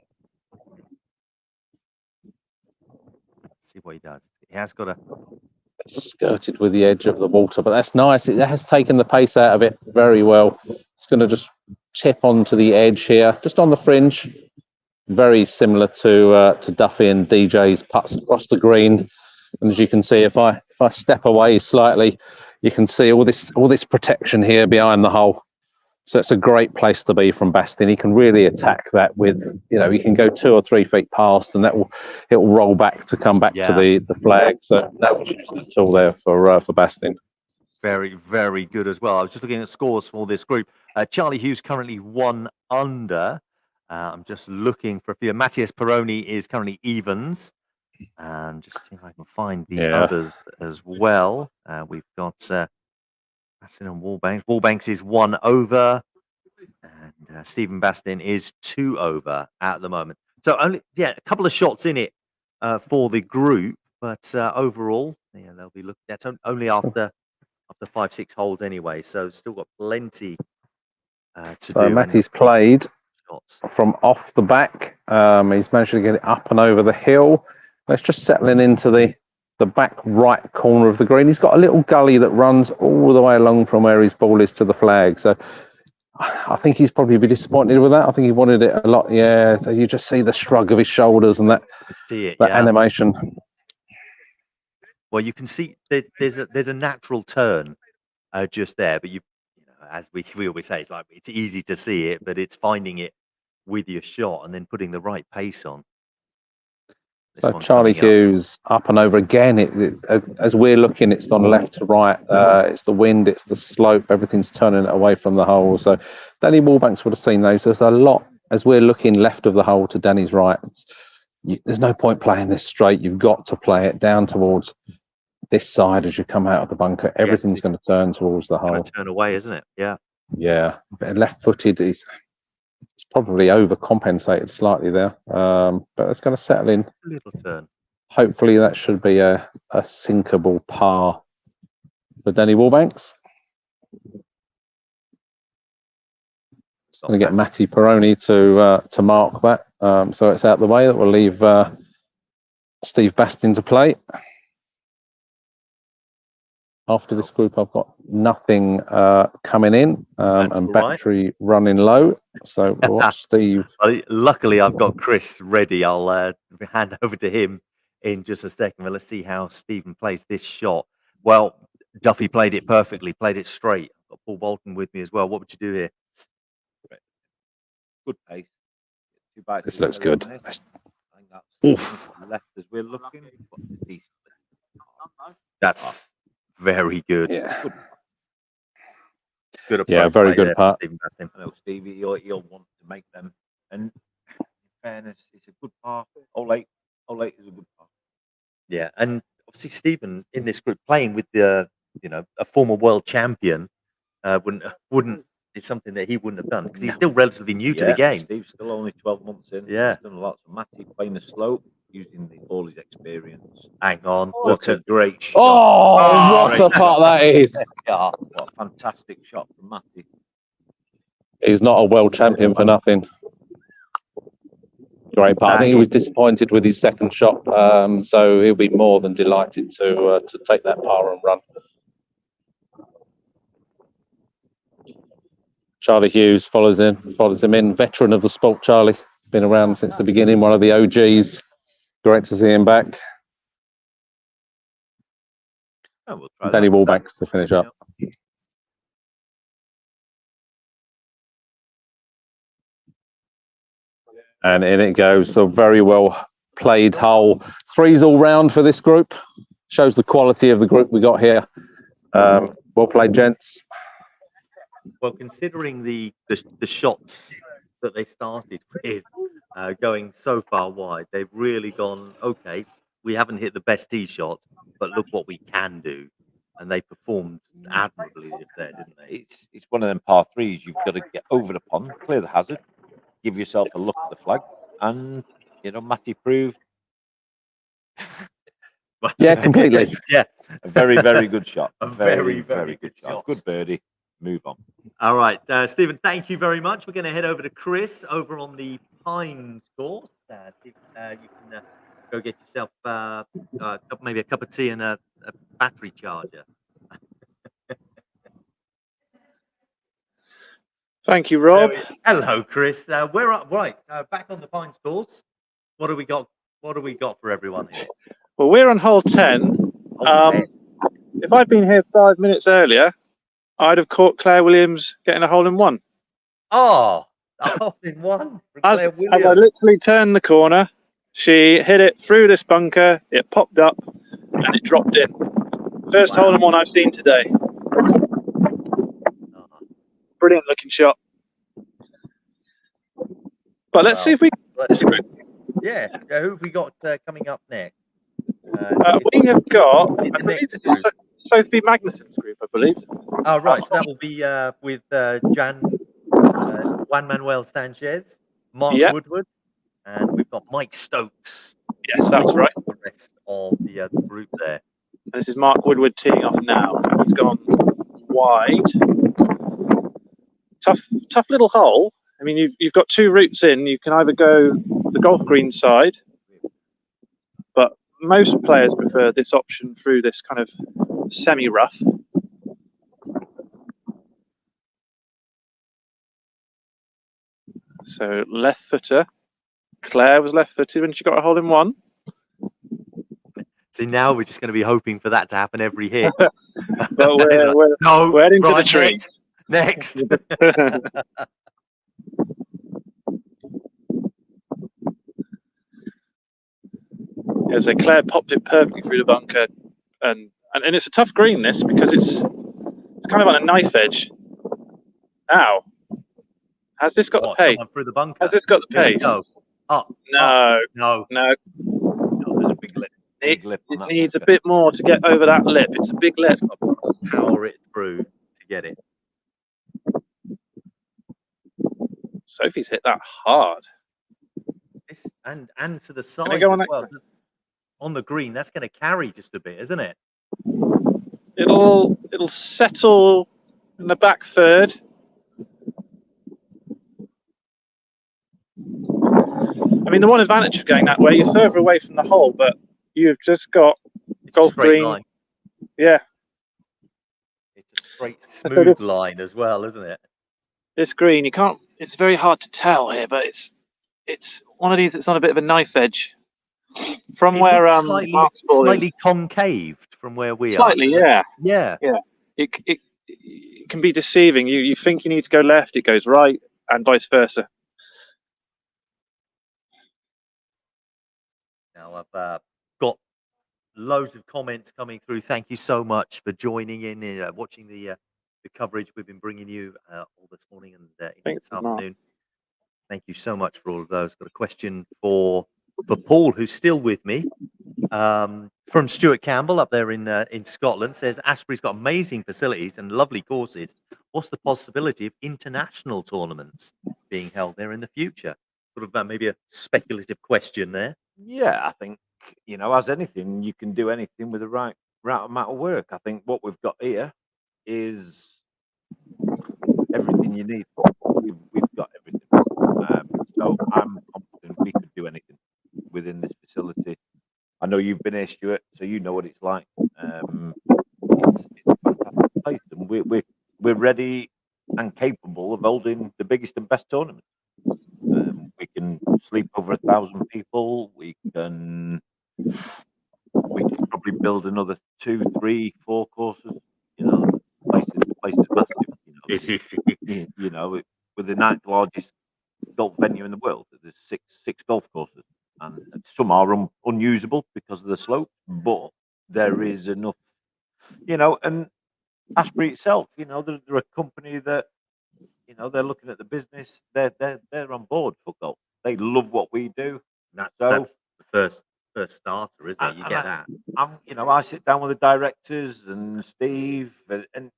See what he does. He has got a Skirted with the edge of the water, but that's nice. It has taken the pace out of it very well. It's going to just tip onto the edge here, just on the fringe. Very similar to Duffy and DJ's putts across the green. And as you can see, if I step away slightly, you can see all this protection here behind the hole. So it's a great place to be from Bastin. He can really attack that with, he can go 2 or 3 feet past, and it will roll back to come back to the flag. So no issues at all there for Bastin. very, very good as well. I was just looking at scores for this group. Charlie Hughes currently 1 under. I'm just looking for a few. Matthias Peroni is currently evens. And just see if I can find the others as well. We've got Bastin and Wallbanks. Wallbanks is 1 over. And Stephen Bastin is 2 over at the moment. So only a couple of shots in it for the group. But overall, they'll be looked at only after 5-6 holes anyway. So still got plenty to do. So Matty's played from off the back. He's managed to get it up and over the hill. Let's just settling into the back right corner of the green. He's got a little gully that runs all the way along from where his ball is to the flag. So I think he's probably be disappointed with that. I think he wanted it a lot. Yeah, so you just see the shrug of his shoulders and that animation. Well, you can see there's a natural turn just there, but as we always say, it's easy to see it, but it's finding it with your shot and then putting the right pace on. So Charlie Hughes up and over again. As we're looking, it's gone left to right. It's the wind, it's the slope, everything's turning it away from the hole. So Danny Wallbanks would have seen those. There's a lot as we're looking left of the hole to Danny's right. There's no point playing this straight. You've got to play it down towards this side as you come out of the bunker. Everything's going to turn towards the hole. Turn away, isn't it? Yeah. Yeah. Left-footed is. It's probably overcompensated slightly there, but it's going to settle in. A little turn. Hopefully that should be a sinkable par for Danny Wallbanks. It's going to get Matty Peroni to mark that, so it's out the way. That will leave Steve Bastin to play. After this group, I've got nothing coming in and battery running low. So we'll watch Steve. Luckily, I've got Chris ready. I'll hand over to him in just a second. But let's see how Stephen plays this shot. Well, Duffy played it perfectly, played it straight. I've got Paul Bolton with me as well. What would you do here? Good pace. This looks good. I think that's left as we're looking. That's very good. Yeah. Good approach. Yeah, very good part. I know Stevie, he'll want to make them. And in fairness, it's a good par. Hole 8 is a good par. Yeah, and obviously Stephen in this group playing with a former world champion wouldn't. It's something that he wouldn't have done because he's still relatively new to the game. Steve's still only 12 months in. Yeah, he's done lots of Matty playing the slope, using all his experience. Hang on, what a great shot! Oh, what a part that is! Yeah, what a fantastic shot from Matty. He's not a world champion for nothing. Great part. I think he was disappointed with his second shot, so he'll be more than delighted to take that par and run. Charlie Hughes follows him in. Veteran of the sport, Charlie. Been around since the beginning, one of the OGs. Great to see him back. Oh, we'll try Danny that. Wallbanks to finish up. And in it goes. So very well played hole. 3s all round for this group. Shows the quality of the group we got here. Well played, gents. Well, considering the shots that they started with, going so far wide, they've really gone, okay, we haven't hit the best tee shots, but look what we can do. And they performed admirably there, didn't they? It's one of them par 3s. You've got to get over the pond, clear the hazard, give yourself a look at the flag, and Matty proved. Yeah, completely. Yeah, A very, very good shot. A very, very good shot. Good birdie. Move on. All right, Stephen, thank you very much. We're going to head over to Chris over on the Pines course. You can go get yourself maybe a cup of tea and a battery charger. Thank you, Rob. Hello, Chris. We're up back on the Pines course. What do we got? What do we got for everyone here? Well, we're on hole 10. Hole 10. If I'd been here 5 minutes earlier, I'd have caught Claire Williams getting a hole in one. Oh, a hole in one. As I literally turned the corner, she hit it through this bunker, it popped up, and it dropped in. First hole in one I've seen today. Brilliant looking shot. But let's see if we can. Yeah, who have we got coming up next? We have got, I believe it's Sophie Magnussen's group, I believe. Oh, right. So that will be with Juan Manuel Sanchez, Mark Woodward, and we've got Mike Stokes. Yes, that's right. The rest of the group there. And this is Mark Woodward teeing off now. He's gone wide. Tough little hole. I mean, you've got 2 routes in. You can either go the golf green side, but most players prefer this option through this kind of semi-rough. So left footer. Claire was left footed when she got a hole in one. See, now we're just going to be hoping for that to happen every hit. But we're heading to the tree. Next. Yeah, so Claire popped it perfectly through the bunker, and it's a tough green this because it's kind of on a knife edge. Now, has this got the pace? Through the bunker. Has this got the pace? No. No. There's a big lip. It needs a bit more to get over that lip. It's a big lip. Power it through to get it. Sophie's hit that hard. And to the side as well. On the green, that's going to carry just a bit, isn't it? It'll settle in the back third. I mean, the one advantage of going that way, you're further away from the hole, but you've just got golf green. Line. Yeah. It's a straight, smooth line as well, isn't it? This green, you can't. It's very hard to tell here, but it's one of these that's on a bit of a knife edge. From where slightly concaved from where we slightly, are. Yeah. It can be deceiving. You think you need to go left, it goes right, and vice versa. Now I've got loads of comments coming through. Thank you so much for joining in, watching the coverage we've been bringing you all this morning and this afternoon. Thank you so much for all of those. Got a question for Paul, who's still with me, from Stuart Campbell up there in Scotland. Says Asbury's got amazing facilities and lovely courses. What's the possibility of international tournaments being held there in the future? Sort of maybe a speculative question there. Yeah, I think, as anything, you can do anything with the right amount of work. I think what we've got here is everything you need. We've got everything. So I'm confident we could do anything within this facility. I know you've been here, Stuart, so you know what it's like. It's a fantastic place, and we're ready and capable of holding the biggest and best tournament. We can sleep over 1,000 people. We can we could probably build another 2, 3, 4 courses. You know, the place is massive. You know, It is. you know, with the 9th largest golf venue in the world. There's six golf courses, and some are unusable because of the slope, but there is enough. You know, and Ashbury itself, you know, they're a company that, you know, they're looking at the business. They're on board for golf. They love what we do. That's So the first starter, isn't it? You get that. you know, I sit down with the directors and Steve, and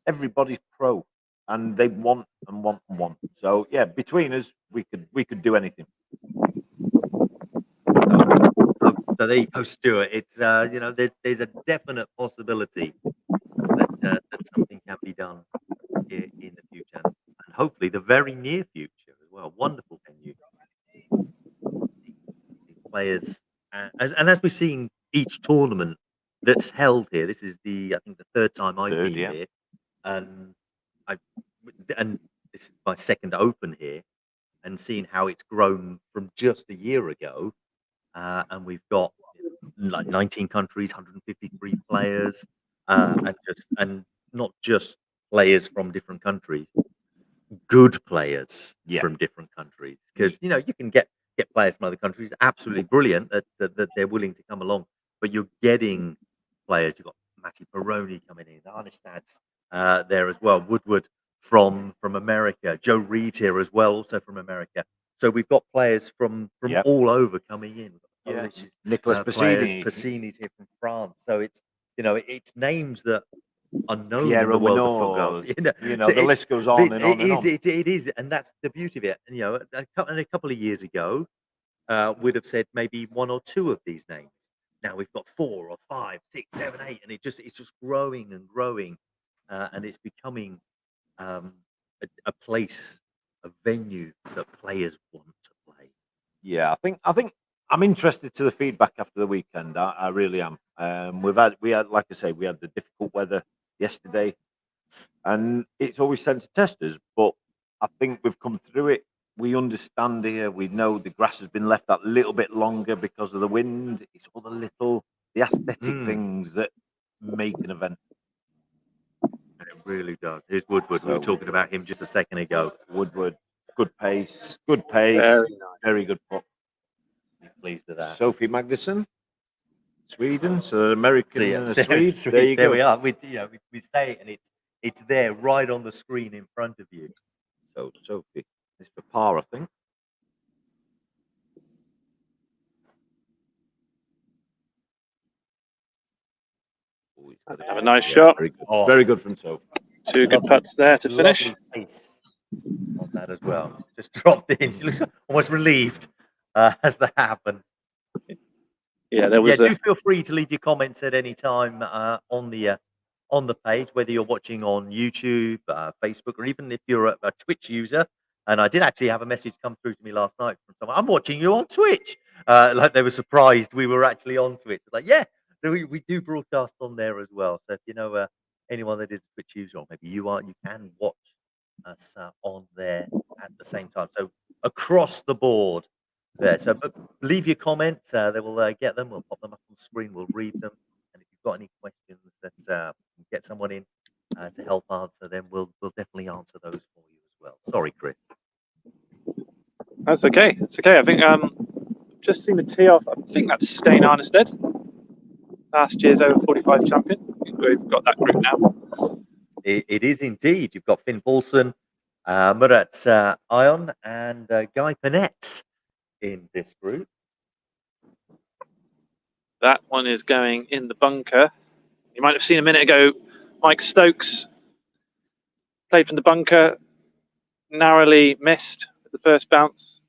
everybody's pro, and they want and want and want. So yeah, between us, we could do anything. So there you go, Stuart. It's you know, there's a definite possibility that something can be done in the future, and hopefully the very near future as well. Wonderful venue. Players, as we've seen each tournament that's held here. This is I think the third time I've been here, and I and this is my second Open here, and seeing how it's grown from just a year ago, and we've got like 19 countries, 153 players, and not just players from different countries, good players from different countries, because you know you can get players from other countries absolutely brilliant that they're willing to come along, but you're getting players. You've got Matty Perroni coming in, Arnestad's there as well, Woodward from America, Joe Reed here as well, also from America. So we've got players from all over coming in. Polish, Nicholas Passini. Passini's here from France. So it's, you know, it's names that are known in Piero the world of Minor, football. you know, so the list goes on and on and on. It is, and that's the beauty of it. And, you know, a couple of years ago, we'd have said maybe one or two of these names. Now we've got 4 or 5, 6, 7, 8, and it's just growing and growing, and it's becoming a place, a venue that players want to play. Yeah, I think I'm interested to the feedback after the weekend. I really am. We had, like I say, we had the difficult weather yesterday, and it's always sent to test us. But I think we've come through it. We understand here. We know the grass has been left that little bit longer because of the wind. It's all the aesthetic things that make an event. It really does. Here's Woodward. We were talking about him just a second ago. Woodward, good pace, very good putt. Pleased with that. Sophie Magnusson, Sweden, so American and a Swede. There you go. We are. We say it, and it's there right on the screen in front of you. So Sophie is for par, I think. Have a nice shot. Very good from Sophie. 2 good putts there to finish. Pace on that as well. Just dropped in. She looks almost relieved as that happened. Yeah, there was. Do feel free to leave your comments at any time on the page, whether you're watching on YouTube, Facebook, or even if you're a Twitch user. And I did actually have a message come through to me last night from someone. I'm watching you on Twitch. Like they were surprised we were actually on Twitch. Like, yeah, we do broadcast on there as well. So if you know anyone that is a Twitch user, or maybe you can watch us on there at the same time. So across the board there. So but leave your comments. They will get them. We'll pop them up on the screen. We'll read them. And if you've got any questions that get someone in to help answer, then we'll definitely answer those for you as well. Sorry, Chris. That's okay. It's okay. I think just seen the tee off. I think that's Stein Arnestead, last year's over 45 champion. I think we've got that group now. It is indeed. You've got Finn Paulson, Murat Ion, and Guy Panett in this group. That one is going in the bunker. You might have seen a minute ago, Mike Stokes played from the bunker, narrowly missed at the first bounce,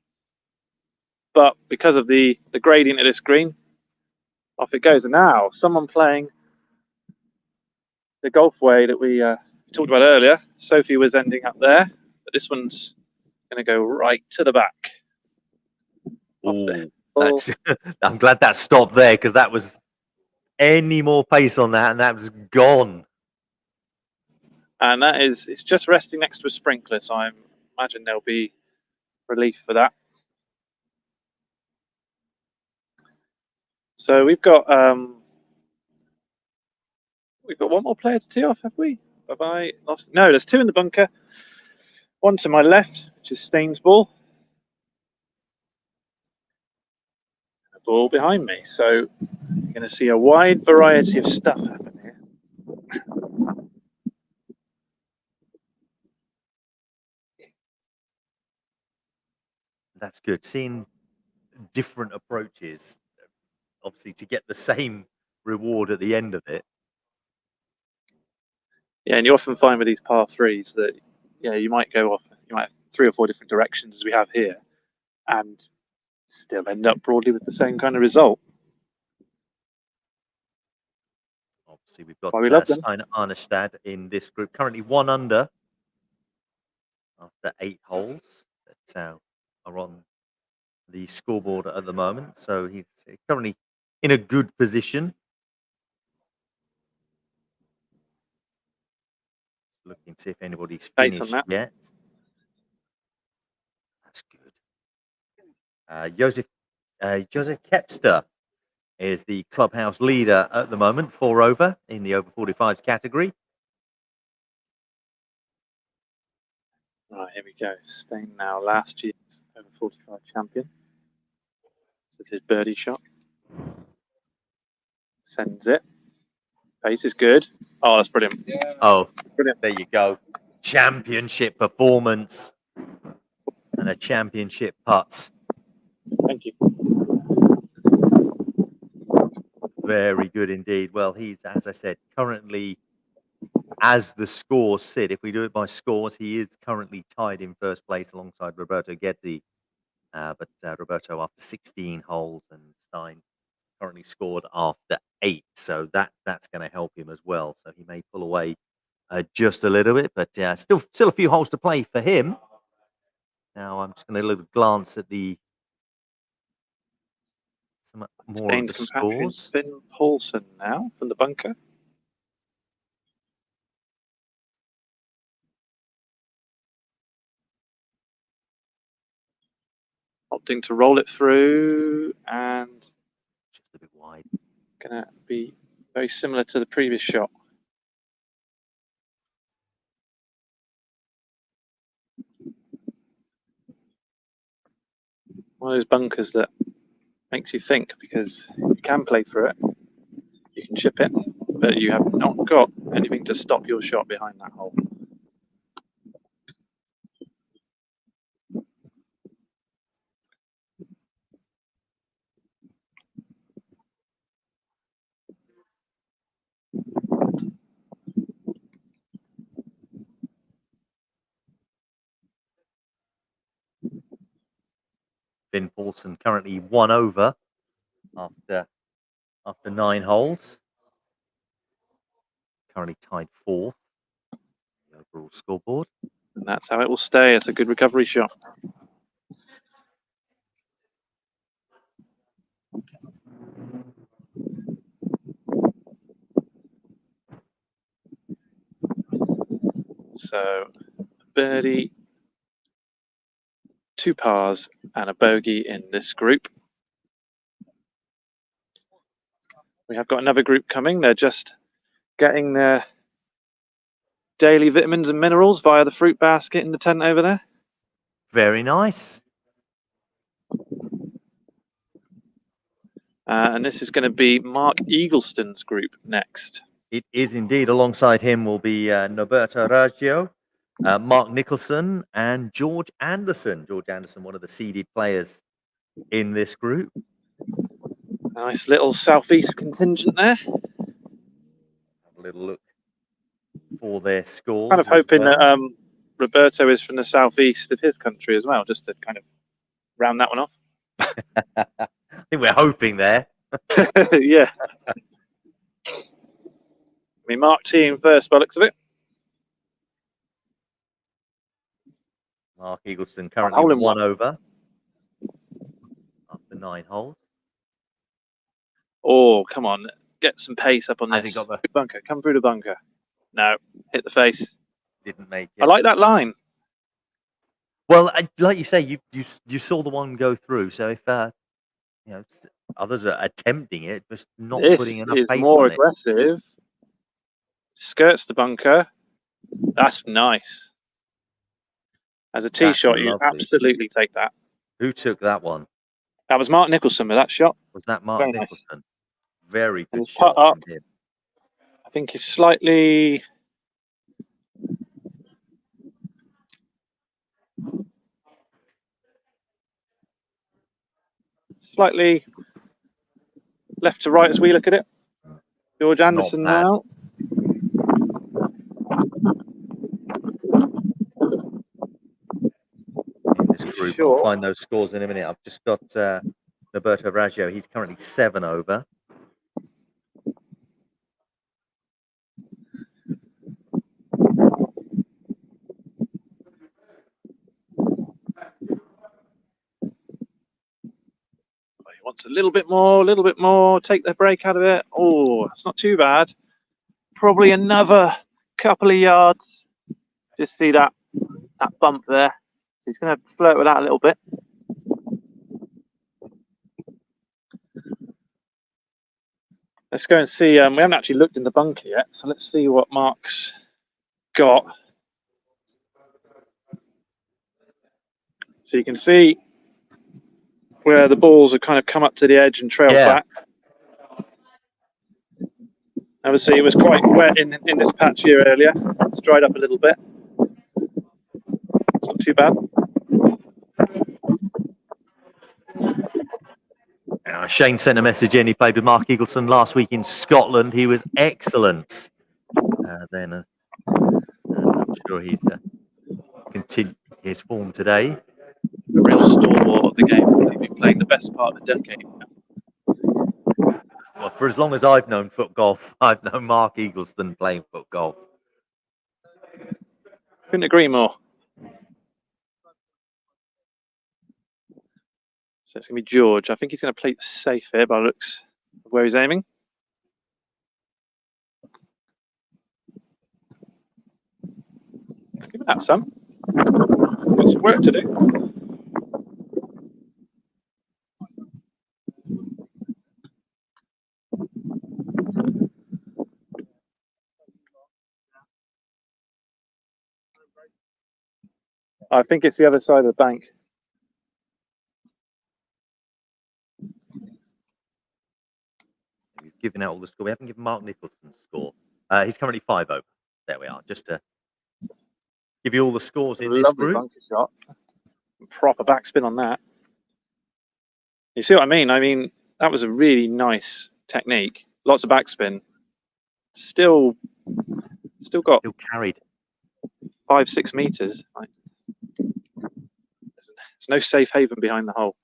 but because of the gradient of this green, off it goes. And now someone playing the golf way that we talked about earlier. Sophie was ending up there, but this one's going to go right to the back. I'm glad that stopped there, because that was any more pace on that, and that was gone. And that is, it's just resting next to a sprinkler, so I imagine there'll be relief for that. So we've got one more player to tee off, have we? Have I lost? No, there's two in the bunker. One to my left, which is Staines' ball. A ball behind me. So you're going to see a wide variety of stuff happen here. That's good. Seeing different approaches, obviously, to get the same reward at the end of it. Yeah, and you often find with these par threes that you might go off, you might have 3 or 4 different directions as we have here, and still end up broadly with the same kind of result. Obviously, we've got Why we love them. Steiner Arnestad in this group, currently 1 under after 8 holes that are on the scoreboard at the moment. So he's currently in a good position. Looking to see if anybody's finished yet. That's good. Joseph Kepster is the clubhouse leader at the moment, 4 over in the over 45s category. Right, here we go. Staying now last year's over 45 champion. This is his birdie shot. Sends it. Pace is good. Oh, that's brilliant. Oh, Brilliant. There you go. Championship performance and a championship putt. Thank you. Very good indeed. Well, he's, as I said, currently, as the scores sit, if we do it by scores, he is currently tied in first place alongside Roberto Ghezzi. But Roberto after 16 holes and Stein currently scored after 8. So that's going to help him as well. So he may pull away just a little bit, but still a few holes to play for him. Now I'm just going to look a glance at some more of the scores. Finn Paulson now from the bunker. Opting to roll it through and just a bit wide. Gonna be very similar to the previous shot. One of those bunkers that makes you think, because you can play through it, you can chip it, but you have not got anything to stop your shot behind that hole. Finn Paulson currently 1 over after 9 holes. Currently tied 4th on the overall scoreboard. And that's how it will stay. It's a good recovery shot. So, birdie, 2 pars, and a bogey in this group. We have got another group coming. They're just getting their daily vitamins and minerals via the fruit basket in the tent over there. Very nice. And this is going to be Mark Eagleston's group next. It is indeed. Alongside him will be Norberto Raggio, Mark Nicholson, and George Anderson. George Anderson, one of the seeded players in this group. Nice little southeast contingent there. Have a little look for their scores. Kind of hoping that Roberto is from the southeast of his country as well, just to kind of round that one off. I think we're hoping there. Yeah. I mean, Mark team first by the looks of it. Mark Eagleston currently 1 over after 9 holes. Oh, come on. Get some pace up on Has this. he got the Bunker. Come through the bunker. No. Hit the face. Didn't make it. I like that line. Well, like you say, you saw the one go through. So if Others are attempting it, just not This putting enough is pace more on it. aggressive. Skirts the bunker. That's nice. As a tee That's shot, you lovely. absolutely take that. Who took that one? That was Mark Nicholson with that shot. Was that Mark Very nice. Nicholson? Very And good his putt shot up, from him. I think, is slightly left to right as we look at it. George It's Anderson not bad. now. In this group, I'll find those scores in a minute. I've just got Roberto Raggio. He's currently 7 over. He wants a little bit more, take the break out of it. Oh, it's not too bad. Probably another couple of yards. Just see that bump there. So he's going to flirt with that a little bit. Let's go and see. We haven't actually looked in the bunker yet, so let's see what Mark's got. So you can see where the balls have kind of come up to the edge and trailed back. Obviously, it was quite wet in this patch here earlier. It's dried up a little bit. It's not too bad. Shane sent a message in. He played with Mark Eagleson last week in Scotland. He was excellent. I'm sure he's continued his form today. A real stalwart of the game. He's been playing the best part of the decade. Well, for as long as I've known foot golf, I've known Mark Eagleson playing foot golf. Couldn't agree more. So it's going to be George. I think he's going to play it safe here by the looks of where he's aiming. Give it that some. Got some work to do. I think it's the other side of the bank. We've given out all the score. We haven't given Mark Nicholson's score. He's currently 5 over. There we are. Just to give you all the scores in this Lovely group. bunker shot. Proper backspin on that. You see what I mean? I mean, that was a really nice technique. Lots of backspin. Still got Still carried 5-6 meters. Like, there's no safe haven behind the hole.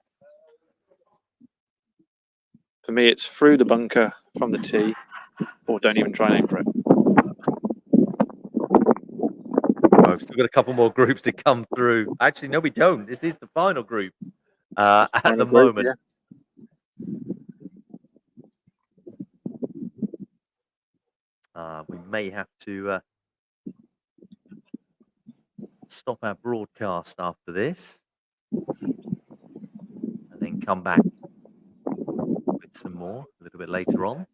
For me, it's through the bunker from the tee, or don't even try and aim for it. We've still got a couple more groups to come through. Actually, no, we don't. This is the final group at the moment. Yeah. We may have to stop our broadcast after this and then come back with some more a little bit later on.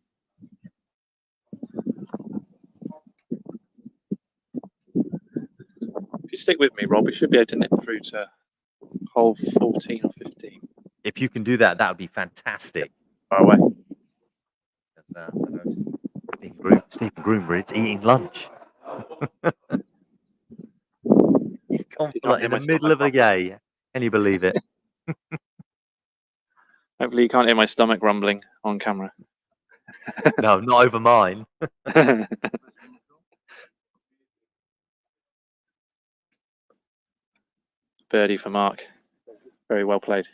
If you stick with me, Rob, we should be able to nip through to hole 14 or 15. If you can do that, that would be fantastic. Far away. Stephen Groombridge eating lunch. He's confident in the middle of the day. Can you believe it? Hopefully you can't hear my stomach rumbling on camera. No, not over mine. Birdie for Mark. Very well played.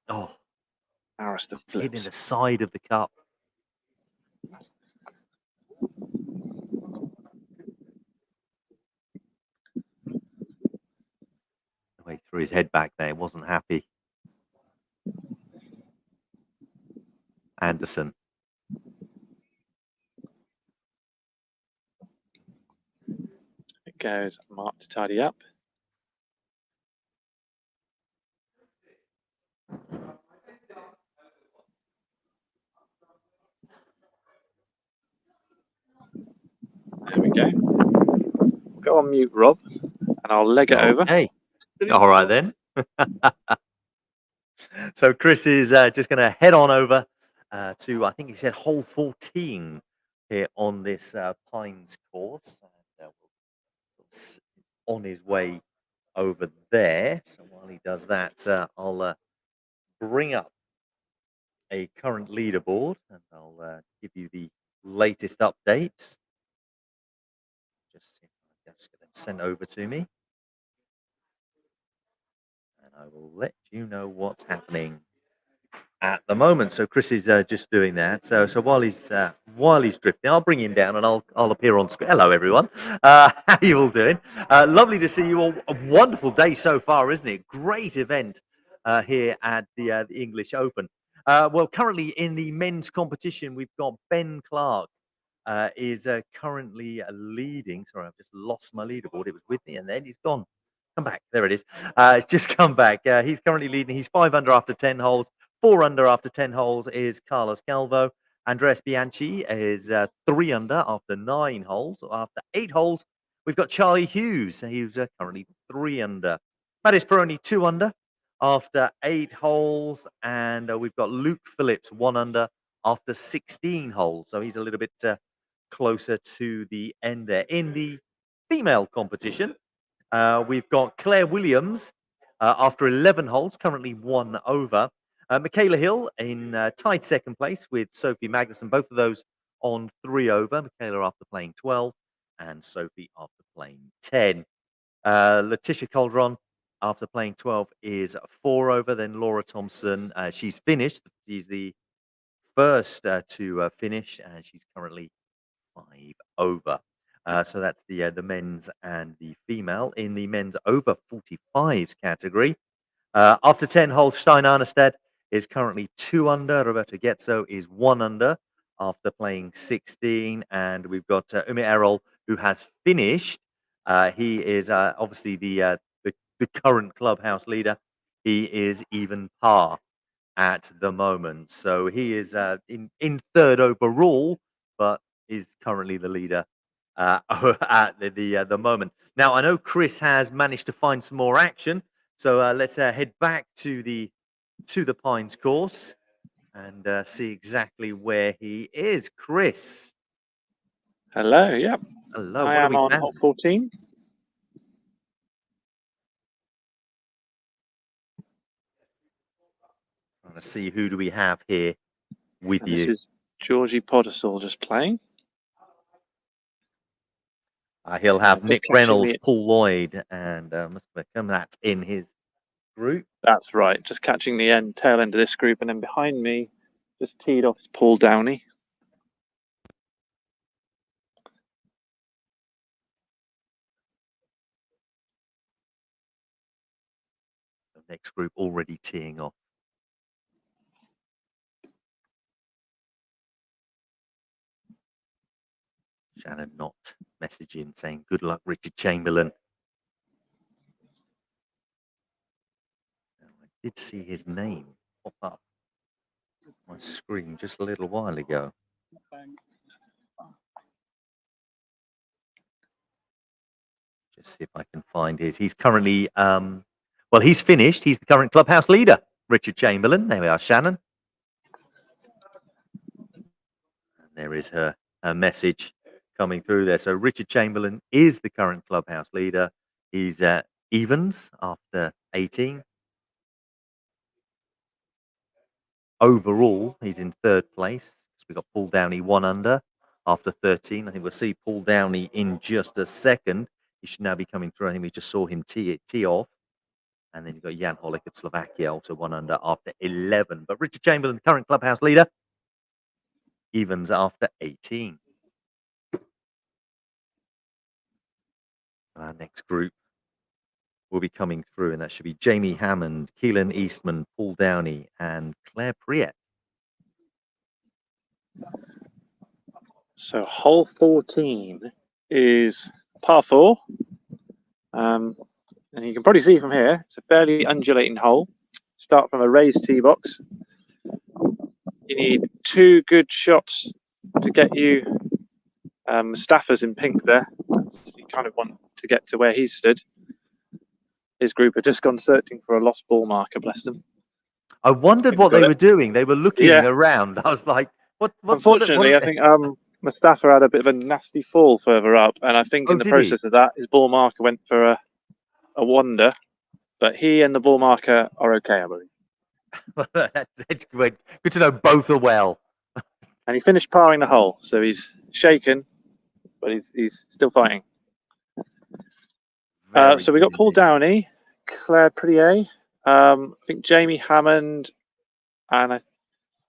Oh, Arista hitting the side of the cup. The way threw his head back there, wasn't happy. Anderson. It goes Mark to tidy up. go. Go on mute, Rob, and I'll leg it over. Okay. All right then. So Chris is just going to head on over to, I think he said, hole 14 here on this Pines course. And, on his way over there. So while he does that, I'll bring up a current leaderboard and I'll give you the latest updates. Just get them sent over to me. And I will let you know what's happening at the moment. So Chris is just doing that. So while he's drifting, I'll bring him down and I'll appear on screen. Hello everyone. How you all doing? Lovely to see you all. A wonderful day so far, isn't it? Great event here at the English Open. Well, currently in the men's competition, we've got Ben Clark is currently leading. Sorry, I've just lost my leaderboard. It was with me and then he's gone. Come back. There it is. It's just come back. He's currently leading. He's 5 under after 10 holes. 4 under after 10 holes is Carlos Calvo. Andres Bianchi is 3 under after 9 holes. After 8 holes, we've got Charlie Hughes. He's currently 3 under. Mattis Peroni 2 under after 8 holes. And we've got Luke Phillips 1 under after 16 holes. So he's a little bit closer to the end there. In the female competition, we've got Claire Williams after 11 holes, currently 1 over. Michaela Hill in tied second place with Sophie Magnuson, both of those on 3 over. Michaela after playing 12 and Sophie after playing 10. Letitia Calderon after playing 12 is 4 over. Then Laura Thompson, she's finished. She's the first to finish and she's currently 5 over. So that's the men's and the female. In the men's over 45s category, after 10 holes, Stein Arnestead is currently 2 under. Roberto Getzo is 1 under after playing 16. And we've got Umi Errol, who has finished. He is obviously the current clubhouse leader. He is even par at the moment. So he is in third overall, but is currently the leader at the moment. Now, I know Chris has managed to find some more action. So let's head back to the Pines course and see exactly where he is. Chris. Hello, yeah. Hello. I What am do we on have? hole 14. Trying to see who do we have here with And you. this is Georgie Podesall just playing. He'll have Just Nick catching Reynolds, the- Paul Lloyd, and must become that in his group. That's right. Just catching the tail end of this group, and then behind me, just teed off, is Paul Downey. The next group already teeing off. Shannon not messaging saying good luck, Richard Chamberlain. Now, I did see his name pop up on my screen just a little while ago. Just see if I can find his. He's currently, well, he's finished. He's the current clubhouse leader, Richard Chamberlain. There we are, Shannon. And there is her message coming through there. So Richard Chamberlain is the current clubhouse leader. He's evens after 18. Overall, he's in third place. We've got Paul Downey 1 under after 13. I think we'll see Paul Downey in just a second. He should now be coming through. I think we just saw him tee off. And then you've got Jan Holick of Slovakia, also 1 under after 11. But Richard Chamberlain, the current clubhouse leader, evens after 18. Our next group will be coming through, and that should be Jamie Hammond, Keelan Eastman, Paul Downey, and Claire Priet. So hole 14 is par 4. And you can probably see from here, it's a fairly undulating hole. Start from a raised tee box. You need 2 good shots to get you Staffers in pink there. You kind of want to get to where he stood. His group had just gone searching for a lost ball marker, bless them. I wondered what they were doing. They were looking around. I was like, what Unfortunately, I think Mustafa had a bit of a nasty fall further up, and I think in the process of that, his ball marker went for a wander, but he and the ball marker are okay, I believe. That's good. Good to know both are well. And he finished parring the hole, so he's shaken, but he's still fighting. So we got Paul Downey, Claire Prier, I think Jamie Hammond, and I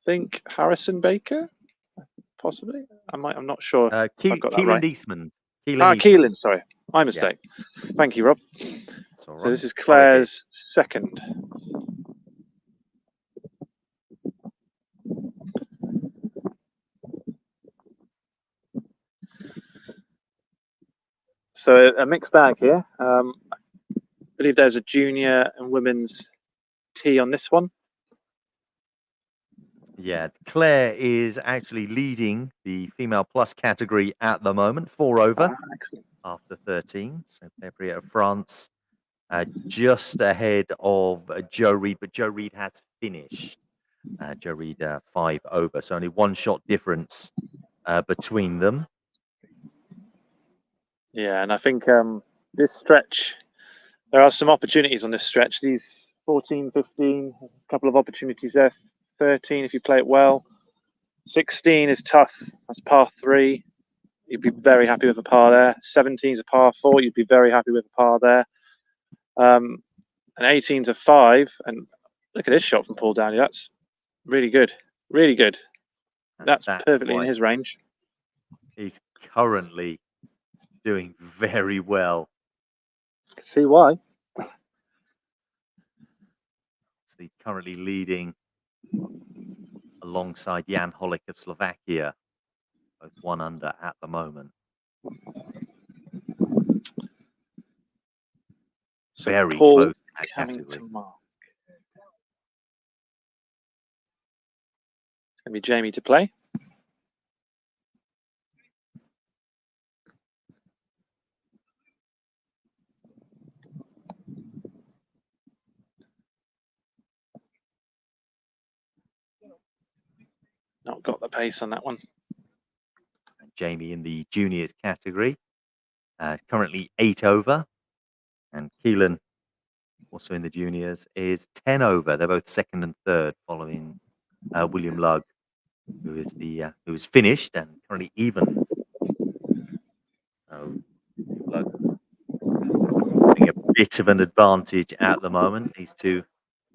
think Harrison Baker, possibly. I'm not sure. Keelan Eastman. Keelan, sorry, my mistake. Yeah. Thank you, Rob. That's all right. So this is Claire's second. So a mixed bag here. I believe there's a junior and women's tee on this one. Yeah, Claire is actually leading the female plus category at the moment, 4 over after 13. So Claire of France just ahead of Joe Reed, but Joe Reed has finished. Joe Reed 5 over, so only 1 shot difference between them. Yeah, and I think this stretch, there are some opportunities on this stretch. These 14, 15, a couple of opportunities there. 13 if you play it well. 16 is tough. That's par 3. You'd be very happy with a par there. 17 is a par 4. You'd be very happy with a par there. And 18 is a 5. And look at this shot from Paul Downey. That's really good. Really good. That's perfectly in his range. He's currently doing very well. I can see why. So he's currently leading alongside Jan Holik of Slovakia, both 1 under at the moment. So very Paul close to that coming category. to mark. It's going to be Jamie to play. Not got the pace on that one. And Jamie in the juniors category, currently 8 over. And Keelan, also in the juniors, is 10 over. They're both 2nd and 3rd, following William Lugg, who is finished and currently evens. So Lugg having a bit of an advantage at the moment. These two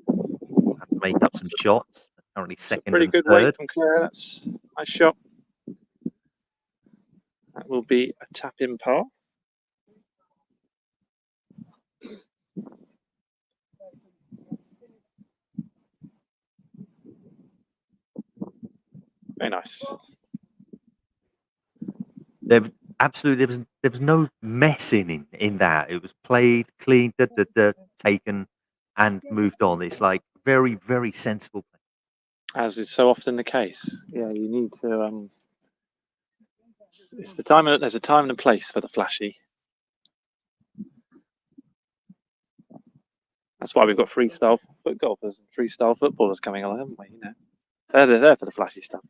have to make up some shots. They're currently 2nd pretty and good 3rd. weight from Claire. That's a nice shot. That will be a tap in par. Very nice. There was no mess in that. It was played, clean, taken, and moved on. It's like very, very sensible play. As is so often the case. Yeah, you need to. It's the time. There's a time and a place for the flashy. That's why we've got freestyle foot golfers and freestyle footballers coming along, haven't we? You know, they're there for the flashy stuff.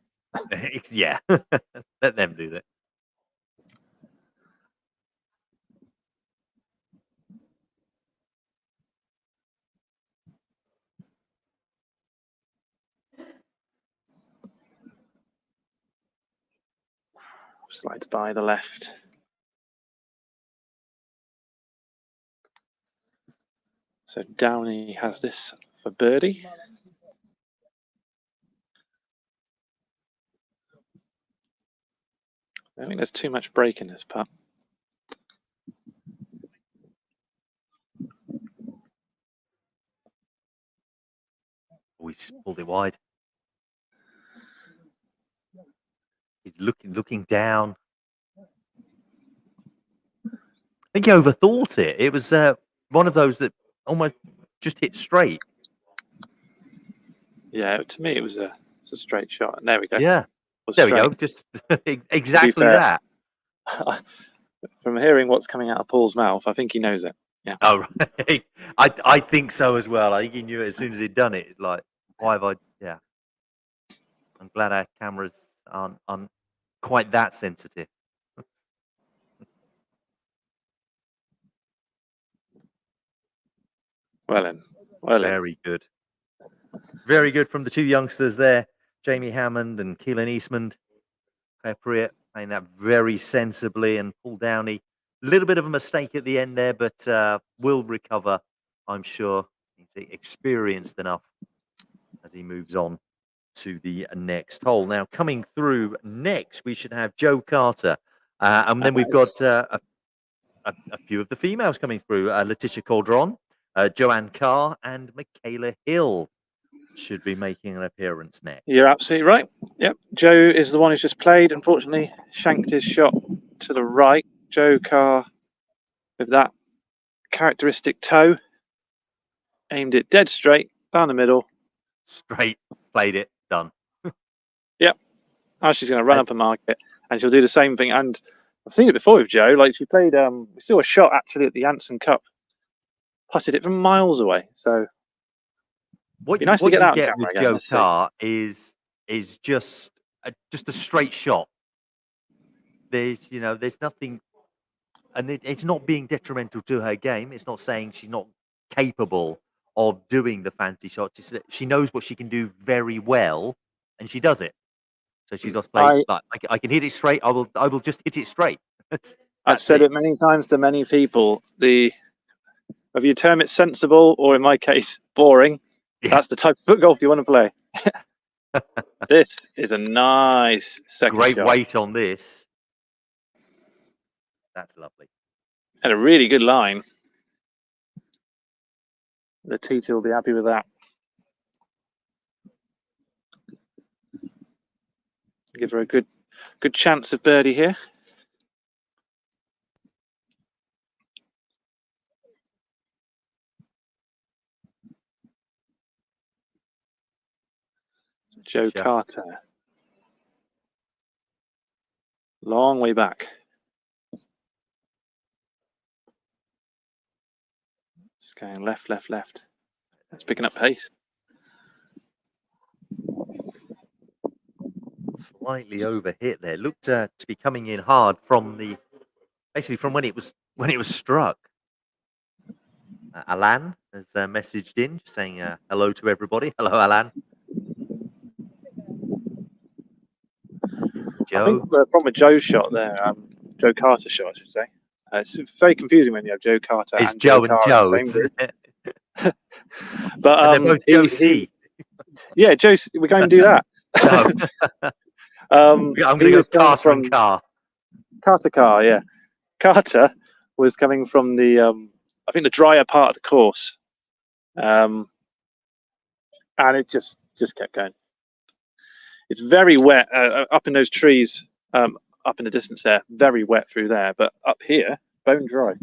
Yeah, let them do that. Slides by the left. So Downey has this for birdie. I think there's too much break in this putt. Oh, he's just pulled it wide. He's looking down. I think he overthought it. It was one of those that almost just hit straight. Yeah, to me it was a straight shot. And there we go. Yeah, there we go. Just exactly that. From hearing what's coming out of Paul's mouth, I think he knows it. Yeah. Oh, right. I think so as well. I think he knew it as soon as he'd done it. It's like, why have I? Yeah. I'm glad our cameras aren't quite that sensitive. Well then. Well then. Very good. Very good from the two youngsters there, Jamie Hammond and Keelan Eastman. Claire Priett playing that very sensibly, and Paul Downey, a little bit of a mistake at the end there, but will recover, I'm sure. He's experienced enough as he moves on to the next hole. Now, coming through next, we should have Joe Carter. And then we've got a few of the females coming through. Letitia Calderon, Joanne Carr, and Michaela Hill should be making an appearance next. You're absolutely right. Yep. Joe is the one who's just played. Unfortunately, shanked his shot to the right. Joe Carr, with that characteristic toe, aimed it dead straight down the middle. Straight, played it, done. Yep. Now she's going to run up a market, and she'll do the same thing. And I've seen it before with Joe. Like, she played, we saw a shot actually at the Anson Cup, putted it from miles away. So What nice to get that on camera with again, Joe let's see. Carr is just a straight shot. There's nothing, and it's not being detrimental to her game. It's not saying she's not capable of doing the fancy shots. It's that she knows what she can do very well, and she does it. So she's got to play like, I can hit it straight. I will just hit it straight. I've said it many times to many people. Whether you term it sensible or, in my case, boring, that's the type of golf you want to play. This is a nice second Great shot. weight on this. That's lovely. And a really good line. The TT will be happy with that. Give her a good chance of birdie here. Joe Carter. Long way back. It's going left, left, left. It's picking up pace. Slightly overhit there. Looked to be coming in hard from basically from when it was struck. Alan has messaged in saying hello to everybody. Hello, Alan. Joe. I think the problem with Joe's shot there, Joe Carter's shot, I should say. It's very confusing when you have Joe Carter It's and Joe Carr Joe. in the same group. But and they're both Joe C. Yeah, Joe. We can't even do that. No. I'm going to go Carter and Carr. Carter Carr, yeah. Carter was coming from the, I think, the drier part of the course, and it just kept going. It's very wet up in those trees, up in the distance there. Very wet through there, but up here, bone dry.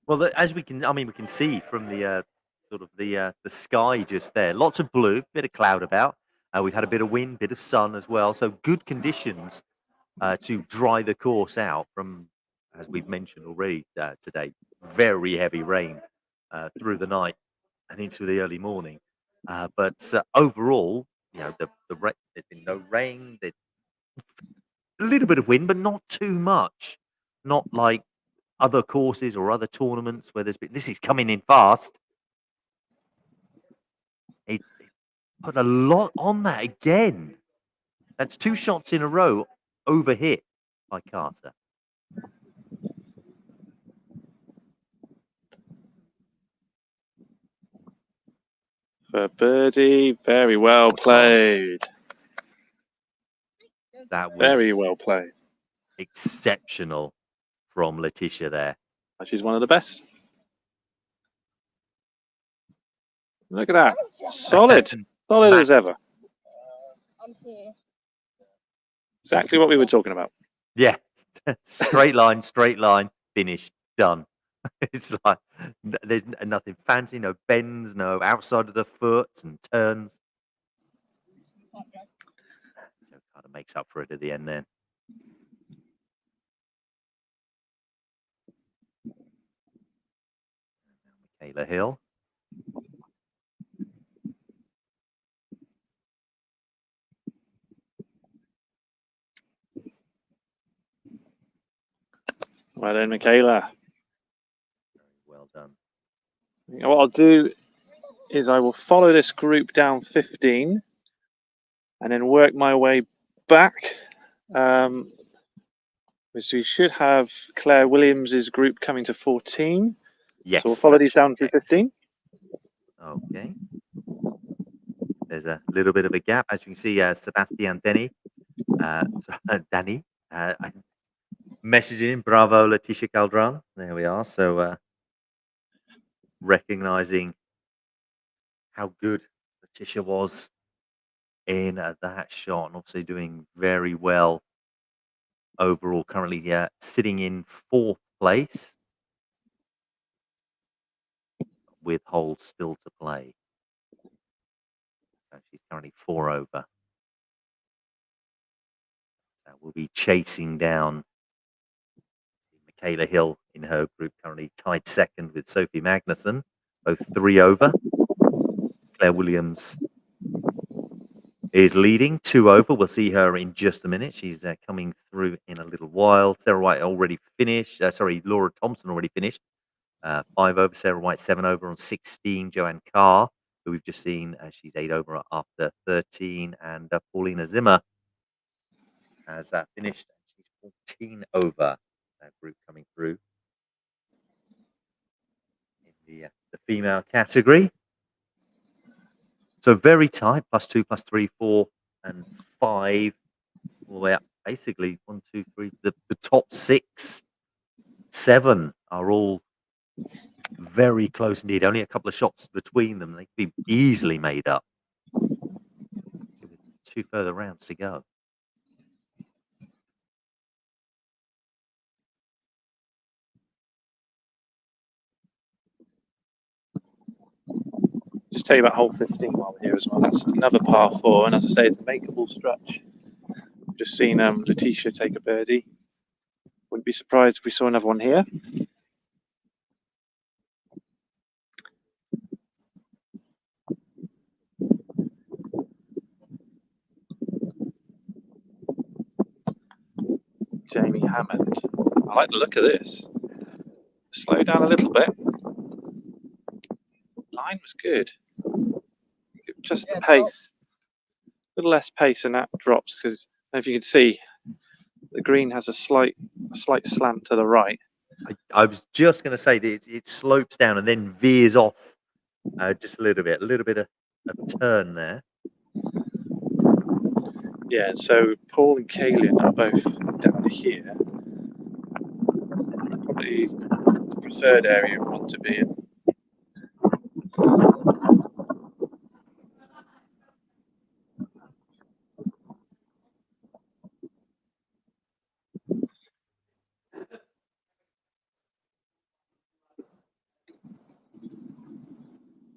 Well, as we can see from the sort of the sky just there. Lots of blue, bit of cloud about. We've had a bit of wind, bit of sun as well. So good conditions to dry the course out from, as we've mentioned already today, very heavy rain through the night and into the early morning. But overall, there's been no rain. There's a little bit of wind, but not too much. Not like other courses or other tournaments where this is coming in fast. He put a lot on that again. That's 2 shots in a row overhit by Carter. For birdie, very well played. That was very well played. Exceptional from Letitia there. She's one of the best. Look at that. Solid. Solid as ever. Exactly what we were talking about. Yeah. straight line, finished, done. It's like there's nothing fancy, no bends, no outside of the foot and turns. Joe kind of makes up for it at the end then. Michaela Hill. Well then, Michaela. Very well done. What I'll do is I will follow this group down 15 and then work my way back. So we should have Claire Williams's group coming to 14. Yes. So we'll follow that these should down be to 15. Okay. There's a little bit of a gap. As you can see, Sebastian Denny, Danny, messaging, bravo, Leticia Caldran. There we are. So recognizing how good Leticia was in that shot, and obviously doing very well overall. Currently sitting in 4th place with holes still to play. So she's currently 4 over. So we'll be chasing down Michaela Hill in her group, currently tied 2nd with Sophie Magnuson, both 3 over. Claire Williams is leading 2 over. We'll see her in just a minute. She's coming through in a little while. Sarah White already finished. Laura Thompson already finished. 5 over. Sarah White 7 over on 16. Joanne Carr, who we've just seen, she's 8 over after 13. And Paulina Zimmer has finished. She's 14 over. That group coming through in the female category. So very tight, +2, +3, 4, and 5, all the way up. Basically, 1, 2, 3. The top 6, 7 are all very close indeed. Only a couple of shots between them. They could be easily made up. 2 further rounds to go. Just tell you about hole 15 while we're here as well. That's another par 4, and as I say, it's a makeable stretch. Just seen Leticia take a birdie. Wouldn't be surprised if we saw another one here. Jamie Hammond. I like the look of this. Slow down a little bit. Line was good. Just the pace. A little less pace and that drops because, if you can see, the green has a slight slant to the right. I was just going to say that it slopes down and then veers off just a little bit of turn there. Yeah, so Paul and Kaylin are both down here. Probably the preferred area we want to be in.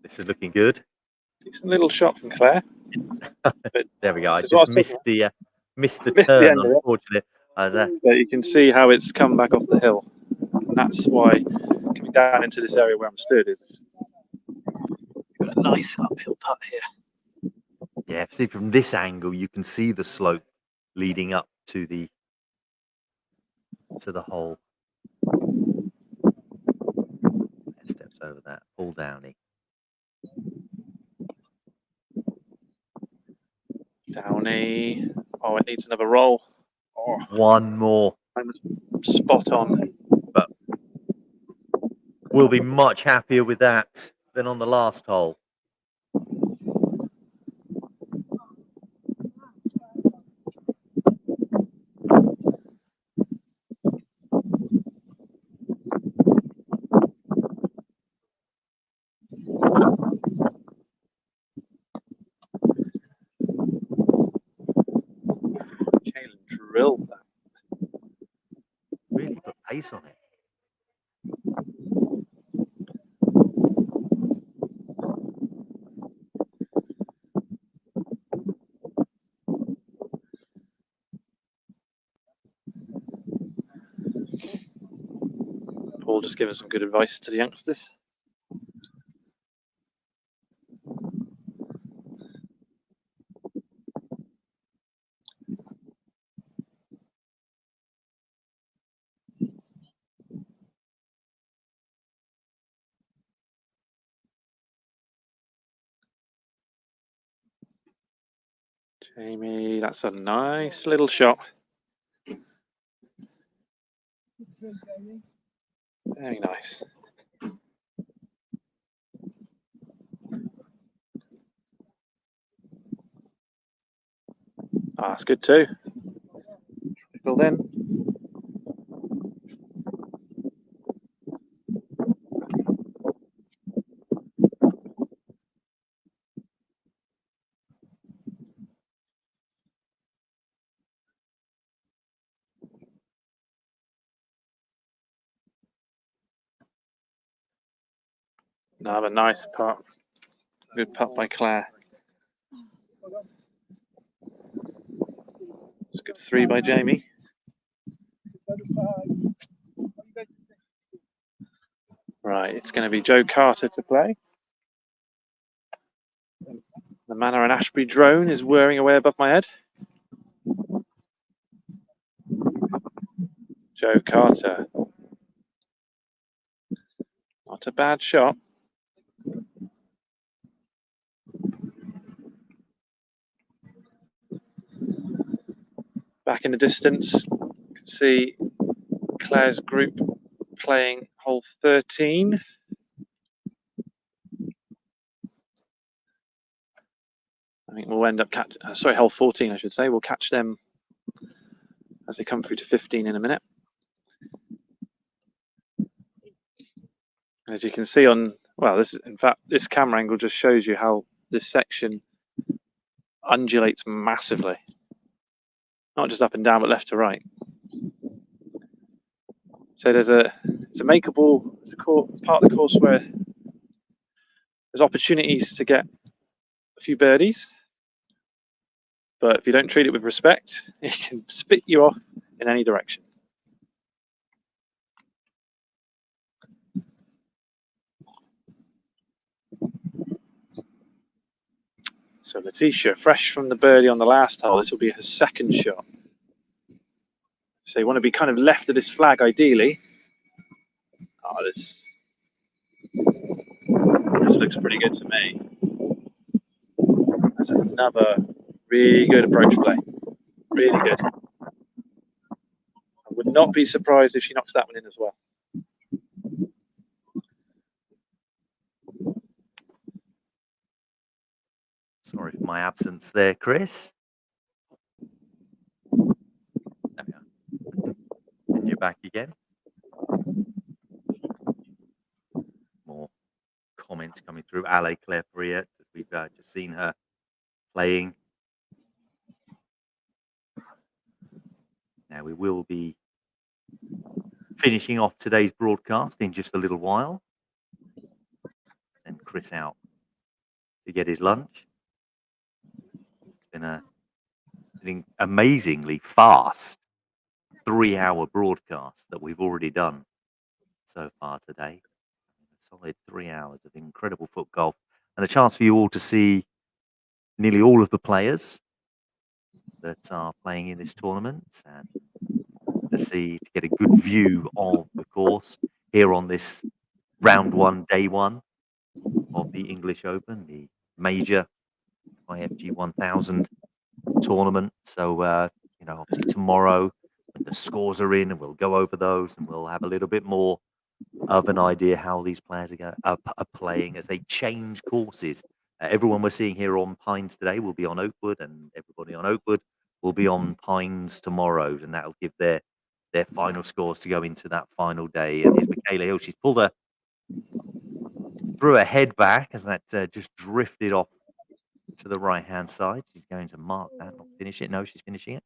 This is looking good. Decent little shot from Claire. But there we go. I This is what just I was missed the Missed the turn, end of it. unfortunately. But you can see how it's come back off the hill. And that's why coming down into this area where I'm stood is got a nice uphill putt here. Yeah, see from this angle you can see the slope leading up to the hole. Steps over that. Paul Downey. Downey. Oh, it needs another roll. Oh, one more. I'm spot on. But we'll be much happier with that than on the last hole. Drilled that. Really put pace on it. Paul just giving some good advice to the youngsters. Jamie, that's a nice little shot. Very nice. Ah, that's good too. Well then. Another nice putt. Good putt by Claire. It's a good 3 by Jamie. Right, it's going to be Joe Carter to play. The Manor and Ashbury drone is whirring away above my head. Joe Carter. Not a bad shot. Back in the distance, you can see Claire's group playing hole 13. I think we'll end up hole 14, I should say. We'll catch them as they come through to 15 in a minute. As you can see on, well, this camera angle just shows you how this section undulates massively. Not just up and down, but left to right. So it's a part of the course where there's opportunities to get a few birdies, but if you don't treat it with respect, it can spit you off in any direction. So Letitia, fresh from the birdie on the last hole, this will be her second shot. So you want to be kind of left of this flag ideally. Oh, this looks pretty good to me. That's another really good approach play. Really good. I would not be surprised if she knocks that one in as well. Sorry for my absence there, Chris. There we are. And you're back again. More comments coming through. Ale Claire Priet, as we've just seen her playing. Now we will be finishing off today's broadcast in just a little while. Send Chris out to get his lunch. It's been an amazingly fast 3-hour broadcast that we've already done so far today. A solid 3 hours of incredible foot golf and a chance for you all to see nearly all of the players that are playing in this tournament and to get a good view of the course here on this round 1, day 1 of the English Open, the major FIFG 1000 tournament. So, obviously tomorrow when the scores are in, and we'll go over those and we'll have a little bit more of an idea how these players are playing as they change courses. Everyone we're seeing here on Pines today will be on Oakwood, and everybody on Oakwood will be on Pines tomorrow, and that'll give their final scores to go into that final day. And here's Michaela Hill. She's threw her head back as that just drifted off to the right-hand side. She's going to mark that, not finish it. No, she's finishing it.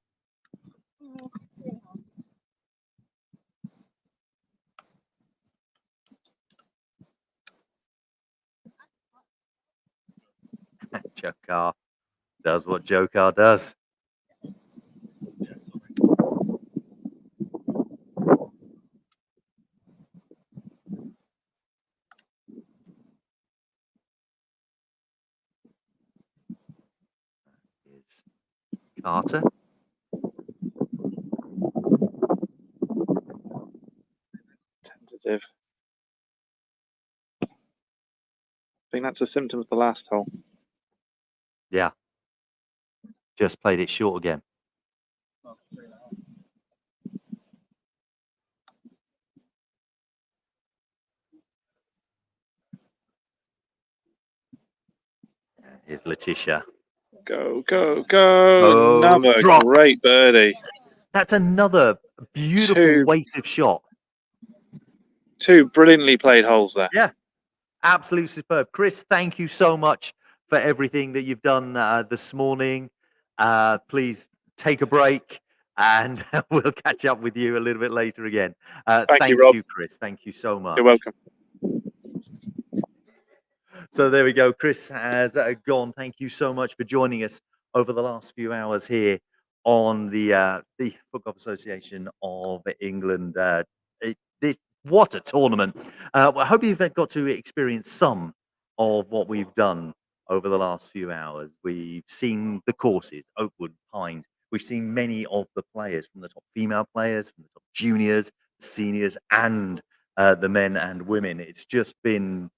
Joe Carr does what Joe Carr does. Here's Carter. Tentative. I think that's a symptom of the last hole. Yeah. Just played it short again. Here's Letitia. Go, go, go. Oh, Another dropped. great birdie. That's another beautiful Two. weighted shot. 2 brilliantly played holes there. Yeah, absolutely superb. Chris, thank you so much for everything that you've done this morning. Please take a break and we'll catch up with you a little bit later again. Thank you, Rob. Chris. Thank you so much. You're welcome. So there we go. Chris has gone. Thank you so much for joining us over the last few hours here on the Foot Golf Association of England. What a tournament! Well, I hope you've got to experience some of what we've done over the last few hours. We've seen the courses, Oakwood, Pines. We've seen many of the players, from the top female players, from the top juniors, seniors, and the men and women. It's just been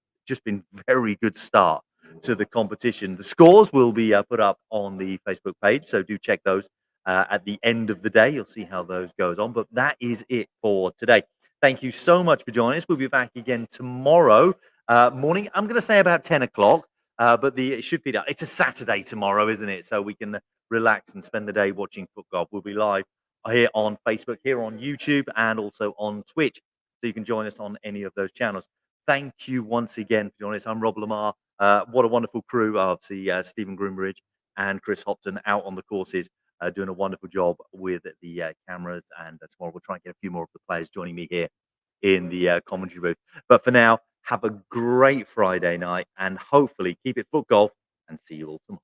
very good start to the competition. The scores will be put up on the Facebook page, so do check those at the end of the day. You'll see how those goes on. But that is it for today. Thank you so much for joining us. We'll be back again tomorrow morning. I'm going to say about 10 o'clock, but it should be done. It's a Saturday tomorrow, isn't it? So we can relax and spend the day watching foot golf. We'll be live here on Facebook, here on YouTube, and also on Twitch. So you can join us on any of those channels. Thank you once again for joining us. I'm Rob Lamar. What a wonderful crew. Obviously, Stephen Groombridge and Chris Hopton out on the courses, doing a wonderful job with the cameras. And tomorrow we'll try and get a few more of the players joining me here in the commentary booth. But for now, have a great Friday night and hopefully keep it foot golf and see you all tomorrow.